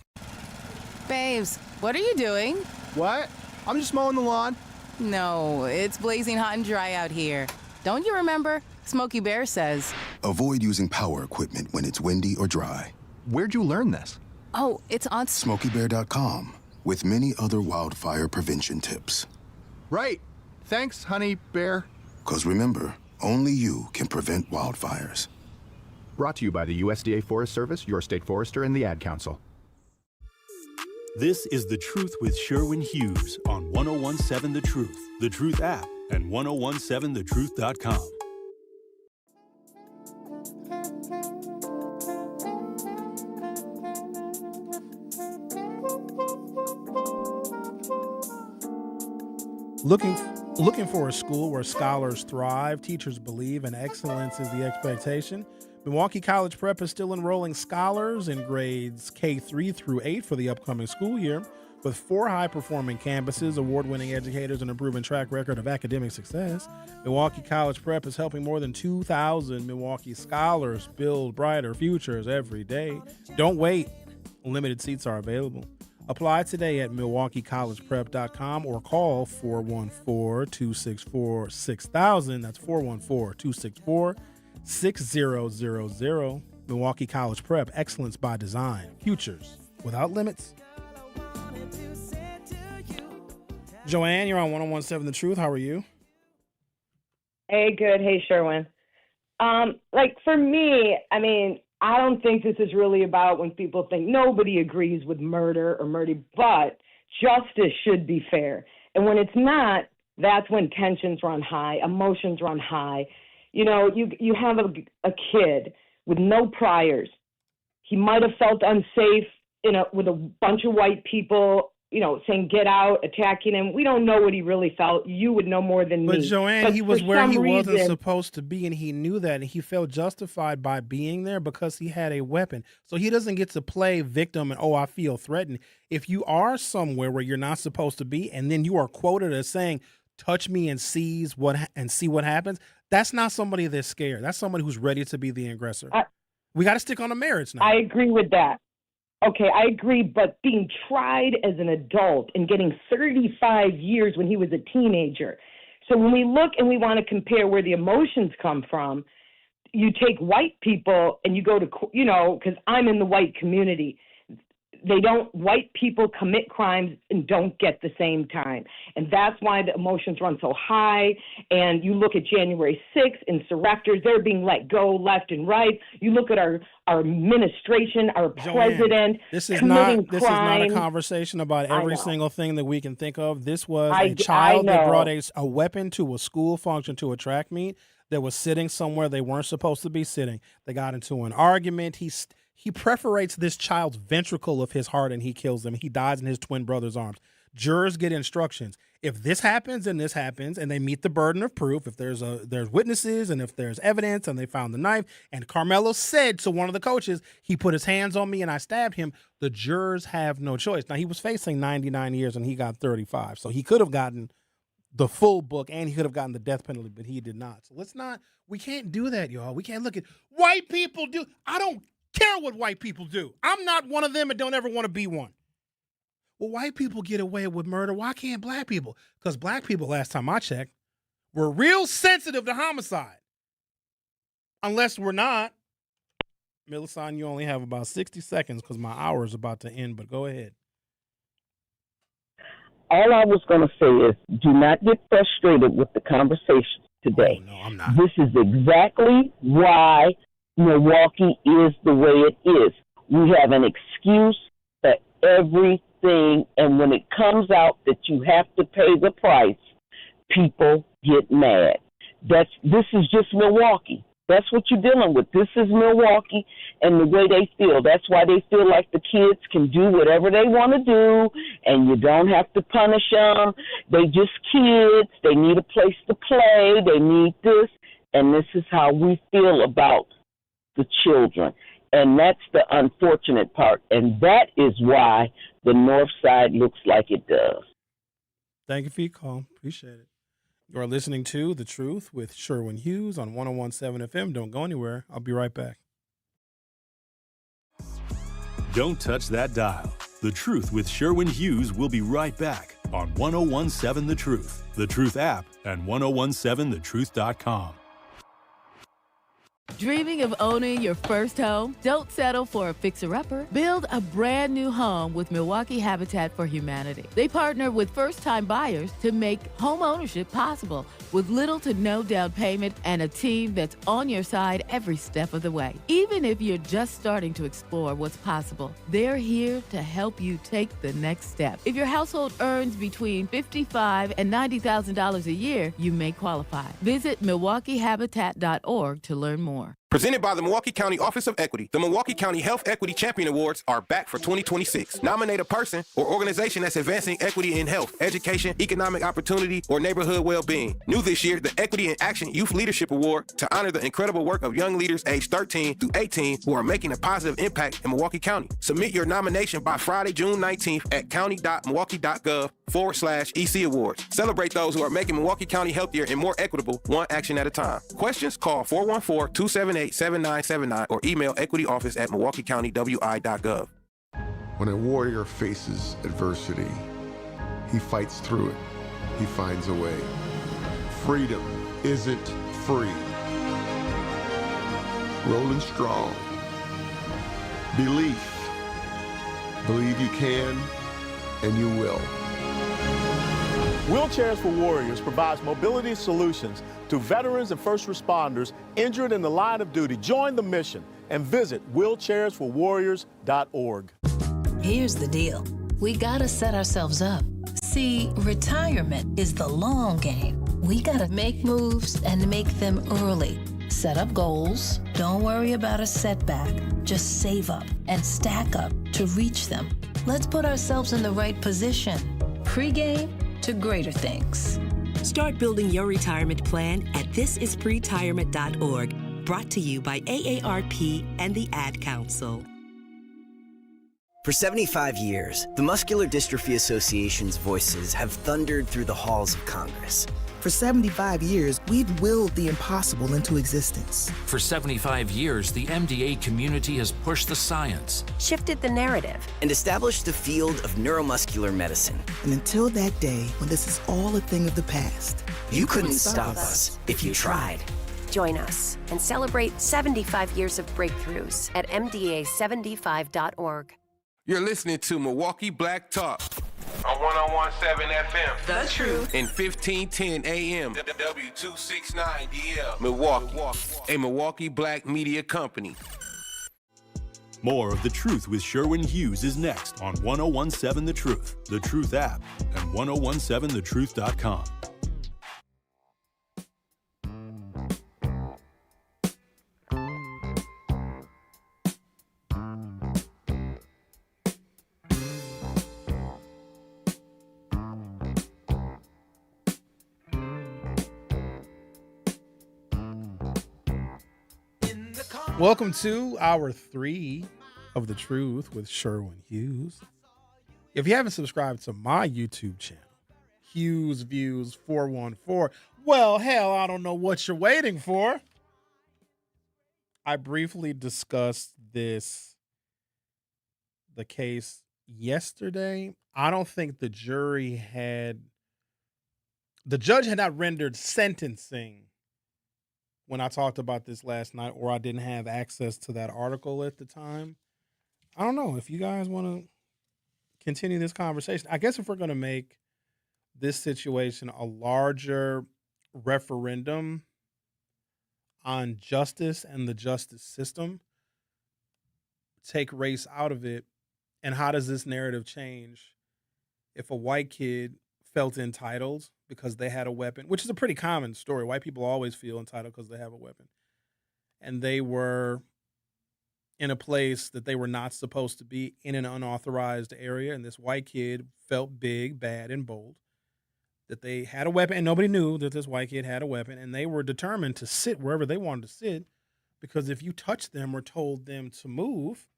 Babes, what are you doing? What? I'm just mowing the lawn. No, it's blazing hot and dry out here. Don't you remember? Smokey Bear says. Avoid using power equipment when it's windy or dry. Where'd you learn this? Oh, it's on SmokeyBear.com with many other wildfire prevention tips. Right. Thanks, honey bear. 'Cause remember, only you can prevent wildfires. Brought to you by the USDA Forest Service, your state forester, and the Ad Council. This is The Truth with Sherwin Hughes on 1017 The Truth, The Truth app, and 1017thetruth.com. Looking for a school where scholars thrive, teachers believe, and excellence is the expectation? Milwaukee College Prep is still enrolling scholars in grades K-3 through 8 for the upcoming school year. With 4 high-performing campuses, award-winning educators, and a proven track record of academic success, Milwaukee College Prep is helping more than 2,000 Milwaukee scholars build brighter futures every day. Don't wait. Limited seats are available. Apply today at MilwaukeeCollegePrep.com or call 414-264-6000. That's 414-264-6000. Milwaukee College Prep, excellence by design. Futures without limits. Joanne, you're on 1017 The Truth. How are you? Hey, good. Hey, Sherwin. For me, I don't think this is really about when people think nobody agrees with murder, but justice should be fair. And when it's not, that's when tensions run high, emotions run high. You know, you have a kid with no priors. He might have felt unsafe with a bunch of white people, saying get out, attacking him. We don't know what he really felt. You would know more than me. But Joanne, he was where he wasn't supposed to be, and he knew that, and he felt justified by being there because he had a weapon. So he doesn't get to play victim and, I feel threatened. If you are somewhere where you're not supposed to be, and then you are quoted as saying, touch me and see what happens, that's not somebody that's scared. That's somebody who's ready to be the aggressor. We got to stick on the merits now. I agree with that. Okay, I agree, but being tried as an adult and getting 35 years when he was a teenager. So when we look and we want to compare where the emotions come from, you take white people and you go to, because I'm in the white community. white people commit crimes and don't get the same time. And that's why the emotions run so high. And you look at January 6th, insurrectors, they're being let go left and right. You look at our administration, our president, this is committing not crimes. a conversation about every single thing that we can think of. This was I a child that know. brought a weapon to a school function, to a track meet, that was sitting somewhere they weren't supposed to be sitting. They got into an argument. He perforates this child's ventricle of his heart and he kills them. He dies in his twin brother's arms. Jurors get instructions. If this happens and this happens, and they meet the burden of proof, if there's witnesses and if there's evidence and they found the knife, and Carmelo said to one of the coaches, he put his hands on me and I stabbed him, the jurors have no choice. Now, he was facing 99 years and he got 35. So he could have gotten the full book and he could have gotten the death penalty, but he did not. So we can't do that, y'all. We can't look at white people do. I don't care what white people do. I'm not one of them and don't ever want to be one. Well, white people get away with murder. Why can't black people? Because black people, last time I checked, were real sensitive to homicide. Unless we're not. Millicent, you only have about 60 seconds because my hour is about to end, but go ahead. All I was going to say is do not get frustrated with the conversation today. Oh, no, I'm not. This is exactly why Milwaukee is the way it is. We have an excuse for everything, and when it comes out that you have to pay the price, people get mad. This is just Milwaukee. That's what you're dealing with. This is Milwaukee and the way they feel. That's why they feel like the kids can do whatever they want to do, and you don't have to punish them. They just kids. They need a place to play. They need this, and this is how we feel about the children. And that's the unfortunate part, and that is why the North Side looks like it does. Thank you for your call. Appreciate it. You are listening to The Truth with Sherwin Hughes on 101.7 FM. Don't go anywhere. I'll be right back. Don't touch that dial. The Truth with Sherwin Hughes will be right back on 101.7 The Truth, The Truth app, and 1017thetruth.com. Dreaming of owning your first home? Don't settle for a fixer-upper. Build a brand new home with Milwaukee Habitat for Humanity. They partner with first-time buyers to make home ownership possible with little to no down payment and a team that's on your side every step of the way. Even if you're just starting to explore what's possible, they're here to help you take the next step. If your household earns between $55,000 and $90,000 a year, you may qualify. Visit MilwaukeeHabitat.org to learn more. Presented by the Milwaukee County Office of Equity, the Milwaukee County Health Equity Champion Awards are back for 2026. Nominate a person or organization that's advancing equity in health, education, economic opportunity, or neighborhood well-being. New this year, the Equity in Action Youth Leadership Award to honor the incredible work of young leaders aged 13 through 18 who are making a positive impact in Milwaukee County. Submit your nomination by Friday, June 19th at county.milwaukee.gov/EC Awards. Celebrate those who are making Milwaukee County healthier and more equitable, one action at a time. Questions? Call 414-278-7979 or email equityoffice@milwaukeecountywi.gov. When a warrior faces adversity, he fights through it. He finds a way. Freedom isn't free. Rolling strong. Belief. Believe you can, and you will. Wheelchairs for Warriors provides mobility solutions to veterans and first responders injured in the line of duty. Join the mission and visit wheelchairsforwarriors.org. Here's the deal. We gotta set ourselves up. See, retirement is the long game. We gotta make moves and make them early. Set up goals. Don't worry about a setback. Just save up and stack up to reach them. Let's put ourselves in the right position. Pre-game to greater things. Start building your retirement plan at thisispretirement.org. Brought to you by AARP and the Ad Council. For 75 years, the Muscular Dystrophy Association's voices have thundered through the halls of Congress. For 75 years, we've willed the impossible into existence. For 75 years, the MDA community has pushed the science, shifted the narrative, and established the field of neuromuscular medicine. And until that day, when this is all a thing of the past, you couldn't stop us if you tried. Join us and celebrate 75 years of breakthroughs at MDA75.org. You're listening to Milwaukee Black Talk on 101.7 FM. The Truth. And 1510 AM. W269DL. Milwaukee. A Milwaukee Black media company. More of The Truth with Sherwin Hughes is next on 101.7 The Truth, The Truth app, and 1017thetruth.com. Welcome to hour 3 of The Truth with Sherwin Hughes. If you haven't subscribed to my YouTube channel, Hughes Views 414, well, hell, I don't know what you're waiting for. I briefly discussed the case yesterday. I don't think the judge had not rendered sentencing when I talked about this last night, or I didn't have access to that article at the time. I don't know if you guys want to continue this conversation. I guess if we're going to make this situation a larger referendum on justice and the justice system, take race out of it, and how does this narrative change if a white kid felt entitled because they had a weapon, which is a pretty common story. White people always feel entitled because they have a weapon. And they were in a place that they were not supposed to be, in an unauthorized area. And this white kid felt big, bad, and bold that they had a weapon. And nobody knew that this white kid had a weapon. And they were determined to sit wherever they wanted to sit, because if you touched them or told them to move,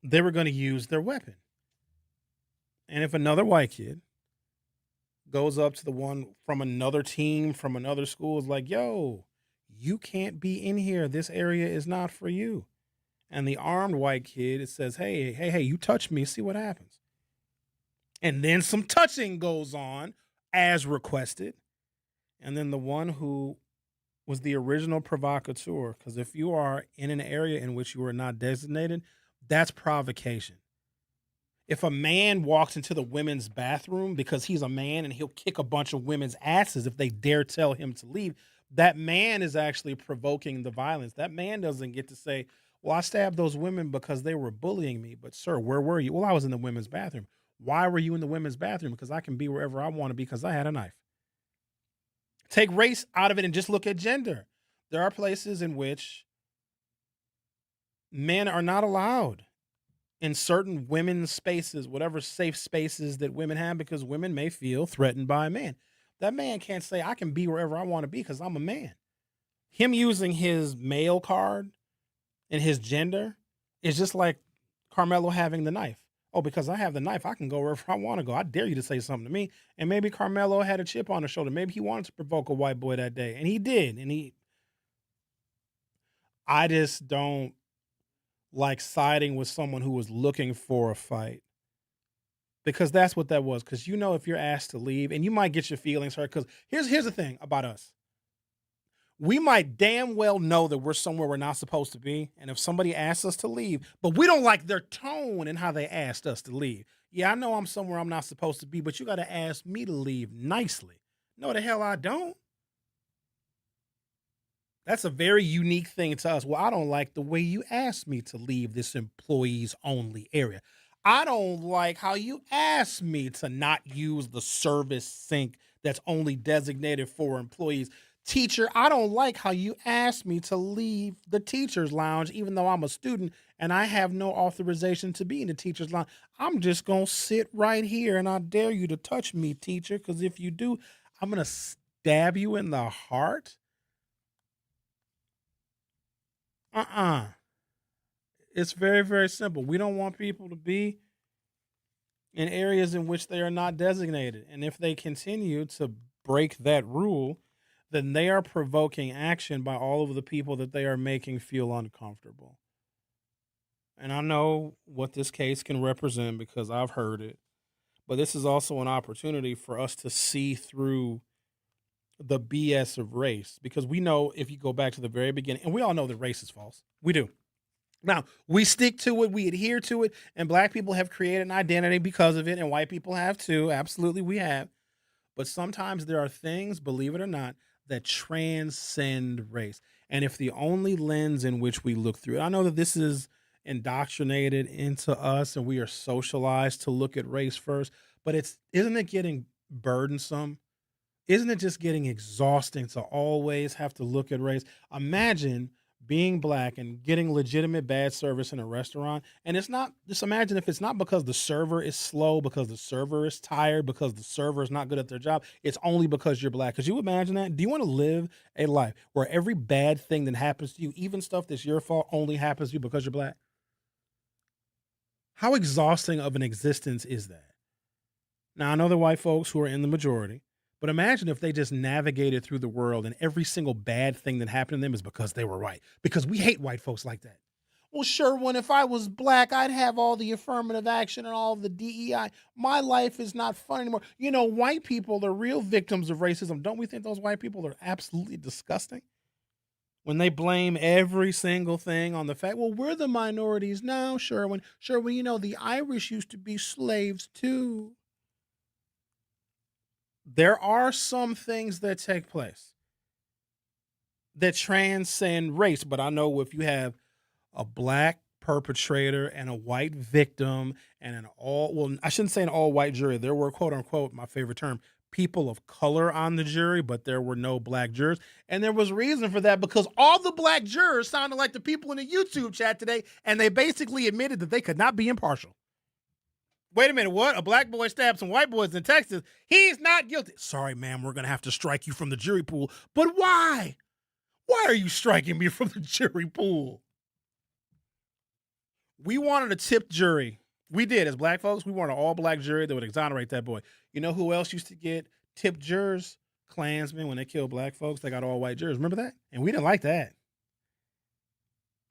they were going to use their weapon. And if another white kid goes up to the one from another team, from another school, is like, yo, you can't be in here. This area is not for you. And the armed white kid, it says, hey, you touch me, see what happens. And then some touching goes on as requested. And then the one who was the original provocateur, because if you are in an area in which you are not designated, that's provocation. If a man walks into the women's bathroom because he's a man and he'll kick a bunch of women's asses if they dare tell him to leave, that man is actually provoking the violence. That man doesn't get to say, well, I stabbed those women because they were bullying me. But, sir, where were you? Well, I was in the women's bathroom. Why were you in the women's bathroom? Because I can be wherever I want to be because I had a knife. Take race out of it and just look at gender. There are places in which men are not allowed in certain women's spaces, whatever safe spaces that women have, because women may feel threatened by a man. That man can't say, I can be wherever I want to be because I'm a man. Him using his male card and his gender is just like Carmelo having the knife. Oh, because I have the knife, I can go wherever I want to go. I dare you to say something to me. And maybe Carmelo had a chip on his shoulder. Maybe he wanted to provoke a white boy that day. And he did. I just don't like siding with someone who was looking for a fight, because that's what that was. Because if you're asked to leave, and you might get your feelings hurt, because here's the thing about us. We might damn well know that we're somewhere we're not supposed to be, and if somebody asks us to leave, but we don't like their tone and how they asked us to leave. Yeah, I know I'm somewhere I'm not supposed to be, but you got to ask me to leave nicely. No, the hell I don't. That's a very unique thing to us. Well, I don't like the way you asked me to leave this employees only area. I don't like how you asked me to not use the service sink that's only designated for employees. Teacher, I don't like how you asked me to leave the teacher's lounge, even though I'm a student and I have no authorization to be in the teacher's lounge. I'm just going to sit right here, and I dare you to touch me, teacher, because if you do, I'm going to stab you in the heart. It's very, very simple. We don't want people to be in areas in which they are not designated. And if they continue to break that rule, then they are provoking action by all of the people that they are making feel uncomfortable. And I know what this case can represent because I've heard it. But this is also an opportunity for us to see through the BS of race, because we know, if you go back to the very beginning, and we all know that race is false. We do. Now, we stick to it, we adhere to it, and black people have created an identity because of it, and white people have too. Absolutely, we have. But sometimes there are things, believe it or not, that transcend race. And if the only lens in which we look through it, I know that this is indoctrinated into us and we are socialized to look at race first, but isn't it getting burdensome? Isn't it just getting exhausting to always have to look at race? Imagine being black and getting legitimate bad service in a restaurant. And it's not, just imagine if it's not because the server is slow, because the server is tired, because the server is not good at their job. It's only because you're black. Could you imagine that? Do you want to live a life where every bad thing that happens to you, even stuff that's your fault, only happens to you because you're black? How exhausting of an existence is that? Now, I know the white folks who are in the majority, but imagine if they just navigated through the world and every single bad thing that happened to them is because they were white. Because we hate white folks like that. Well, Sherwin, if I was black, I'd have all the affirmative action and all of the DEI. My life is not fun anymore. You know, white people are real victims of racism. Don't we think those white people are absolutely disgusting? When they blame every single thing on the fact, well, we're the minorities now, Sherwin. Sherwin, you know, the Irish used to be slaves too. There are some things that take place that transcend race, but I know if you have a black perpetrator and a white victim and I shouldn't say an all white jury. There were, quote unquote, my favorite term, people of color on the jury, but there were no black jurors. And there was reason for that because all the black jurors sounded like the people in the YouTube chat today, and they basically admitted that they could not be impartial. Wait a minute, what? A black boy stabbed some white boys in Texas. He's not guilty. Sorry, ma'am, we're going to have to strike you from the jury pool. But why? Why are you striking me from the jury pool? We wanted a tipped jury. We did, as black folks. We wanted an all-black jury that would exonerate that boy. You know who else used to get tipped jurors? Klansmen, when they killed black folks, they got all-white jurors. Remember that? And we didn't like that.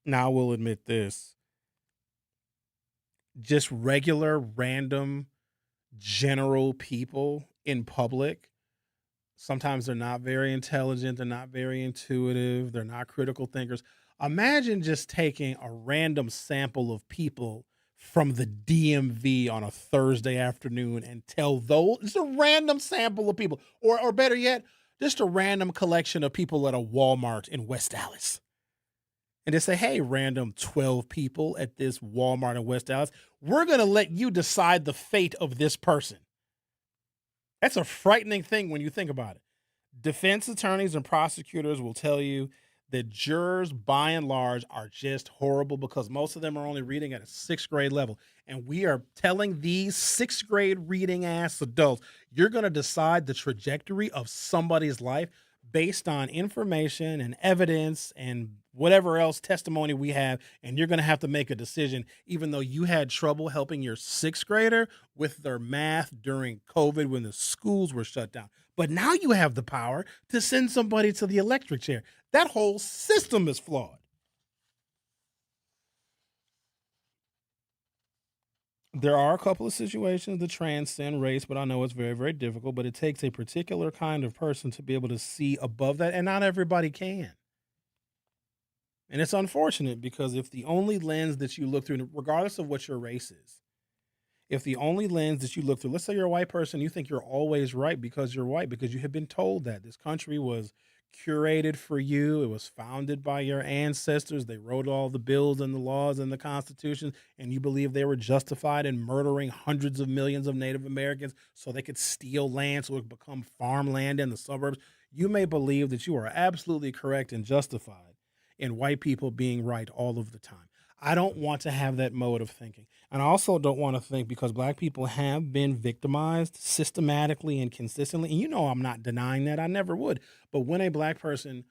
Now, I will admit this. Just regular, random, general people in public, sometimes they're not very intelligent, they're not very intuitive, they're not critical thinkers. Imagine just taking a random sample of people from the DMV on a Thursday afternoon and tell those, it's a random sample of people, or better yet, just a random collection of people at a Walmart in West Dallas. And they say, hey, random 12 people at this Walmart in West Dallas, we're going to let you decide the fate of this person. That's a frightening thing when you think about it. Defense attorneys and prosecutors will tell you that jurors, by and large, are just horrible because most of them are only reading at a 6th grade level. And we are telling these 6th grade reading ass adults, you're going to decide the trajectory of somebody's life based on information and evidence and whatever else testimony we have, and you're going to have to make a decision, even though you had trouble helping your 6th grader with their math during COVID when the schools were shut down. But now you have the power to send somebody to the electric chair. That whole system is flawed. There are a couple of situations that transcend race, but I know it's very, very difficult, but it takes a particular kind of person to be able to see above that, and not everybody can. And it's unfortunate because if the only lens that you look through, regardless of what your race is, if the only lens that you look through, let's say you're a white person, you think you're always right because you're white, because you have been told that this country was curated for you. It was founded by your ancestors. They wrote all the bills and the laws and the Constitution, and you believe they were justified in murdering hundreds of millions of Native Americans so they could steal land so it could become farmland in the suburbs. You may believe that you are absolutely correct and justified in white people being right all of the time. I don't want to have that mode of thinking. And I also don't want to think, because black people have been victimized systematically and consistently. And you know I'm not denying that. I never would. But when a black person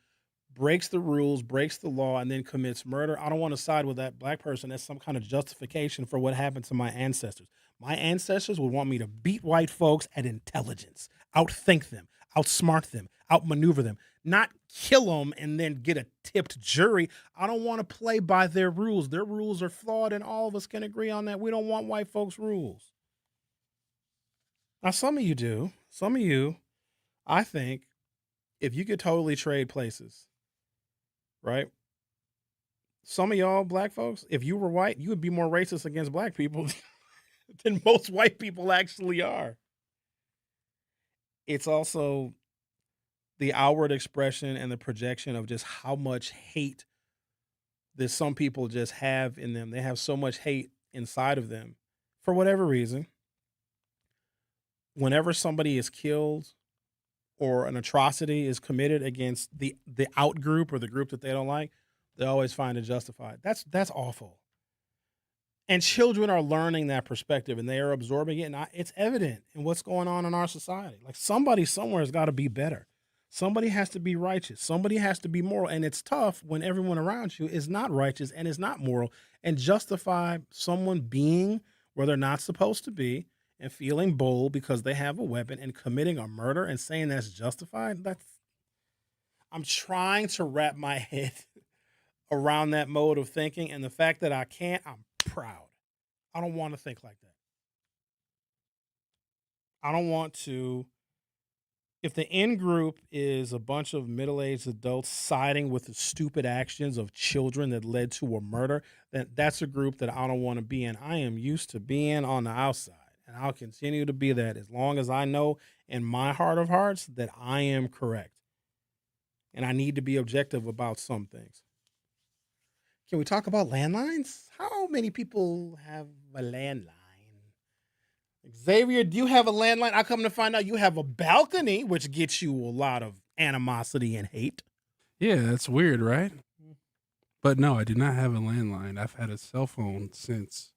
breaks the rules, breaks the law, and then commits murder, I don't want to side with that black person as some kind of justification for what happened to my ancestors. My ancestors would want me to beat white folks at intelligence, outthink them, outsmart them, outmaneuver them, not kill them and then get a tipped jury. I don't want to play by their rules. Their rules are flawed, and all of us can agree on that. We don't want white folks' rules. Now, some of you do. Some of you, I think, if you could totally trade places, right? some of y'all black folks, if you were white, you would be more racist against black people than most white people actually are. It's also the outward expression and the projection of just how much hate that some people just have in them. They have so much hate inside of them for whatever reason. Whenever somebody is killed or an atrocity is committed against the out group or the group that they don't like, they always find it justified. That's awful. And children are learning that perspective and they are absorbing it. And it's evident in what's going on in our society. Like somebody somewhere has got to be better. Somebody has to be righteous. Somebody has to be moral. And it's tough when everyone around you is not righteous and is not moral and justify someone being where they're not supposed to be and feeling bold because they have a weapon and committing a murder and saying that's justified. I'm trying to wrap my head around that mode of thinking. And the fact that I can't, I'm proud. I don't want to think like that. I don't want to. If the in group is a bunch of middle-aged adults siding with the stupid actions of children that led to a murder, then that's a group that I don't want to be in. I am used to being on the outside, and I'll continue to be that as long as I know in my heart of hearts that I am correct. And I need to be objective about some things. Can we talk about landlines? How many people have a landline? Xavier, do you have a landline? I come to find out you have a balcony, which gets you a lot of animosity and hate. Yeah, that's weird, right? But no, I do not have a landline. I've had a cell phone since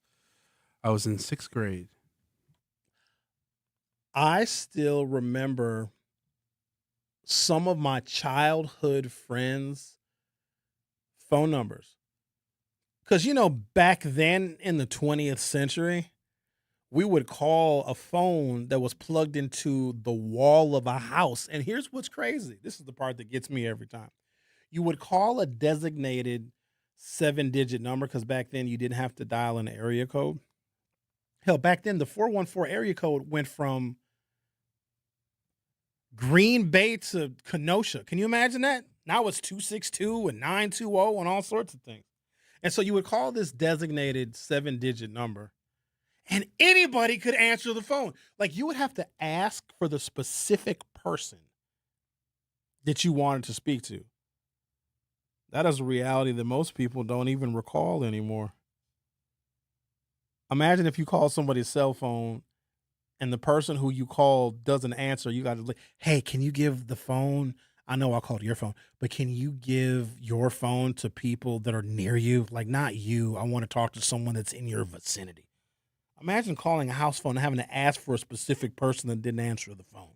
I was in 6th grade. I still remember some of my childhood friends' phone numbers. Because, back then in the 20th century, we would call a phone that was plugged into the wall of a house. And here's what's crazy. This is the part that gets me every time. You would call a designated 7-digit number because back then you didn't have to dial an area code. Hell, back then the 414 area code went from Green Bay to Kenosha. Can you imagine that? Now it's 262 and 920 and all sorts of things. And so you would call this designated 7-digit number. And anybody could answer the phone. Like you would have to ask for the specific person that you wanted to speak to. That is a reality that most people don't even recall anymore. Imagine if you call somebody's cell phone and the person who you called doesn't answer. You got to, hey, can you give the phone? I know I called your phone, but can you give your phone to people that are near you? Like not you. I want to talk to someone that's in your vicinity. Imagine calling a house phone and having to ask for a specific person that didn't answer the phone.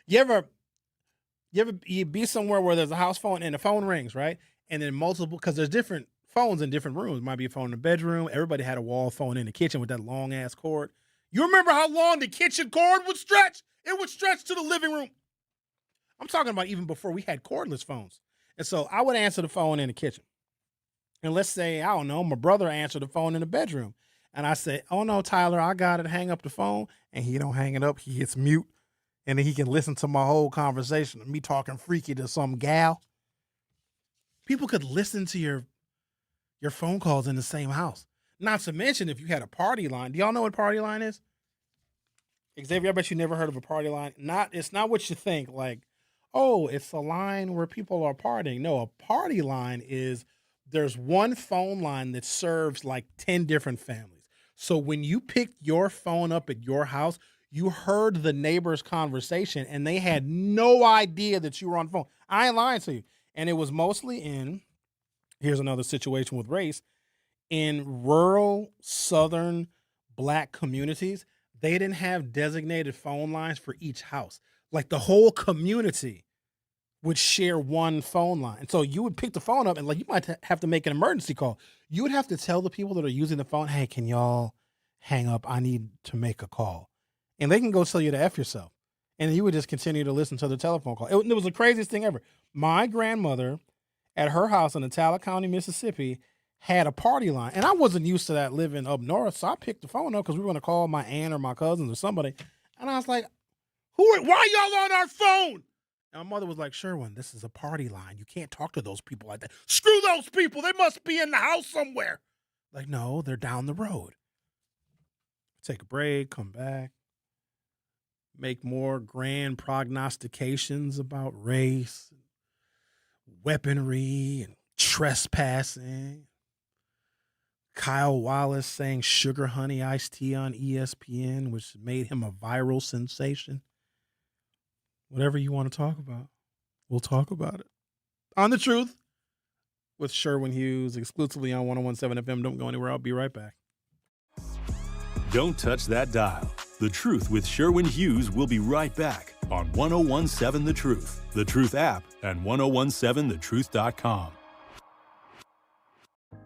You be somewhere where there's a house phone and the phone rings, right? And then multiple, because there's different phones in different rooms. It might be a phone in the bedroom. Everybody had a wall phone in the kitchen with that long ass cord. You remember how long the kitchen cord would stretch? It would stretch to the living room. I'm talking about even before we had cordless phones. And so I would answer the phone in the kitchen. And let's say, I don't know, my brother answered the phone in the bedroom. And I say, oh, no, Tyler, I got it. Hang up the phone. And he don't hang it up. He hits mute. And then he can listen to my whole conversation of me talking freaky to some gal. People could listen to your phone calls in the same house. Not to mention if you had a party line. Do y'all know what party line is? Xavier, I bet you never heard of a party line. It's not what you think. Like, oh, it's a line where people are partying. No, a party line is there's one phone line that serves like 10 different families. So when you picked your phone up at your house, you heard the neighbor's conversation and they had no idea that you were on the phone. I ain't lying to you. And it was mostly here's another situation with race, in rural Southern Black communities, they didn't have designated phone lines for each house. Like the whole community would share one phone line. And so you would pick the phone up and like you might have to make an emergency call. You would have to tell the people that are using the phone, hey, can y'all hang up? I need to make a call. And they can go tell you to F yourself. And you would just continue to listen to the telephone call. It was the craziest thing ever. My grandmother at her house in Itala County, Mississippi, had a party line. And I wasn't used to that living up north. So I picked the phone up because we were going to call my aunt or my cousins or somebody. And I was like, why y'all on our phone? And my mother was like, Sherwin, this is a party line. You can't talk to those people like that. Screw those people. They must be in the house somewhere. Like, no, they're down the road. Take a break, come back, make more grand prognostications about race, weaponry, and trespassing. Kyle Wallace saying sugar honey iced tea on ESPN, which made him a viral sensation. Whatever you want to talk about, we'll talk about it. On The Truth with Sherwin Hughes, exclusively on 101.7 FM. Don't go anywhere. I'll be right back. Don't touch that dial. The Truth with Sherwin Hughes will be right back on 101.7 The Truth, The Truth app, and 1017thetruth.com.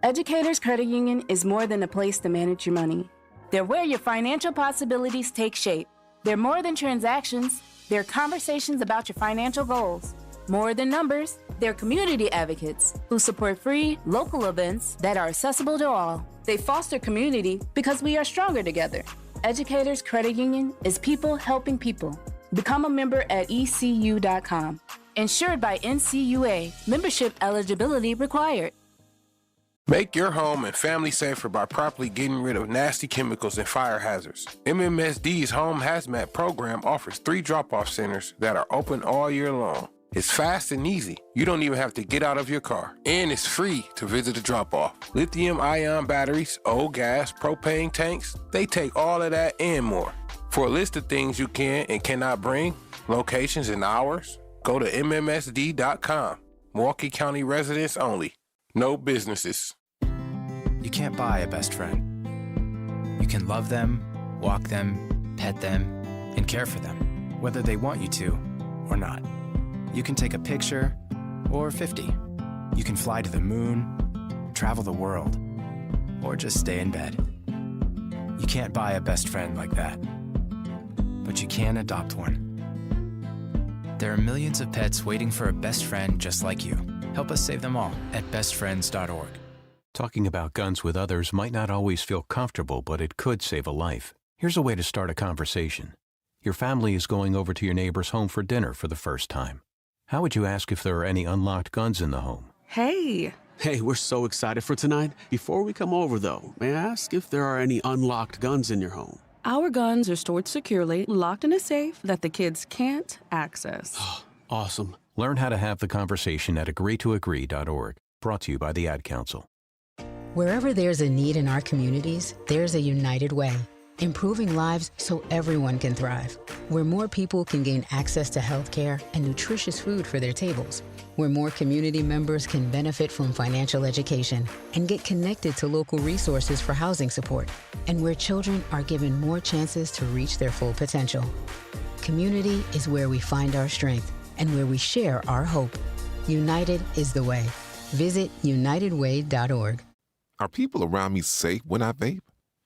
Educators Credit Union is more than a place to manage your money. They're where your financial possibilities take shape. They're more than transactions. They're conversations about your financial goals. More than numbers, they're community advocates who support free, local events that are accessible to all. They foster community because we are stronger together. Educators Credit Union is people helping people. Become a member at ECU.com. Insured by NCUA. Membership eligibility required. Make your home and family safer by properly getting rid of nasty chemicals and fire hazards. MMSD's Home Hazmat program offers 3 drop-off centers that are open all year long. It's fast and easy. You don't even have to get out of your car. And it's free to visit the drop-off. Lithium-ion batteries, old gas, propane tanks, they take all of that and more. For a list of things you can and cannot bring, locations and hours, go to MMSD.com. Milwaukee County residents only. No businesses. You can't buy a best friend. You can love them, walk them, pet them, and care for them, whether they want you to or not. You can take a picture or 50. You can fly to the moon, travel the world, or just stay in bed. You can't buy a best friend like that, but you can adopt one. There are millions of pets waiting for a best friend just like you. Help us save them all at bestfriends.org. Talking about guns with others might not always feel comfortable, but it could save a life. Here's a way to start a conversation. Your family is going over to your neighbor's home for dinner for the first time. How would you ask if there are any unlocked guns in the home? Hey, we're so excited for tonight. Before we come over, though, may I ask if there are any unlocked guns in your home? Our guns are stored securely, locked in a safe that the kids can't access. Awesome. Learn how to have the conversation at agreetoagree.org. Brought to you by the Ad Council. Wherever there's a need in our communities, there's a United Way. Improving lives so everyone can thrive. Where more people can gain access to health care and nutritious food for their tables. Where more community members can benefit from financial education and get connected to local resources for housing support. And where children are given more chances to reach their full potential. Community is where we find our strength and where we share our hope. United is the way. Visit unitedway.org. Are people around me safe when I vape?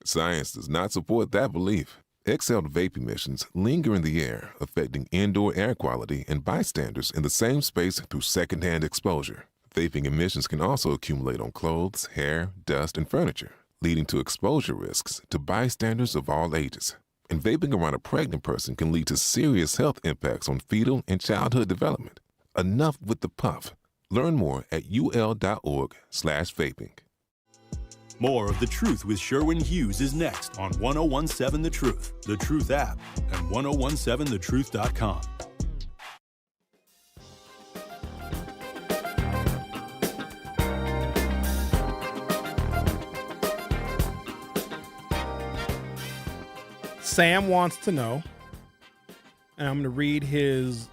Science does not support that belief. Exhaled vape emissions linger in the air, affecting indoor air quality and bystanders in the same space through secondhand exposure. Vaping emissions can also accumulate on clothes, hair, dust, and furniture, leading to exposure risks to bystanders of all ages. And vaping around a pregnant person can lead to serious health impacts on fetal and childhood development. Enough with the puff. Learn more at ul.org/vaping. More of The Truth with Sherwin Hughes is next on 1017 The Truth, The Truth app, and 1017thetruth.com. Sam wants to know, and I'm going to read his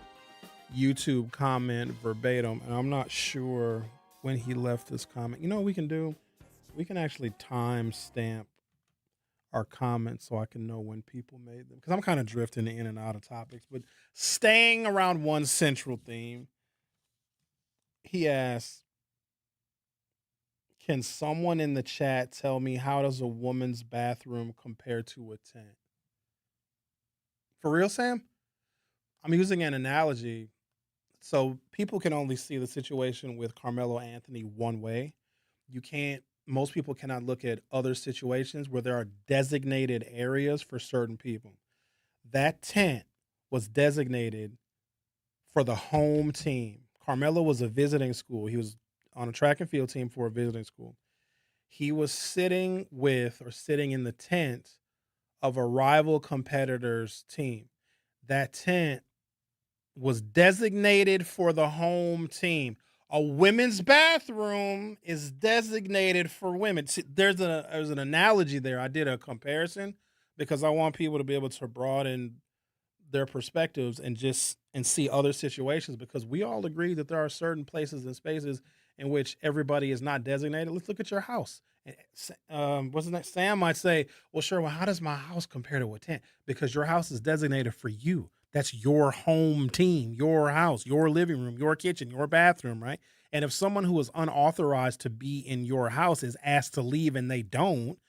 YouTube comment verbatim, and I'm not sure when he left this comment. You know what we can do? We can actually time stamp our comments so I can know when people made them. Because I'm kind of drifting in and out of topics. But staying around one central theme, he asks, can someone in the chat tell me how does a woman's bathroom compare to a tent? For real, Sam? I'm using an analogy. So people can only see the situation with Carmelo Anthony one way. Most people cannot look at other situations where there are designated areas for certain people. That tent was designated for the home team. Carmelo was a visiting school. He was on a track and field team for a visiting school. He was sitting in the tent of a rival competitor's team. That tent was designated for the home team. A women's bathroom is designated for women. See, there's an analogy there. I did a comparison because I want people to be able to broaden their perspectives and see other situations, because we all agree that there are certain places and spaces in which everybody is not designated. Let's look at your house. What's his name? Sam might say, well, sure, well, how does my house compare to a tent? Because your house is designated for you. That's your home team, your house, your living room, your kitchen, your bathroom, right? And if someone who is unauthorized to be in your house is asked to leave and they don't,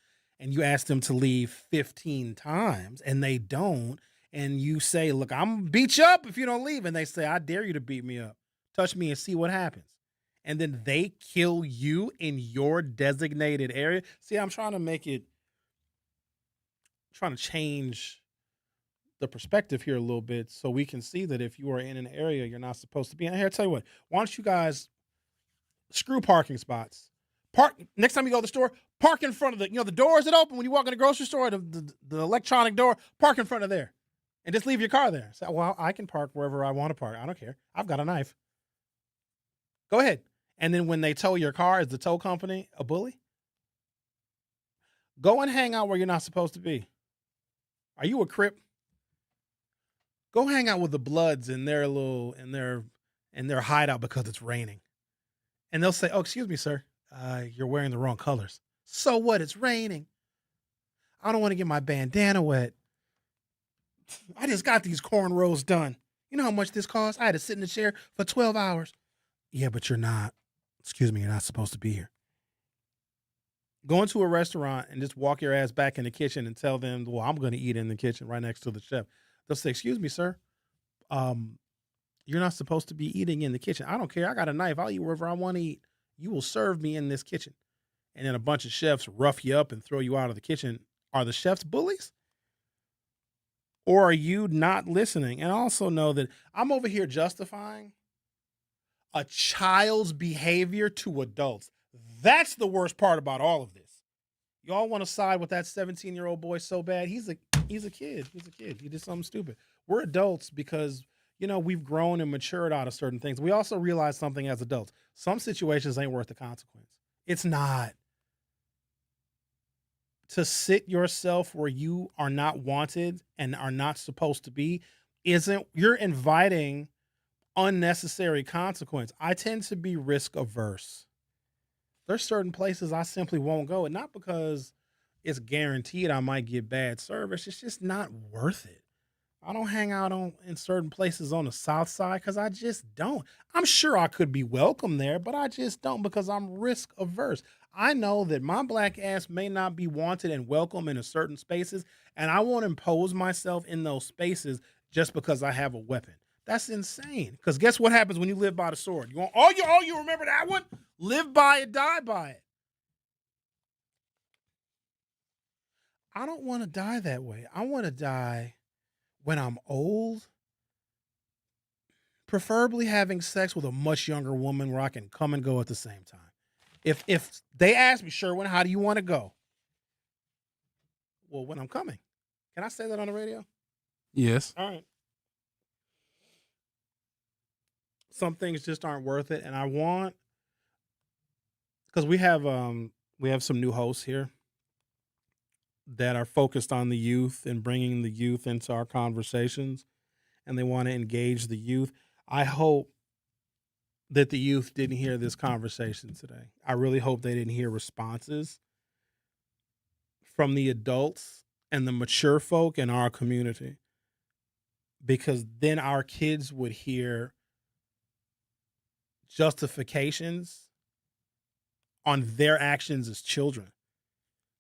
and you ask them to leave 15 times and they don't, and you say, look, I'm going to beat you up if you don't leave, and they say, I dare you to beat me up. Touch me and see what happens. And then they kill you in your designated area. See, I'm trying to change the perspective here a little bit so we can see that if you are in an area you're not supposed to be in. Here, I'll tell you what, why don't you guys screw parking spots? Park next time you go to the store, park in front of the doors that open when you walk in the grocery store, the electronic door, park in front of there. And just leave your car there. So, well, I can park wherever I want to park. I don't care. I've got a knife. Go ahead. And then when they tow your car, is the tow company a bully? Go and hang out where you're not supposed to be. Are you a Crip? Go hang out with the Bloods in their hideout because it's raining. And they'll say, oh, excuse me, sir. You're wearing the wrong colors. So what? It's raining. I don't want to get my bandana wet. I just got these cornrows done. You know how much this costs? I had to sit in the chair for 12 hours. Yeah, but you're not. Excuse me, you're not supposed to be here. Go into a restaurant and just walk your ass back in the kitchen and tell them, well, I'm going to eat in the kitchen right next to the chef. They'll say, excuse me, sir. You're not supposed to be eating in the kitchen. I don't care. I got a knife. I'll eat wherever I want to eat. You will serve me in this kitchen. And then a bunch of chefs rough you up and throw you out of the kitchen. Are the chefs bullies? Or are you not listening? And also know that I'm over here justifying a child's behavior to adults. That's the worst part about all of this. Y'all want to side with that 17-year-old boy so bad. He's a kid. He did something stupid. We're adults because, we've grown and matured out of certain things. We also realize something as adults. Some situations ain't worth the consequence. It's not. To sit yourself where you are not wanted and are not supposed to be you're inviting unnecessary consequence. I tend to be risk averse. There's certain places I simply won't go, and not because it's guaranteed I might get bad service. It's just not worth it. I don't hang out in certain places on the South Side because I just don't. I'm sure I could be welcome there, but I just don't because I'm risk averse. I know that my black ass may not be wanted and welcome in a certain spaces, and I won't impose myself in those spaces just because I have a weapon. That's insane. Because guess what happens when you live by the sword? You remember that one? Live by it, die by it. I don't want to die that way. I want to die when I'm old, preferably having sex with a much younger woman where I can come and go at the same time. If they ask me, Sherwin, how do you want to go? Well, when I'm coming. Can I say that on the radio? Yes. All right. Some things just aren't worth it, and I want, because we have some new hosts here that are focused on the youth and bringing the youth into our conversations, and they want to engage the youth. I hope that the youth didn't hear this conversation today. I really hope they didn't hear responses from the adults and the mature folk in our community, because then our kids would hear justifications on their actions as children.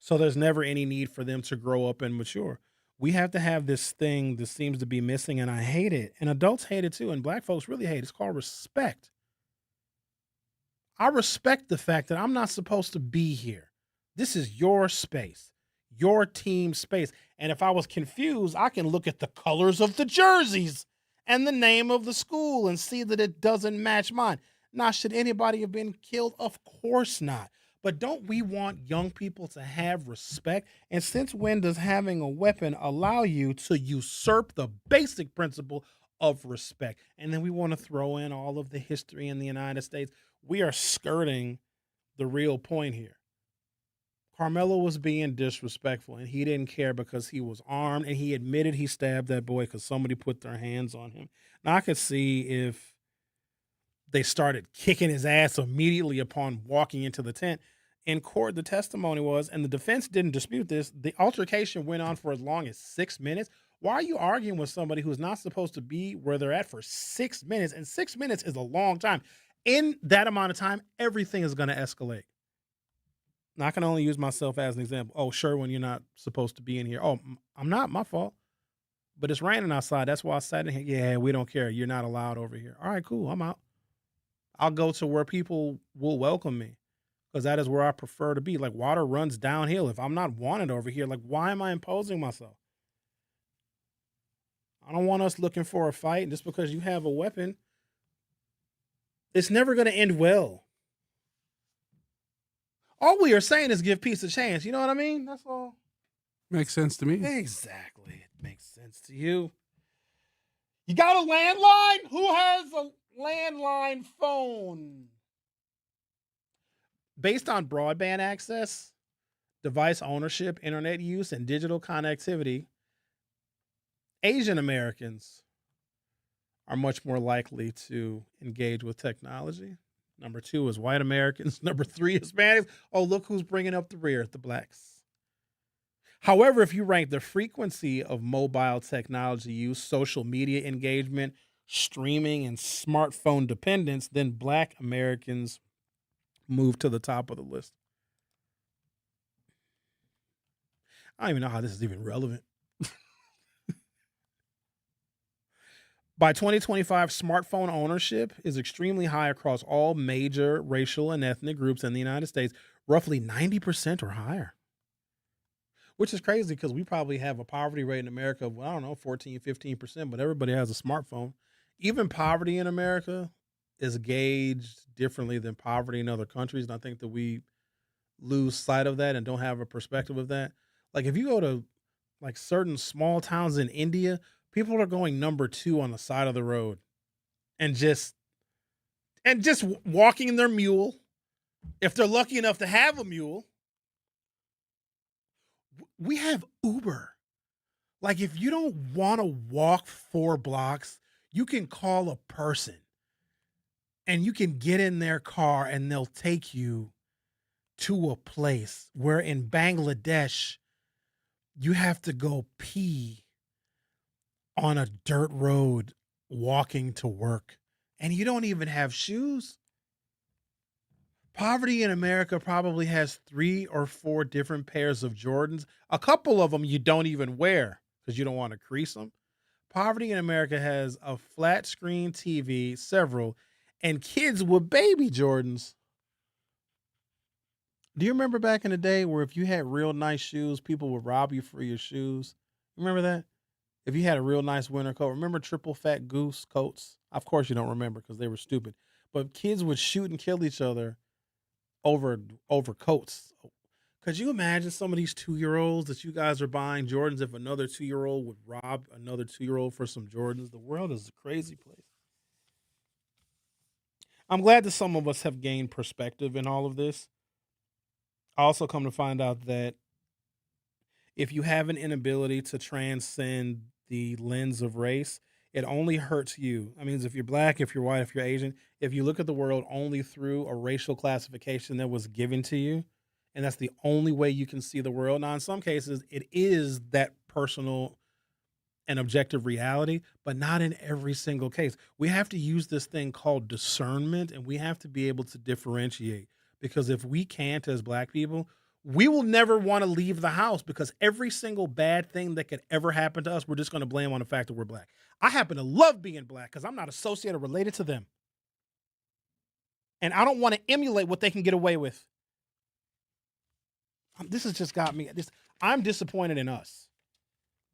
So there's never any need for them to grow up and mature. We have to have this thing that seems to be missing, and I hate it. And adults hate it too, and black folks really hate it. It's called respect. I respect the fact that I'm not supposed to be here. This is your space, your team space. And if I was confused, I can look at the colors of the jerseys and the name of the school and see that it doesn't match mine. Now, should anybody have been killed? Of course not. But don't we want young people to have respect? And since when does having a weapon allow you to usurp the basic principle of respect? And then we want to throw in all of the history in the United States. We are skirting the real point here. Carmelo was being disrespectful, and he didn't care because he was armed, and he admitted he stabbed that boy because somebody put their hands on him. Now, I could see if they started kicking his ass immediately upon walking into the tent. In court, the testimony was, and the defense didn't dispute this, the altercation went on for as long as 6 minutes. Why are you arguing with somebody who's not supposed to be where they're at for 6 minutes? And 6 minutes is a long time. In that amount of time, everything is going to escalate. Now, I can only use myself as an example. Oh, Sherwin, you're not supposed to be in here. Oh, I'm not. My fault. But it's raining outside. That's why I sat in here. Yeah, we don't care. You're not allowed over here. All right, cool. I'm out. I'll go to where people will welcome me because that is where I prefer to be. Like, water runs downhill. If I'm not wanted over here, like, why am I imposing myself? I don't want us looking for a fight. And just because you have a weapon, it's never going to end well. All we are saying is give peace a chance. You know what I mean? That's all. Makes sense to me. Exactly. It makes sense to you. You got a landline? Who has a landline phone? Based on broadband access, device ownership, internet use, and digital connectivity, Asian Americans are much more likely to engage with technology. Number 2 is white Americans. Number 3 is Hispanics. Oh, look who's bringing up the rear, the blacks. However, if you rank the frequency of mobile technology use, social media engagement, streaming, and smartphone dependence, then black Americans move to the top of the list. I don't even know how this is even relevant. By 2025, smartphone ownership is extremely high across all major racial and ethnic groups in the United States, roughly 90% or higher. Which is crazy because we probably have a poverty rate in America of, I don't know, 14, 15%, but everybody has a smartphone. Even poverty in America is gauged differently than poverty in other countries, and I think that we lose sight of that and don't have a perspective of that. Like, if you go to, like, certain small towns in India, people are going number 2 on the side of the road and just walking their mule, if they're lucky enough to have a mule. We have Uber. Like, if you don't want to walk 4 blocks, you can call a person and you can get in their car and they'll take you to a place where in Bangladesh, you have to go pee on a dirt road walking to work, and you don't even have shoes. Poverty in America probably has 3 or 4 different pairs of Jordans. A couple of them you don't even wear because you don't want to crease them. Poverty in America has a flat screen TV, several, and kids with baby Jordans. Do you remember back in the day where if you had real nice shoes, people would rob you for your shoes? Remember that? If you had a real nice winter coat, remember triple fat goose coats? Of course you don't remember because they were stupid. But kids would shoot and kill each other over coats. Could you imagine some of these 2-year-olds that you guys are buying Jordans if another 2-year-old would rob another 2-year-old for some Jordans? The world is a crazy place. I'm glad that some of us have gained perspective in all of this. I also come to find out that if you have an inability to transcend the lens of race, it only hurts you. I mean, if you're black, if you're white, if you're Asian, if you look at the world only through a racial classification that was given to you, and that's the only way you can see the world. Now, in some cases, it is that personal and objective reality, but not in every single case. We have to use this thing called discernment, and we have to be able to differentiate. Because if we can't as black people, we will never want to leave the house because every single bad thing that could ever happen to us, we're just going to blame on the fact that we're black. I happen to love being black because I'm not associated or related to them. And I don't want to emulate what they can get away with. This has just got me. I'm disappointed in us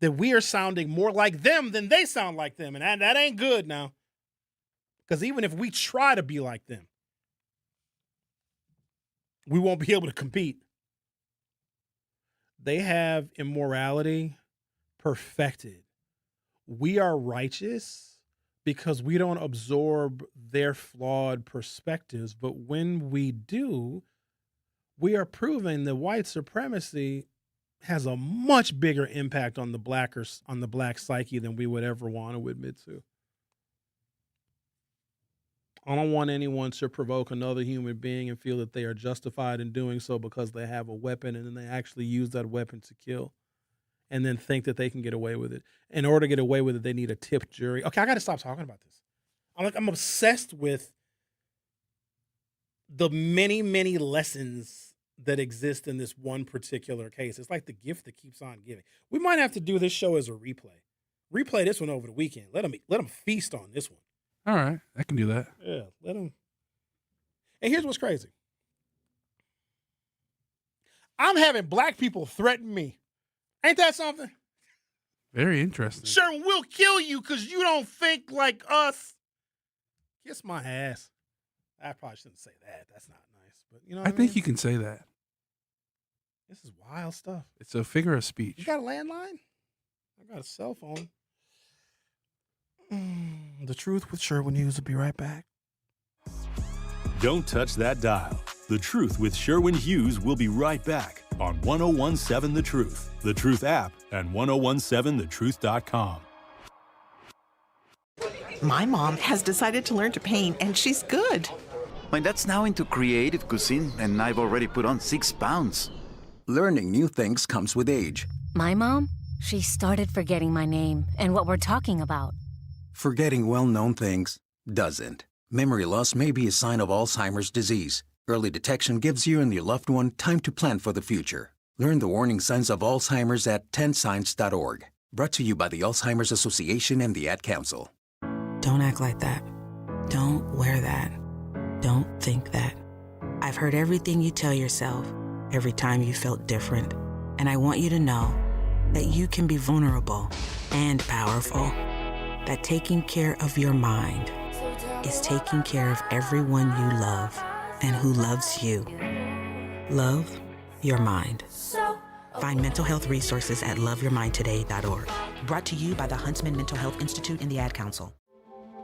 that we are sounding more like them than they sound like them. And that ain't good now. Because even if we try to be like them, we won't be able to compete. They have immorality perfected. We are righteous because we don't absorb their flawed perspectives. But when we do, we are proving that white supremacy has a much bigger impact on the black psyche than we would ever want to admit to. I don't want anyone to provoke another human being and feel that they are justified in doing so because they have a weapon and then they actually use that weapon to kill and then think that they can get away with it. In order to get away with it, they need a tipped jury. Okay, I got to stop talking about this. I'm obsessed with the many, many lessons that exist in this one particular case. It's like the gift that keeps on giving. We might have to do this show as a replay. Replay this one over the weekend. Let them feast on this one. All right, I can do that. Yeah, let them. And here's what's crazy. I'm having black people threaten me. Ain't that something? Very interesting. Sherwin, we'll kill you because you don't think like us. Kiss my ass. I probably shouldn't say that. That's not nice. But you know what I mean? think you can say that. This is wild stuff. It's a figure of speech. You got a landline? I got a cell phone. The Truth with Sherwin Hughes will be right back. Don't touch that dial. The Truth with Sherwin Hughes will be right back on 1017 The Truth, The Truth app, and 1017thetruth.com. My mom has decided to learn to paint, and she's good. My dad's now into creative cuisine, and I've already put on 6 pounds. Learning new things comes with age. My mom, she started forgetting my name and what we're talking about. Forgetting well-known things doesn't. Memory loss may be a sign of Alzheimer's disease. Early detection gives you and your loved one time to plan for the future. Learn the warning signs of Alzheimer's at 10signs.org. Brought to you by the Alzheimer's Association and the Ad Council. Don't act like that. Don't wear that. Don't think that. I've heard everything you tell yourself every time you felt different. And I want you to know that you can be vulnerable and powerful. That taking care of your mind is taking care of everyone you love and who loves you. Love your mind. Find mental health resources at loveyourmindtoday.org. Brought to you by the Huntsman Mental Health Institute and the Ad Council.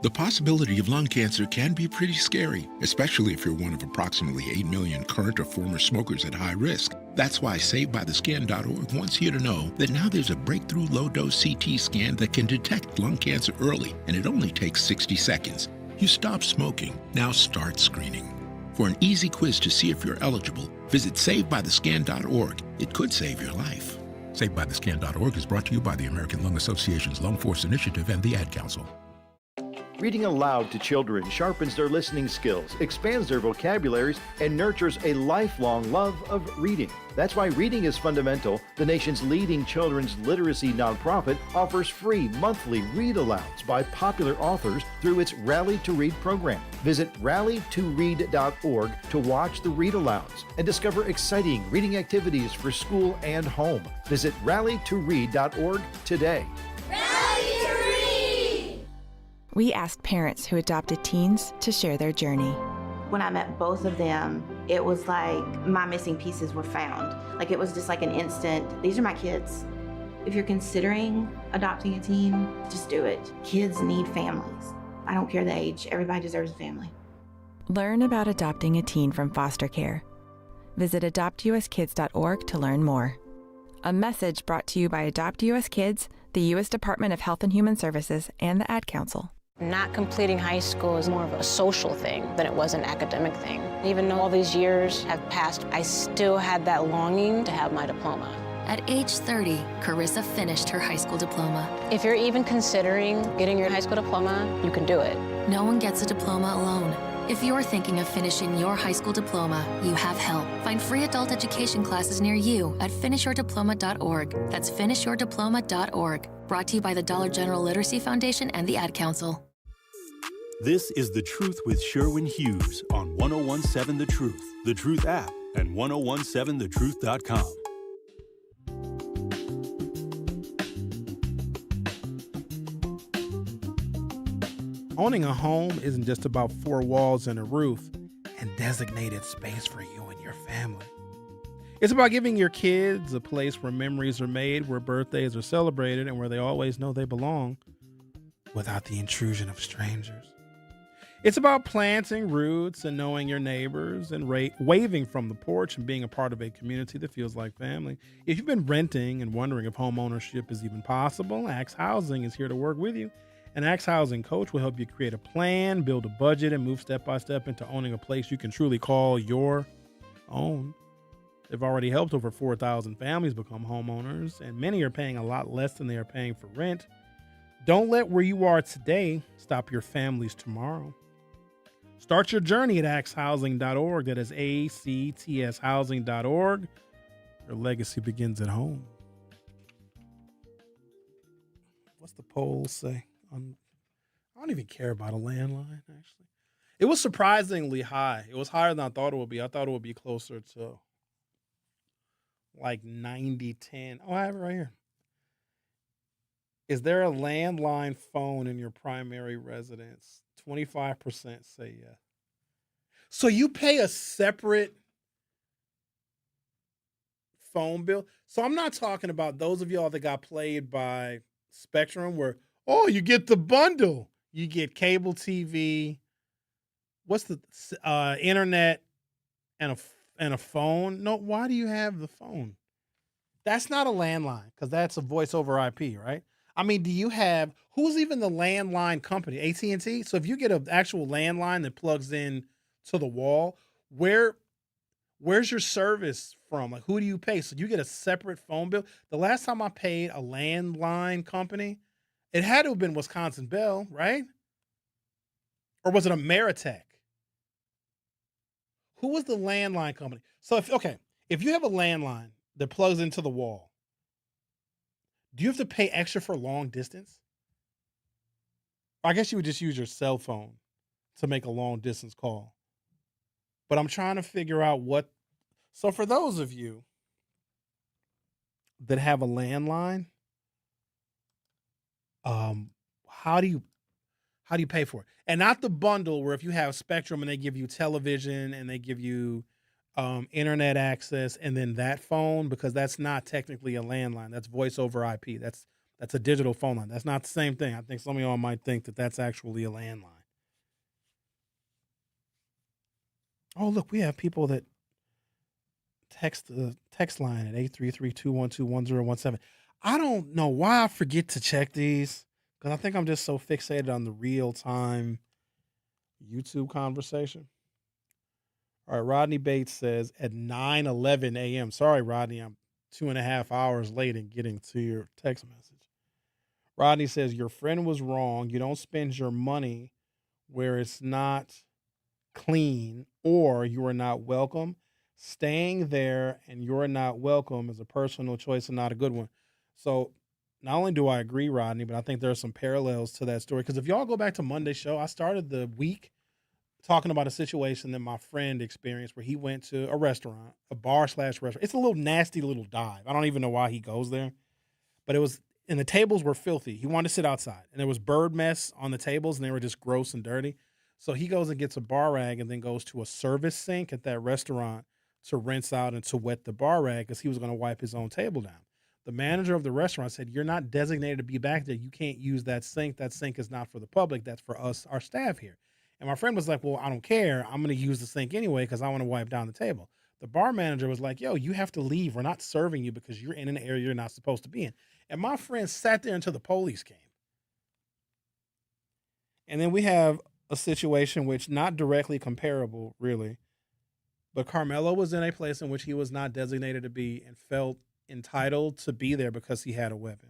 The possibility of lung cancer can be pretty scary, especially if you're one of approximately 8 million current or former smokers at high risk. That's why SaveByTheScan.org wants you to know that now there's a breakthrough low-dose CT scan that can detect lung cancer early, and it only takes 60 seconds. You stop smoking, now start screening. For an easy quiz to see if you're eligible, visit SaveByTheScan.org. It could save your life. SaveByTheScan.org is brought to you by the American Lung Association's Lung Force Initiative and the Ad Council. Reading aloud to children sharpens their listening skills, expands their vocabularies, and nurtures a lifelong love of reading. That's why Reading is Fundamental, the nation's leading children's literacy nonprofit, offers free monthly read-alouds by popular authors through its Rally to Read program. Visit rallytoread.org to watch the read-alouds and discover exciting reading activities for school and home. Visit rallytoread.org today. We asked parents who adopted teens to share their journey. When I met both of them, it was like my missing pieces were found. Like it was just like an instant, these are my kids. If you're considering adopting a teen, just do it. Kids need families. I don't care the age, everybody deserves a family. Learn about adopting a teen from foster care. Visit adoptuskids.org to learn more. A message brought to you by Adopt US Kids, the U.S. Department of Health and Human Services, and the Ad Council. Not completing high school is more of a social thing than it was an academic thing. Even though all these years have passed, I still had that longing to have my diploma. At age 30, Carissa finished her high school diploma. If you're even considering getting your high school diploma, you can do it. No one gets a diploma alone. If you're thinking of finishing your high school diploma, you have help. Find free adult education classes near you at finishyourdiploma.org. That's finishyourdiploma.org. Brought to you by the Dollar General Literacy Foundation and the Ad Council. This is The Truth with Sherwin Hughes on 1017 The Truth app, and 1017thetruth.com. Owning a home isn't just about four walls and a roof and designated space for you and your family. It's about giving your kids a place where memories are made, where birthdays are celebrated, and where they always know they belong without the intrusion of strangers. It's about planting roots and knowing your neighbors and waving from the porch and being a part of a community that feels like family. If you've been renting and wondering if home ownership is even possible, Axe Housing is here to work with you. An Axe Housing coach will help you create a plan, build a budget, and move step by step into owning a place you can truly call your own. They've already helped over 4,000 families become homeowners, and many are paying a lot less than they are paying for rent. Don't let where you are today stop your family's tomorrow. Start your journey at axhousing.org. That is ACTS housing.org. Your legacy begins at home. What's the poll say? I don't even care about a landline, actually. It was surprisingly high. It was higher than I thought it would be. I thought it would be closer to like 90-10. Oh, I have it right here. Is there a landline phone in your primary residence? 25% say yes. So you pay a separate phone bill? So I'm not talking about those of y'all that got played by Spectrum where, oh, you get the bundle. You get cable TV. What's the internet and a phone? No, why do you have the phone? That's not a landline because that's a voice over IP, right? I mean, do you have, who's even the landline company? AT&T? So if you get an actual landline that plugs in to the wall, where's your service from? Like, who do you pay? So you get a separate phone bill. The last time I paid a landline company, it had to have been Wisconsin Bell, right? Or was it Ameritech? Who was the landline company? So if you have a landline that plugs into the wall, do you have to pay extra for long distance? I guess you would just use your cell phone to make a long distance call. But I'm trying to figure out what. So for those of you that have a landline, how do you pay for it? And not the bundle where if you have Spectrum and they give you television and they give you internet access and then that phone, because that's not technically a landline. That's voice over IP. That's a digital phone line. That's not the same thing. I think some of y'all might think that that's actually a landline. Oh, look, we have people that text the text line at 833-212-1017. I don't know why I forget to check these because I think I'm just so fixated on the real-time YouTube conversation. All right, Rodney Bates says at 9:11 a.m. Sorry, Rodney, I'm 2.5 hours late in getting to your text message. Rodney says, your friend was wrong. You don't spend your money where it's not clean or you are not welcome. Staying there and you're not welcome is a personal choice and not a good one. So not only do I agree, Rodney, but I think there are some parallels to that story. Because if y'all go back to Monday's show, I started the week talking about a situation that my friend experienced where he went to a restaurant, a bar/restaurant. It's a little nasty little dive. I don't even know why he goes there, but it was, and the tables were filthy. He wanted to sit outside and there was bird mess on the tables and they were just gross and dirty. So he goes and gets a bar rag and then goes to a service sink at that restaurant to rinse out and to wet the bar rag because he was going to wipe his own table down. The manager of the restaurant said, you're not designated to be back there. You can't use that sink. That sink is not for the public. That's for us, our staff here. And my friend was like, well, I don't care. I'm going to use the sink anyway because I want to wipe down the table. The bar manager was like, yo, you have to leave. We're not serving you because you're in an area you're not supposed to be in. And my friend sat there until the police came. And then we have a situation which not directly comparable, really, but Carmelo was in a place in which he was not designated to be and felt entitled to be there because he had a weapon.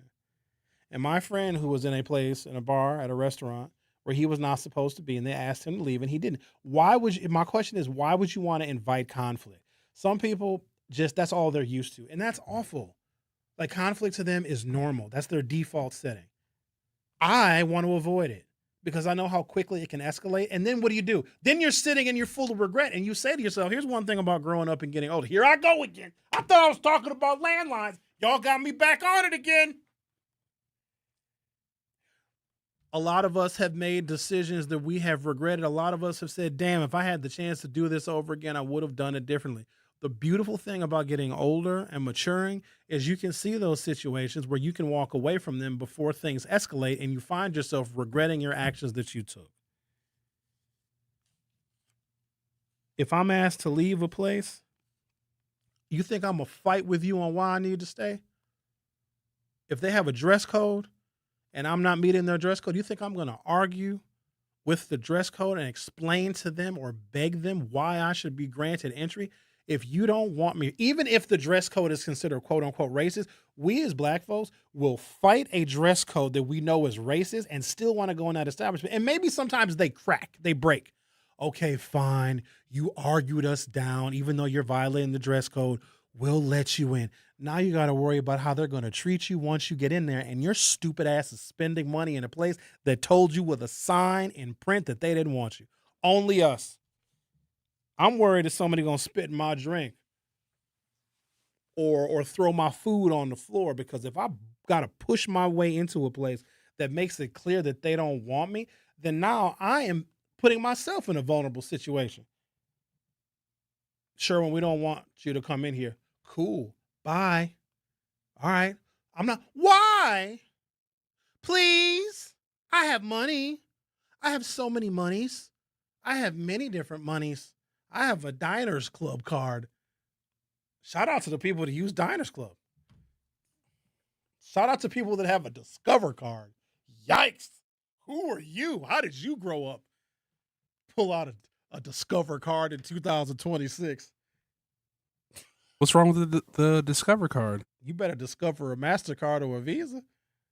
And my friend who was in a place, in a bar, at a restaurant, where he was not supposed to be, and they asked him to leave, and he didn't. My question is, why would you want to invite conflict? Some people just, that's all they're used to, and that's awful. Like, conflict to them is normal. That's their default setting. I want to avoid it because I know how quickly it can escalate, and then what do? Then you're sitting and you're full of regret, and you say to yourself, here's one thing about growing up and getting older. Here I go again. I thought I was talking about landlines. Y'all got me back on it again. A lot of us have made decisions that we have regretted. A lot of us have said, damn, if I had the chance to do this over again, I would have done it differently. The beautiful thing about getting older and maturing is you can see those situations where you can walk away from them before things escalate and you find yourself regretting your actions that you took. If I'm asked to leave a place, you think I'm going to fight with you on why I need to stay? If they have a dress code and I'm not meeting their dress code, you think I'm going to argue with the dress code and explain to them or beg them why I should be granted entry? If you don't want me, even if the dress code is considered quote unquote racist, we as black folks will fight a dress code that we know is racist and still want to go in that establishment. And maybe sometimes they break. Okay, fine. You argued us down, even though you're violating the dress code. We'll let you in. Now you got to worry about how they're going to treat you once you get in there, and your stupid ass is spending money in a place that told you with a sign in print that they didn't want you. Only us. I'm worried that somebody going to spit in my drink or throw my food on the floor, because if I got to push my way into a place that makes it clear that they don't want me, then now I am putting myself in a vulnerable situation. Sherwin, we don't want you to come in here. Cool. Bye. All right. I'm not. Why? Please. I have money. I have so many monies. I have many different monies. I have a Diners Club card. Shout out to the people that use Diners Club. Shout out to people that have a Discover card. Yikes. Who are you? How did you grow up? Pull out a Discover card in 2026. What's wrong with the Discover card? You better discover a MasterCard or a Visa.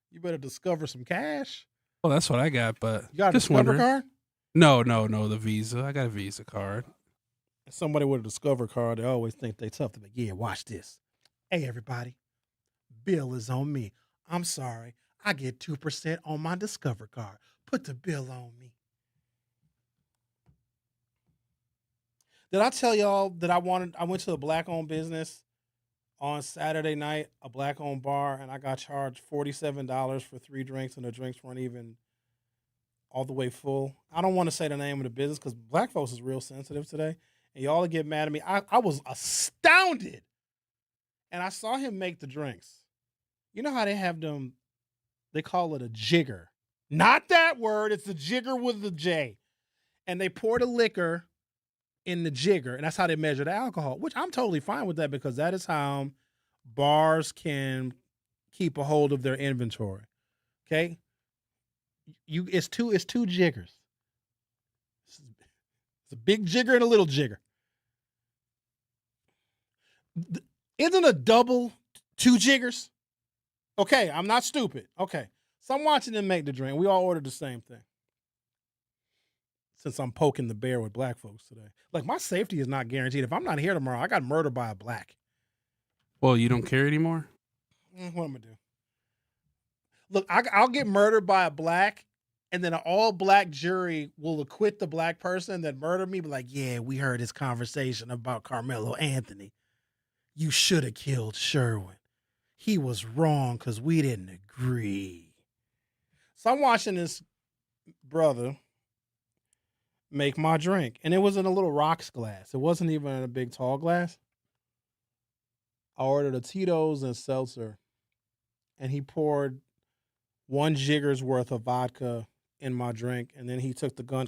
You better discover some cash. Well, that's what I got, but You got a just Discover wondering. card? No, the Visa. I got a Visa card. Somebody with a Discover card, they always think they tough. They're like, yeah, watch this. Hey, everybody. Bill is on me. I'm sorry. I get 2% on my Discover card. Put the bill on me. Did I tell y'all that I went to a black-owned business on Saturday night, a black-owned bar, and I got charged $47 for 3 drinks, and the drinks weren't even all the way full? I don't want to say the name of the business because black folks is real sensitive today, and y'all get mad at me. I was astounded, and I saw him make the drinks. You know how they have them, they call it a jigger. Not that word, it's a jigger with a J. And they pour the liquor in the jigger, and that's how they measure the alcohol, which I'm totally fine with that because that is how bars can keep a hold of their inventory. Okay? It's two jiggers. It's a big jigger and a little jigger. Isn't a double 2 jiggers? Okay, I'm not stupid. Okay. So I'm watching them make the drink. We all ordered the same thing. Since I'm poking the bear with black folks today. Like, my safety is not guaranteed. If I'm not here tomorrow, I got murdered by a black. Well, you don't care anymore? What am I going to do? Look, I'll get murdered by a black, and then an all-black jury will acquit the black person that murdered me. Be like, yeah, we heard this conversation about Carmelo Anthony. You should have killed Sherwin. He was wrong because we didn't agree. So I'm watching this brother make my drink. And it was in a little rocks glass. It wasn't even in a big tall glass. I ordered a Tito's and seltzer. And he poured 1 jigger's worth of vodka in my drink. And then he took the gun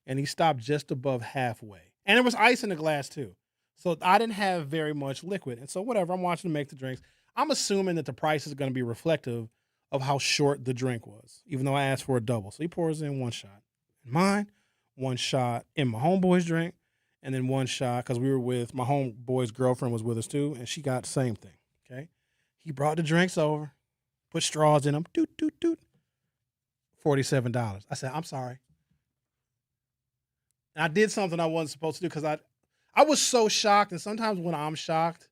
and he stopped just above halfway. And there was ice in the glass too. So I didn't have very much liquid. And so whatever, I'm watching him make the drinks. I'm assuming that the price is going to be reflective of how short the drink was, even though I asked for a double. So he pours in 1 shot in mine, 1 shot in my homeboy's drink, and then 1 shot because we were with my homeboy's girlfriend was with us too, and she got the same thing. Okay, he brought the drinks over, put straws in them, doot doot doot. $47. I said, I'm sorry. And I did something I wasn't supposed to do because I was so shocked, and sometimes when I'm shocked,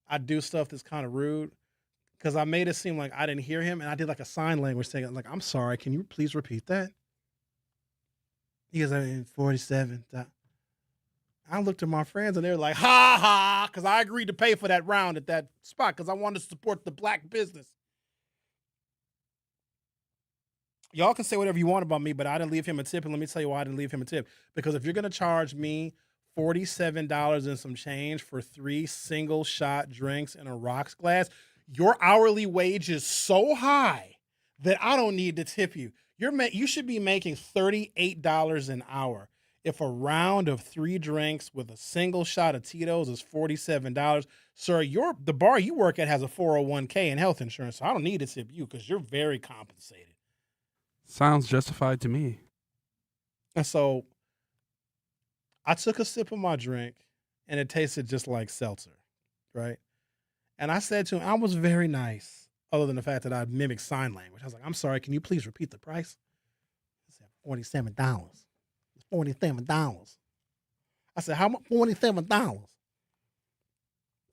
I do stuff that's kind of rude because I made it seem like I didn't hear him, and I did like a sign language thing. Like, I'm sorry, can you please repeat that? He goes, 47. I looked at my friends, and they were like, ha ha, because I agreed to pay for that round at that spot because I wanted to support the black business. Y'all can say whatever you want about me, but I didn't leave him a tip, and let me tell you why I didn't leave him a tip. Because if you're going to charge me $47 and some change for 3 single-shot drinks in a rocks glass, your hourly wage is so high that I don't need to tip you. You should be making $38 an hour. If a round of 3 drinks with a single shot of Tito's is $47, sir, the bar you work at has a 401k and health insurance, so I don't need to tip you because you're very compensated. Sounds justified to me. And so I took a sip of my drink, and it tasted just like seltzer, right? And I said to him, I was very nice, other than the fact that I mimicked sign language. I was like, I'm sorry, can you please repeat the price? He said, $47. It's $47. I said, how much? $47.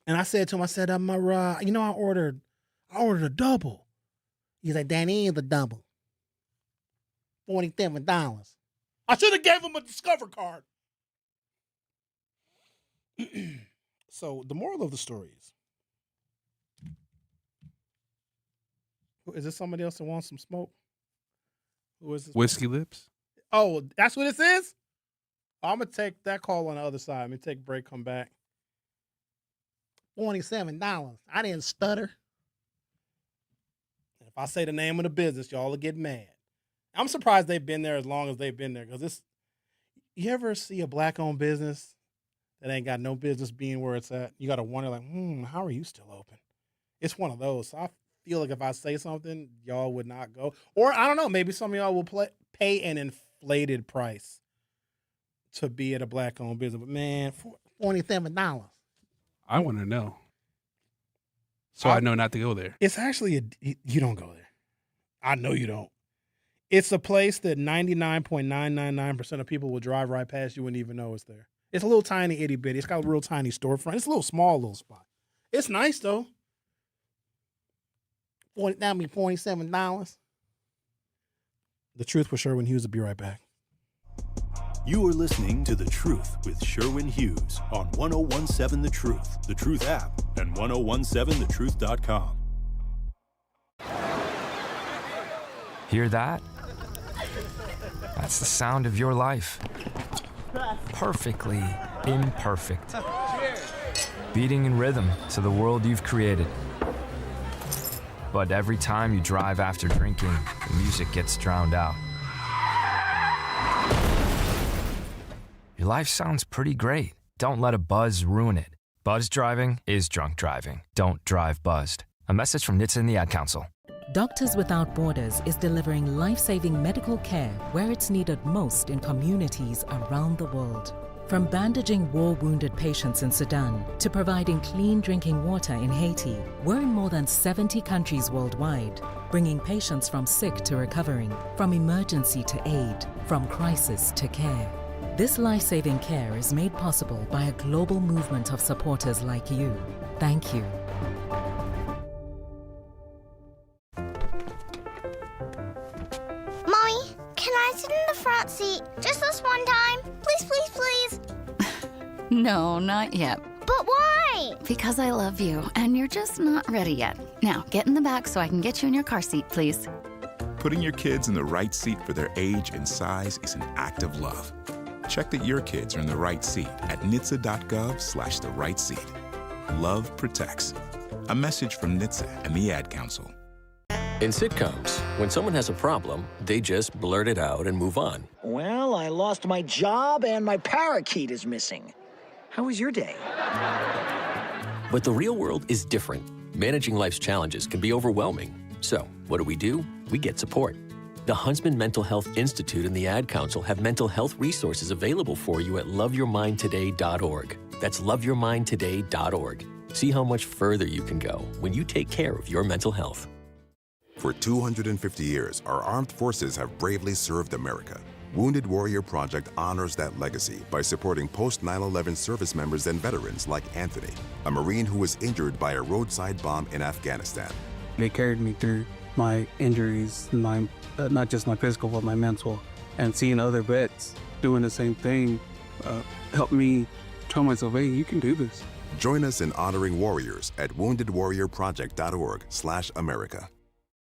And I said to him, I said, I ordered a double. He's like, that is a double. $47. I should have gave him a Discover card. So the moral of the story is this somebody else that wants some smoke? Who is this? Whiskey Lips? Oh, that's what this is? I'm going to take that call on the other side. Let me take a break, come back. $47. I didn't stutter. If I say the name of the business, y'all will get mad. I'm surprised they've been there as long as they've been there, because you ever see a black-owned business that ain't got no business being where it's at? You got to wonder, like, how are you still open? It's one of those. So I feel like if I say something, y'all would not go. Or, I don't know, maybe some of y'all will pay an inflated price to be at a black-owned business. But, man, $47. I want to know. So I know not to go there. It's actually you don't go there. I know you don't. It's a place that 99.999% of people will drive right past you and even know it's there. It's a little tiny itty bitty. It's got a real tiny storefront. It's a little small little spot. It's nice though. That'd be $47. The Truth with Sherwin Hughes will be right back. You are listening to The Truth with Sherwin Hughes on 1017 The Truth, The Truth app, and 1017thetruth.com. Hear that? That's the sound of your life. Perfectly imperfect. Beating in rhythm to the world you've created. But every time you drive after drinking, the music gets drowned out. Your life sounds pretty great. Don't let a buzz ruin it. Buzz driving is drunk driving. Don't drive buzzed. A message from NHTSA and the Ad Council. Doctors Without Borders is delivering life-saving medical care where it's needed most in communities around the world. From bandaging war-wounded patients in Sudan to providing clean drinking water in Haiti, we're in more than 70 countries worldwide, bringing patients from sick to recovering, from emergency to aid, from crisis to care. This life-saving care is made possible by a global movement of supporters like you. Thank you. Mommy, can I sit in the front seat just this one time? Please, please, please. No, not yet. But why? Because I love you, and you're just not ready yet. Now, get in the back so I can get you in your car seat, please. Putting your kids in the right seat for their age and size is an act of love. Check that your kids are in the right seat at NHTSA.gov/the right seat. Love protects. A message from NHTSA and the Ad Council. In sitcoms, when someone has a problem, they just blurt it out and move on. Well, I lost my job and my parakeet is missing. How was your day? But the real world is different. Managing life's challenges can be overwhelming. So, what do? We get support. The Huntsman Mental Health Institute and the Ad Council have mental health resources available for you at loveyourmindtoday.org. That's loveyourmindtoday.org. See how much further you can go when you take care of your mental health. For 250 years, our armed forces have bravely served America. Wounded Warrior Project honors that legacy by supporting post-9/11 service members and veterans like Anthony, a Marine who was injured by a roadside bomb in Afghanistan. They carried me through my injuries, not just my physical, but my mental. And seeing other vets doing the same thing helped me tell myself, hey, you can do this. Join us in honoring warriors at woundedwarriorproject.org/America.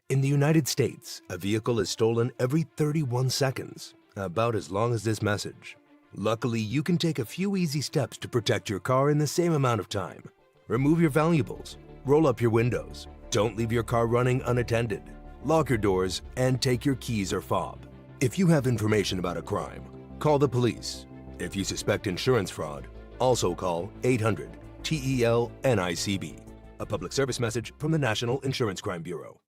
In the United States, a vehicle is stolen every 31 seconds, about as long as this message. Luckily, you can take a few easy steps to protect your car in the same amount of time. Remove your valuables, roll up your windows, don't leave your car running unattended, lock your doors, and take your keys or fob. If you have information about a crime, call the police. If you suspect insurance fraud, also call 800-TEL-NICB. A public service message from the National Insurance Crime Bureau.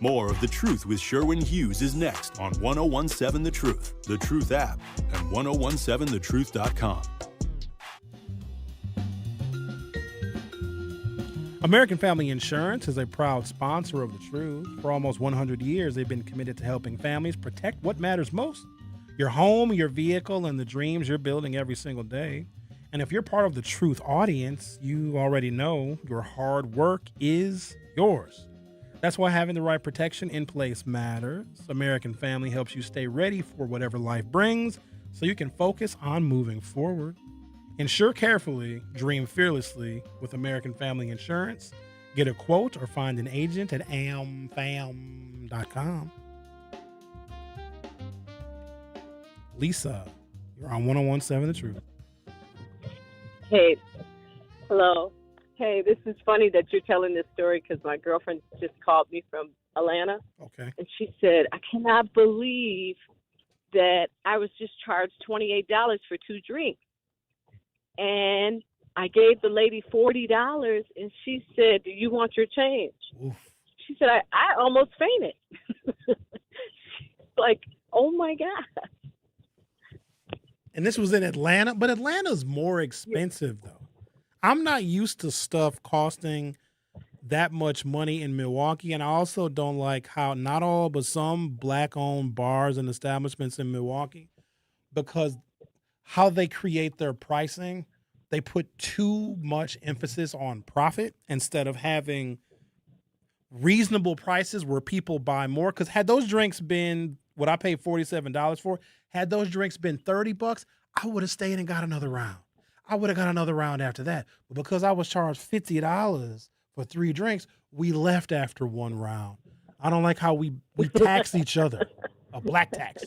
More of The Truth with Sherwin Hughes is next on 1017 The Truth, The Truth app, and 1017thetruth.com. American Family Insurance is a proud sponsor of The Truth. For almost 100 years, they've been committed to helping families protect what matters most: your home, your vehicle, and the dreams you're building every single day. And if you're part of the Truth audience, you already know your hard work is yours. That's why having the right protection in place matters. American Family helps you stay ready for whatever life brings so you can focus on moving forward. Insure carefully, dream fearlessly with American Family Insurance. Get a quote or find an agent at amfam.com. Lisa, you're on 1017 The Truth. Hey, hello. Hey, this is funny that you're telling this story because my girlfriend just called me from Atlanta. Okay. And she said, I cannot believe that I was just charged $28 for 2 drinks. And I gave the lady $40 and she said, do you want your change? Oof. She said, I almost fainted. Like, oh my God. And this was in Atlanta, but Atlanta's more expensive though. I'm not used to stuff costing that much money in Milwaukee, and I also don't like how not all but some black-owned bars and establishments in Milwaukee, because how they create their pricing, they put too much emphasis on profit instead of having reasonable prices where people buy more. Because had those drinks been what I paid $47 for, had those drinks been $30, I would have stayed and got another round. I would have got another round after that. But because I was charged $50 for 3 drinks, we left after 1 round. I don't like how we tax each other. A black tax.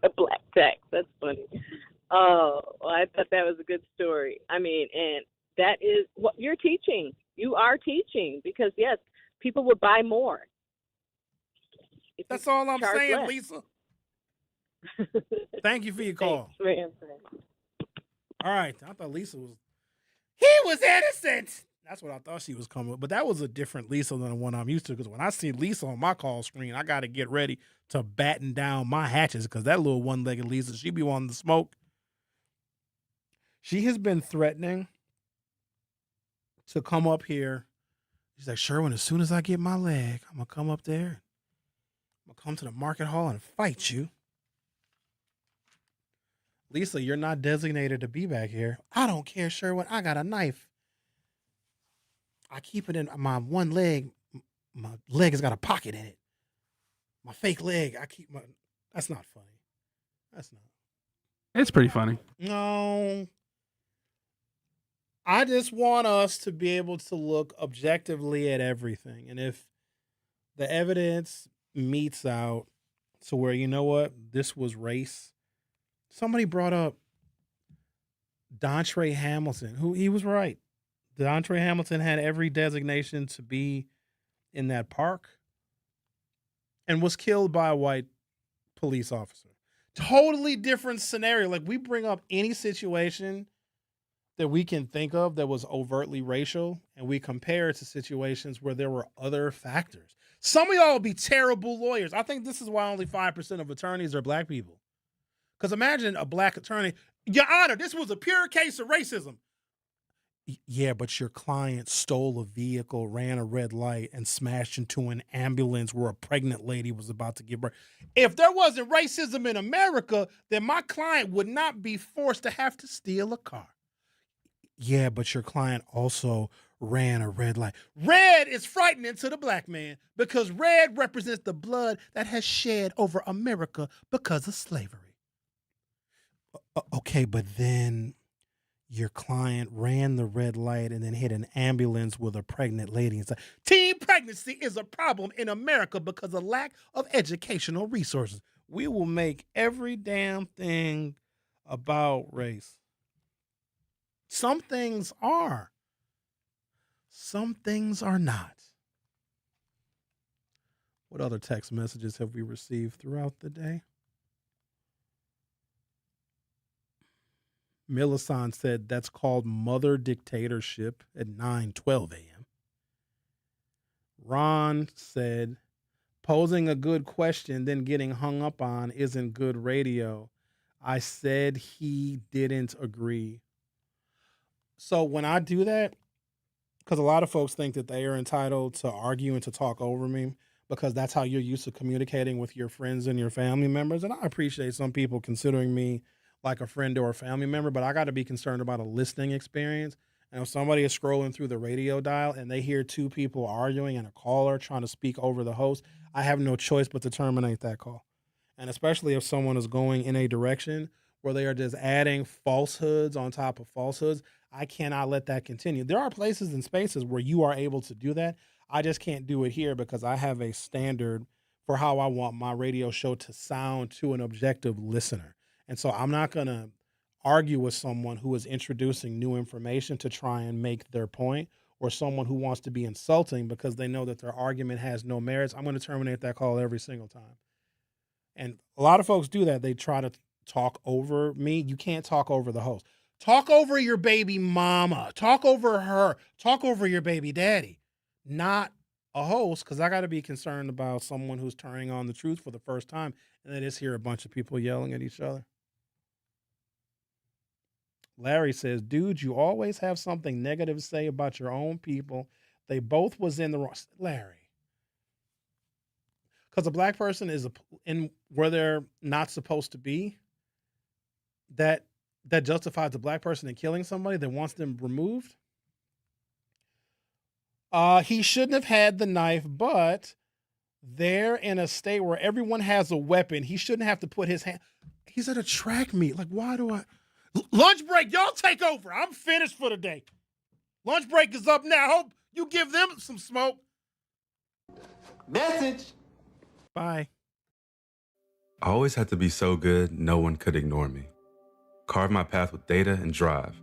A black tax. That's funny. Oh, well, I thought that was a good story. I mean, and that is what you're teaching. You are teaching because, yes, people would buy more. That's all I'm saying, less. Lisa. Thank you for your call. Thanks for answering. All right. I thought Lisa he was innocent. That's what I thought she was coming with. But that was a different Lisa than the one I'm used to, because when I see Lisa on my call screen, I got to get ready to batten down my hatches because that little one-legged Lisa, she be wanting to smoke. She has been threatening to come up here. She's like, Sherwin, as soon as I get my leg, I'm going to come up there. I'm going to come to the market hall and fight you. Lisa, you're not designated to be back here. I don't care, Sherwin. I got a knife. I keep it in my one leg. My leg has got a pocket in it. My fake leg, that's not funny. That's not. It's pretty funny. No. I just want us to be able to look objectively at everything. And if the evidence meets out to where, you know what, this was race. Somebody brought up Dontre Hamilton, who he was right. Dontre Hamilton had every designation to be in that park and was killed by a white police officer. Totally different scenario. Like, we bring up any situation that we can think of that was overtly racial, and we compare it to situations where there were other factors. Some of y'all will be terrible lawyers. I think this is why only 5% of attorneys are black people. Because imagine a black attorney, Your Honor, this was a pure case of racism. Yeah, but your client stole a vehicle, ran a red light, and smashed into an ambulance where a pregnant lady was about to give birth. If there wasn't racism in America, then my client would not be forced to have to steal a car. Yeah, but your client also ran a red light. Red is frightening to the black man because red represents the blood that has shed over America because of slavery. Okay, but then your client ran the red light and then hit an ambulance with a pregnant lady and said, teen pregnancy is a problem in America because of lack of educational resources. We will make every damn thing about race. Some things are. Some things are not. What other text messages have we received throughout the day? Millicent said that's called mother dictatorship at 9:12 a.m. Ron said posing a good question, then getting hung up on isn't good radio. I said he didn't agree. So when I do that, because a lot of folks think that they are entitled to argue and to talk over me because that's how you're used to communicating with your friends and your family members. And I appreciate some people considering me like a friend or a family member, but I got to be concerned about a listening experience. And if somebody is scrolling through the radio dial and they hear two people arguing and a caller trying to speak over the host, I have no choice but to terminate that call. And especially if someone is going in a direction where they are just adding falsehoods on top of falsehoods, I cannot let that continue. There are places and spaces where you are able to do that. I just can't do it here because I have a standard for how I want my radio show to sound to an objective listener. And so I'm not going to argue with someone who is introducing new information to try and make their point, or someone who wants to be insulting because they know that their argument has no merits. I'm going to terminate that call every single time. And a lot of folks do that. They try to talk over me. You can't talk over the host. Talk over your baby mama. Talk over her. Talk over your baby daddy. Not a host, because I got to be concerned about someone who's turning on the truth for the first time and they just hear a bunch of people yelling at each other. Larry says, dude, you always have something negative to say about your own people. They both was in the wrong. Larry. Because a black person is in where they're not supposed to be, that justifies the black person in killing somebody that wants them removed. He shouldn't have had the knife, but they're in a state where everyone has a weapon. He shouldn't have to put his hand. He's at a track meet. Like, why do I? Lunch break, y'all take over. I'm finished for the day. Lunch break is up now. Hope you give them some smoke. Message. Bye. I always had to be so good, no one could ignore me. Carve my path with data and drive.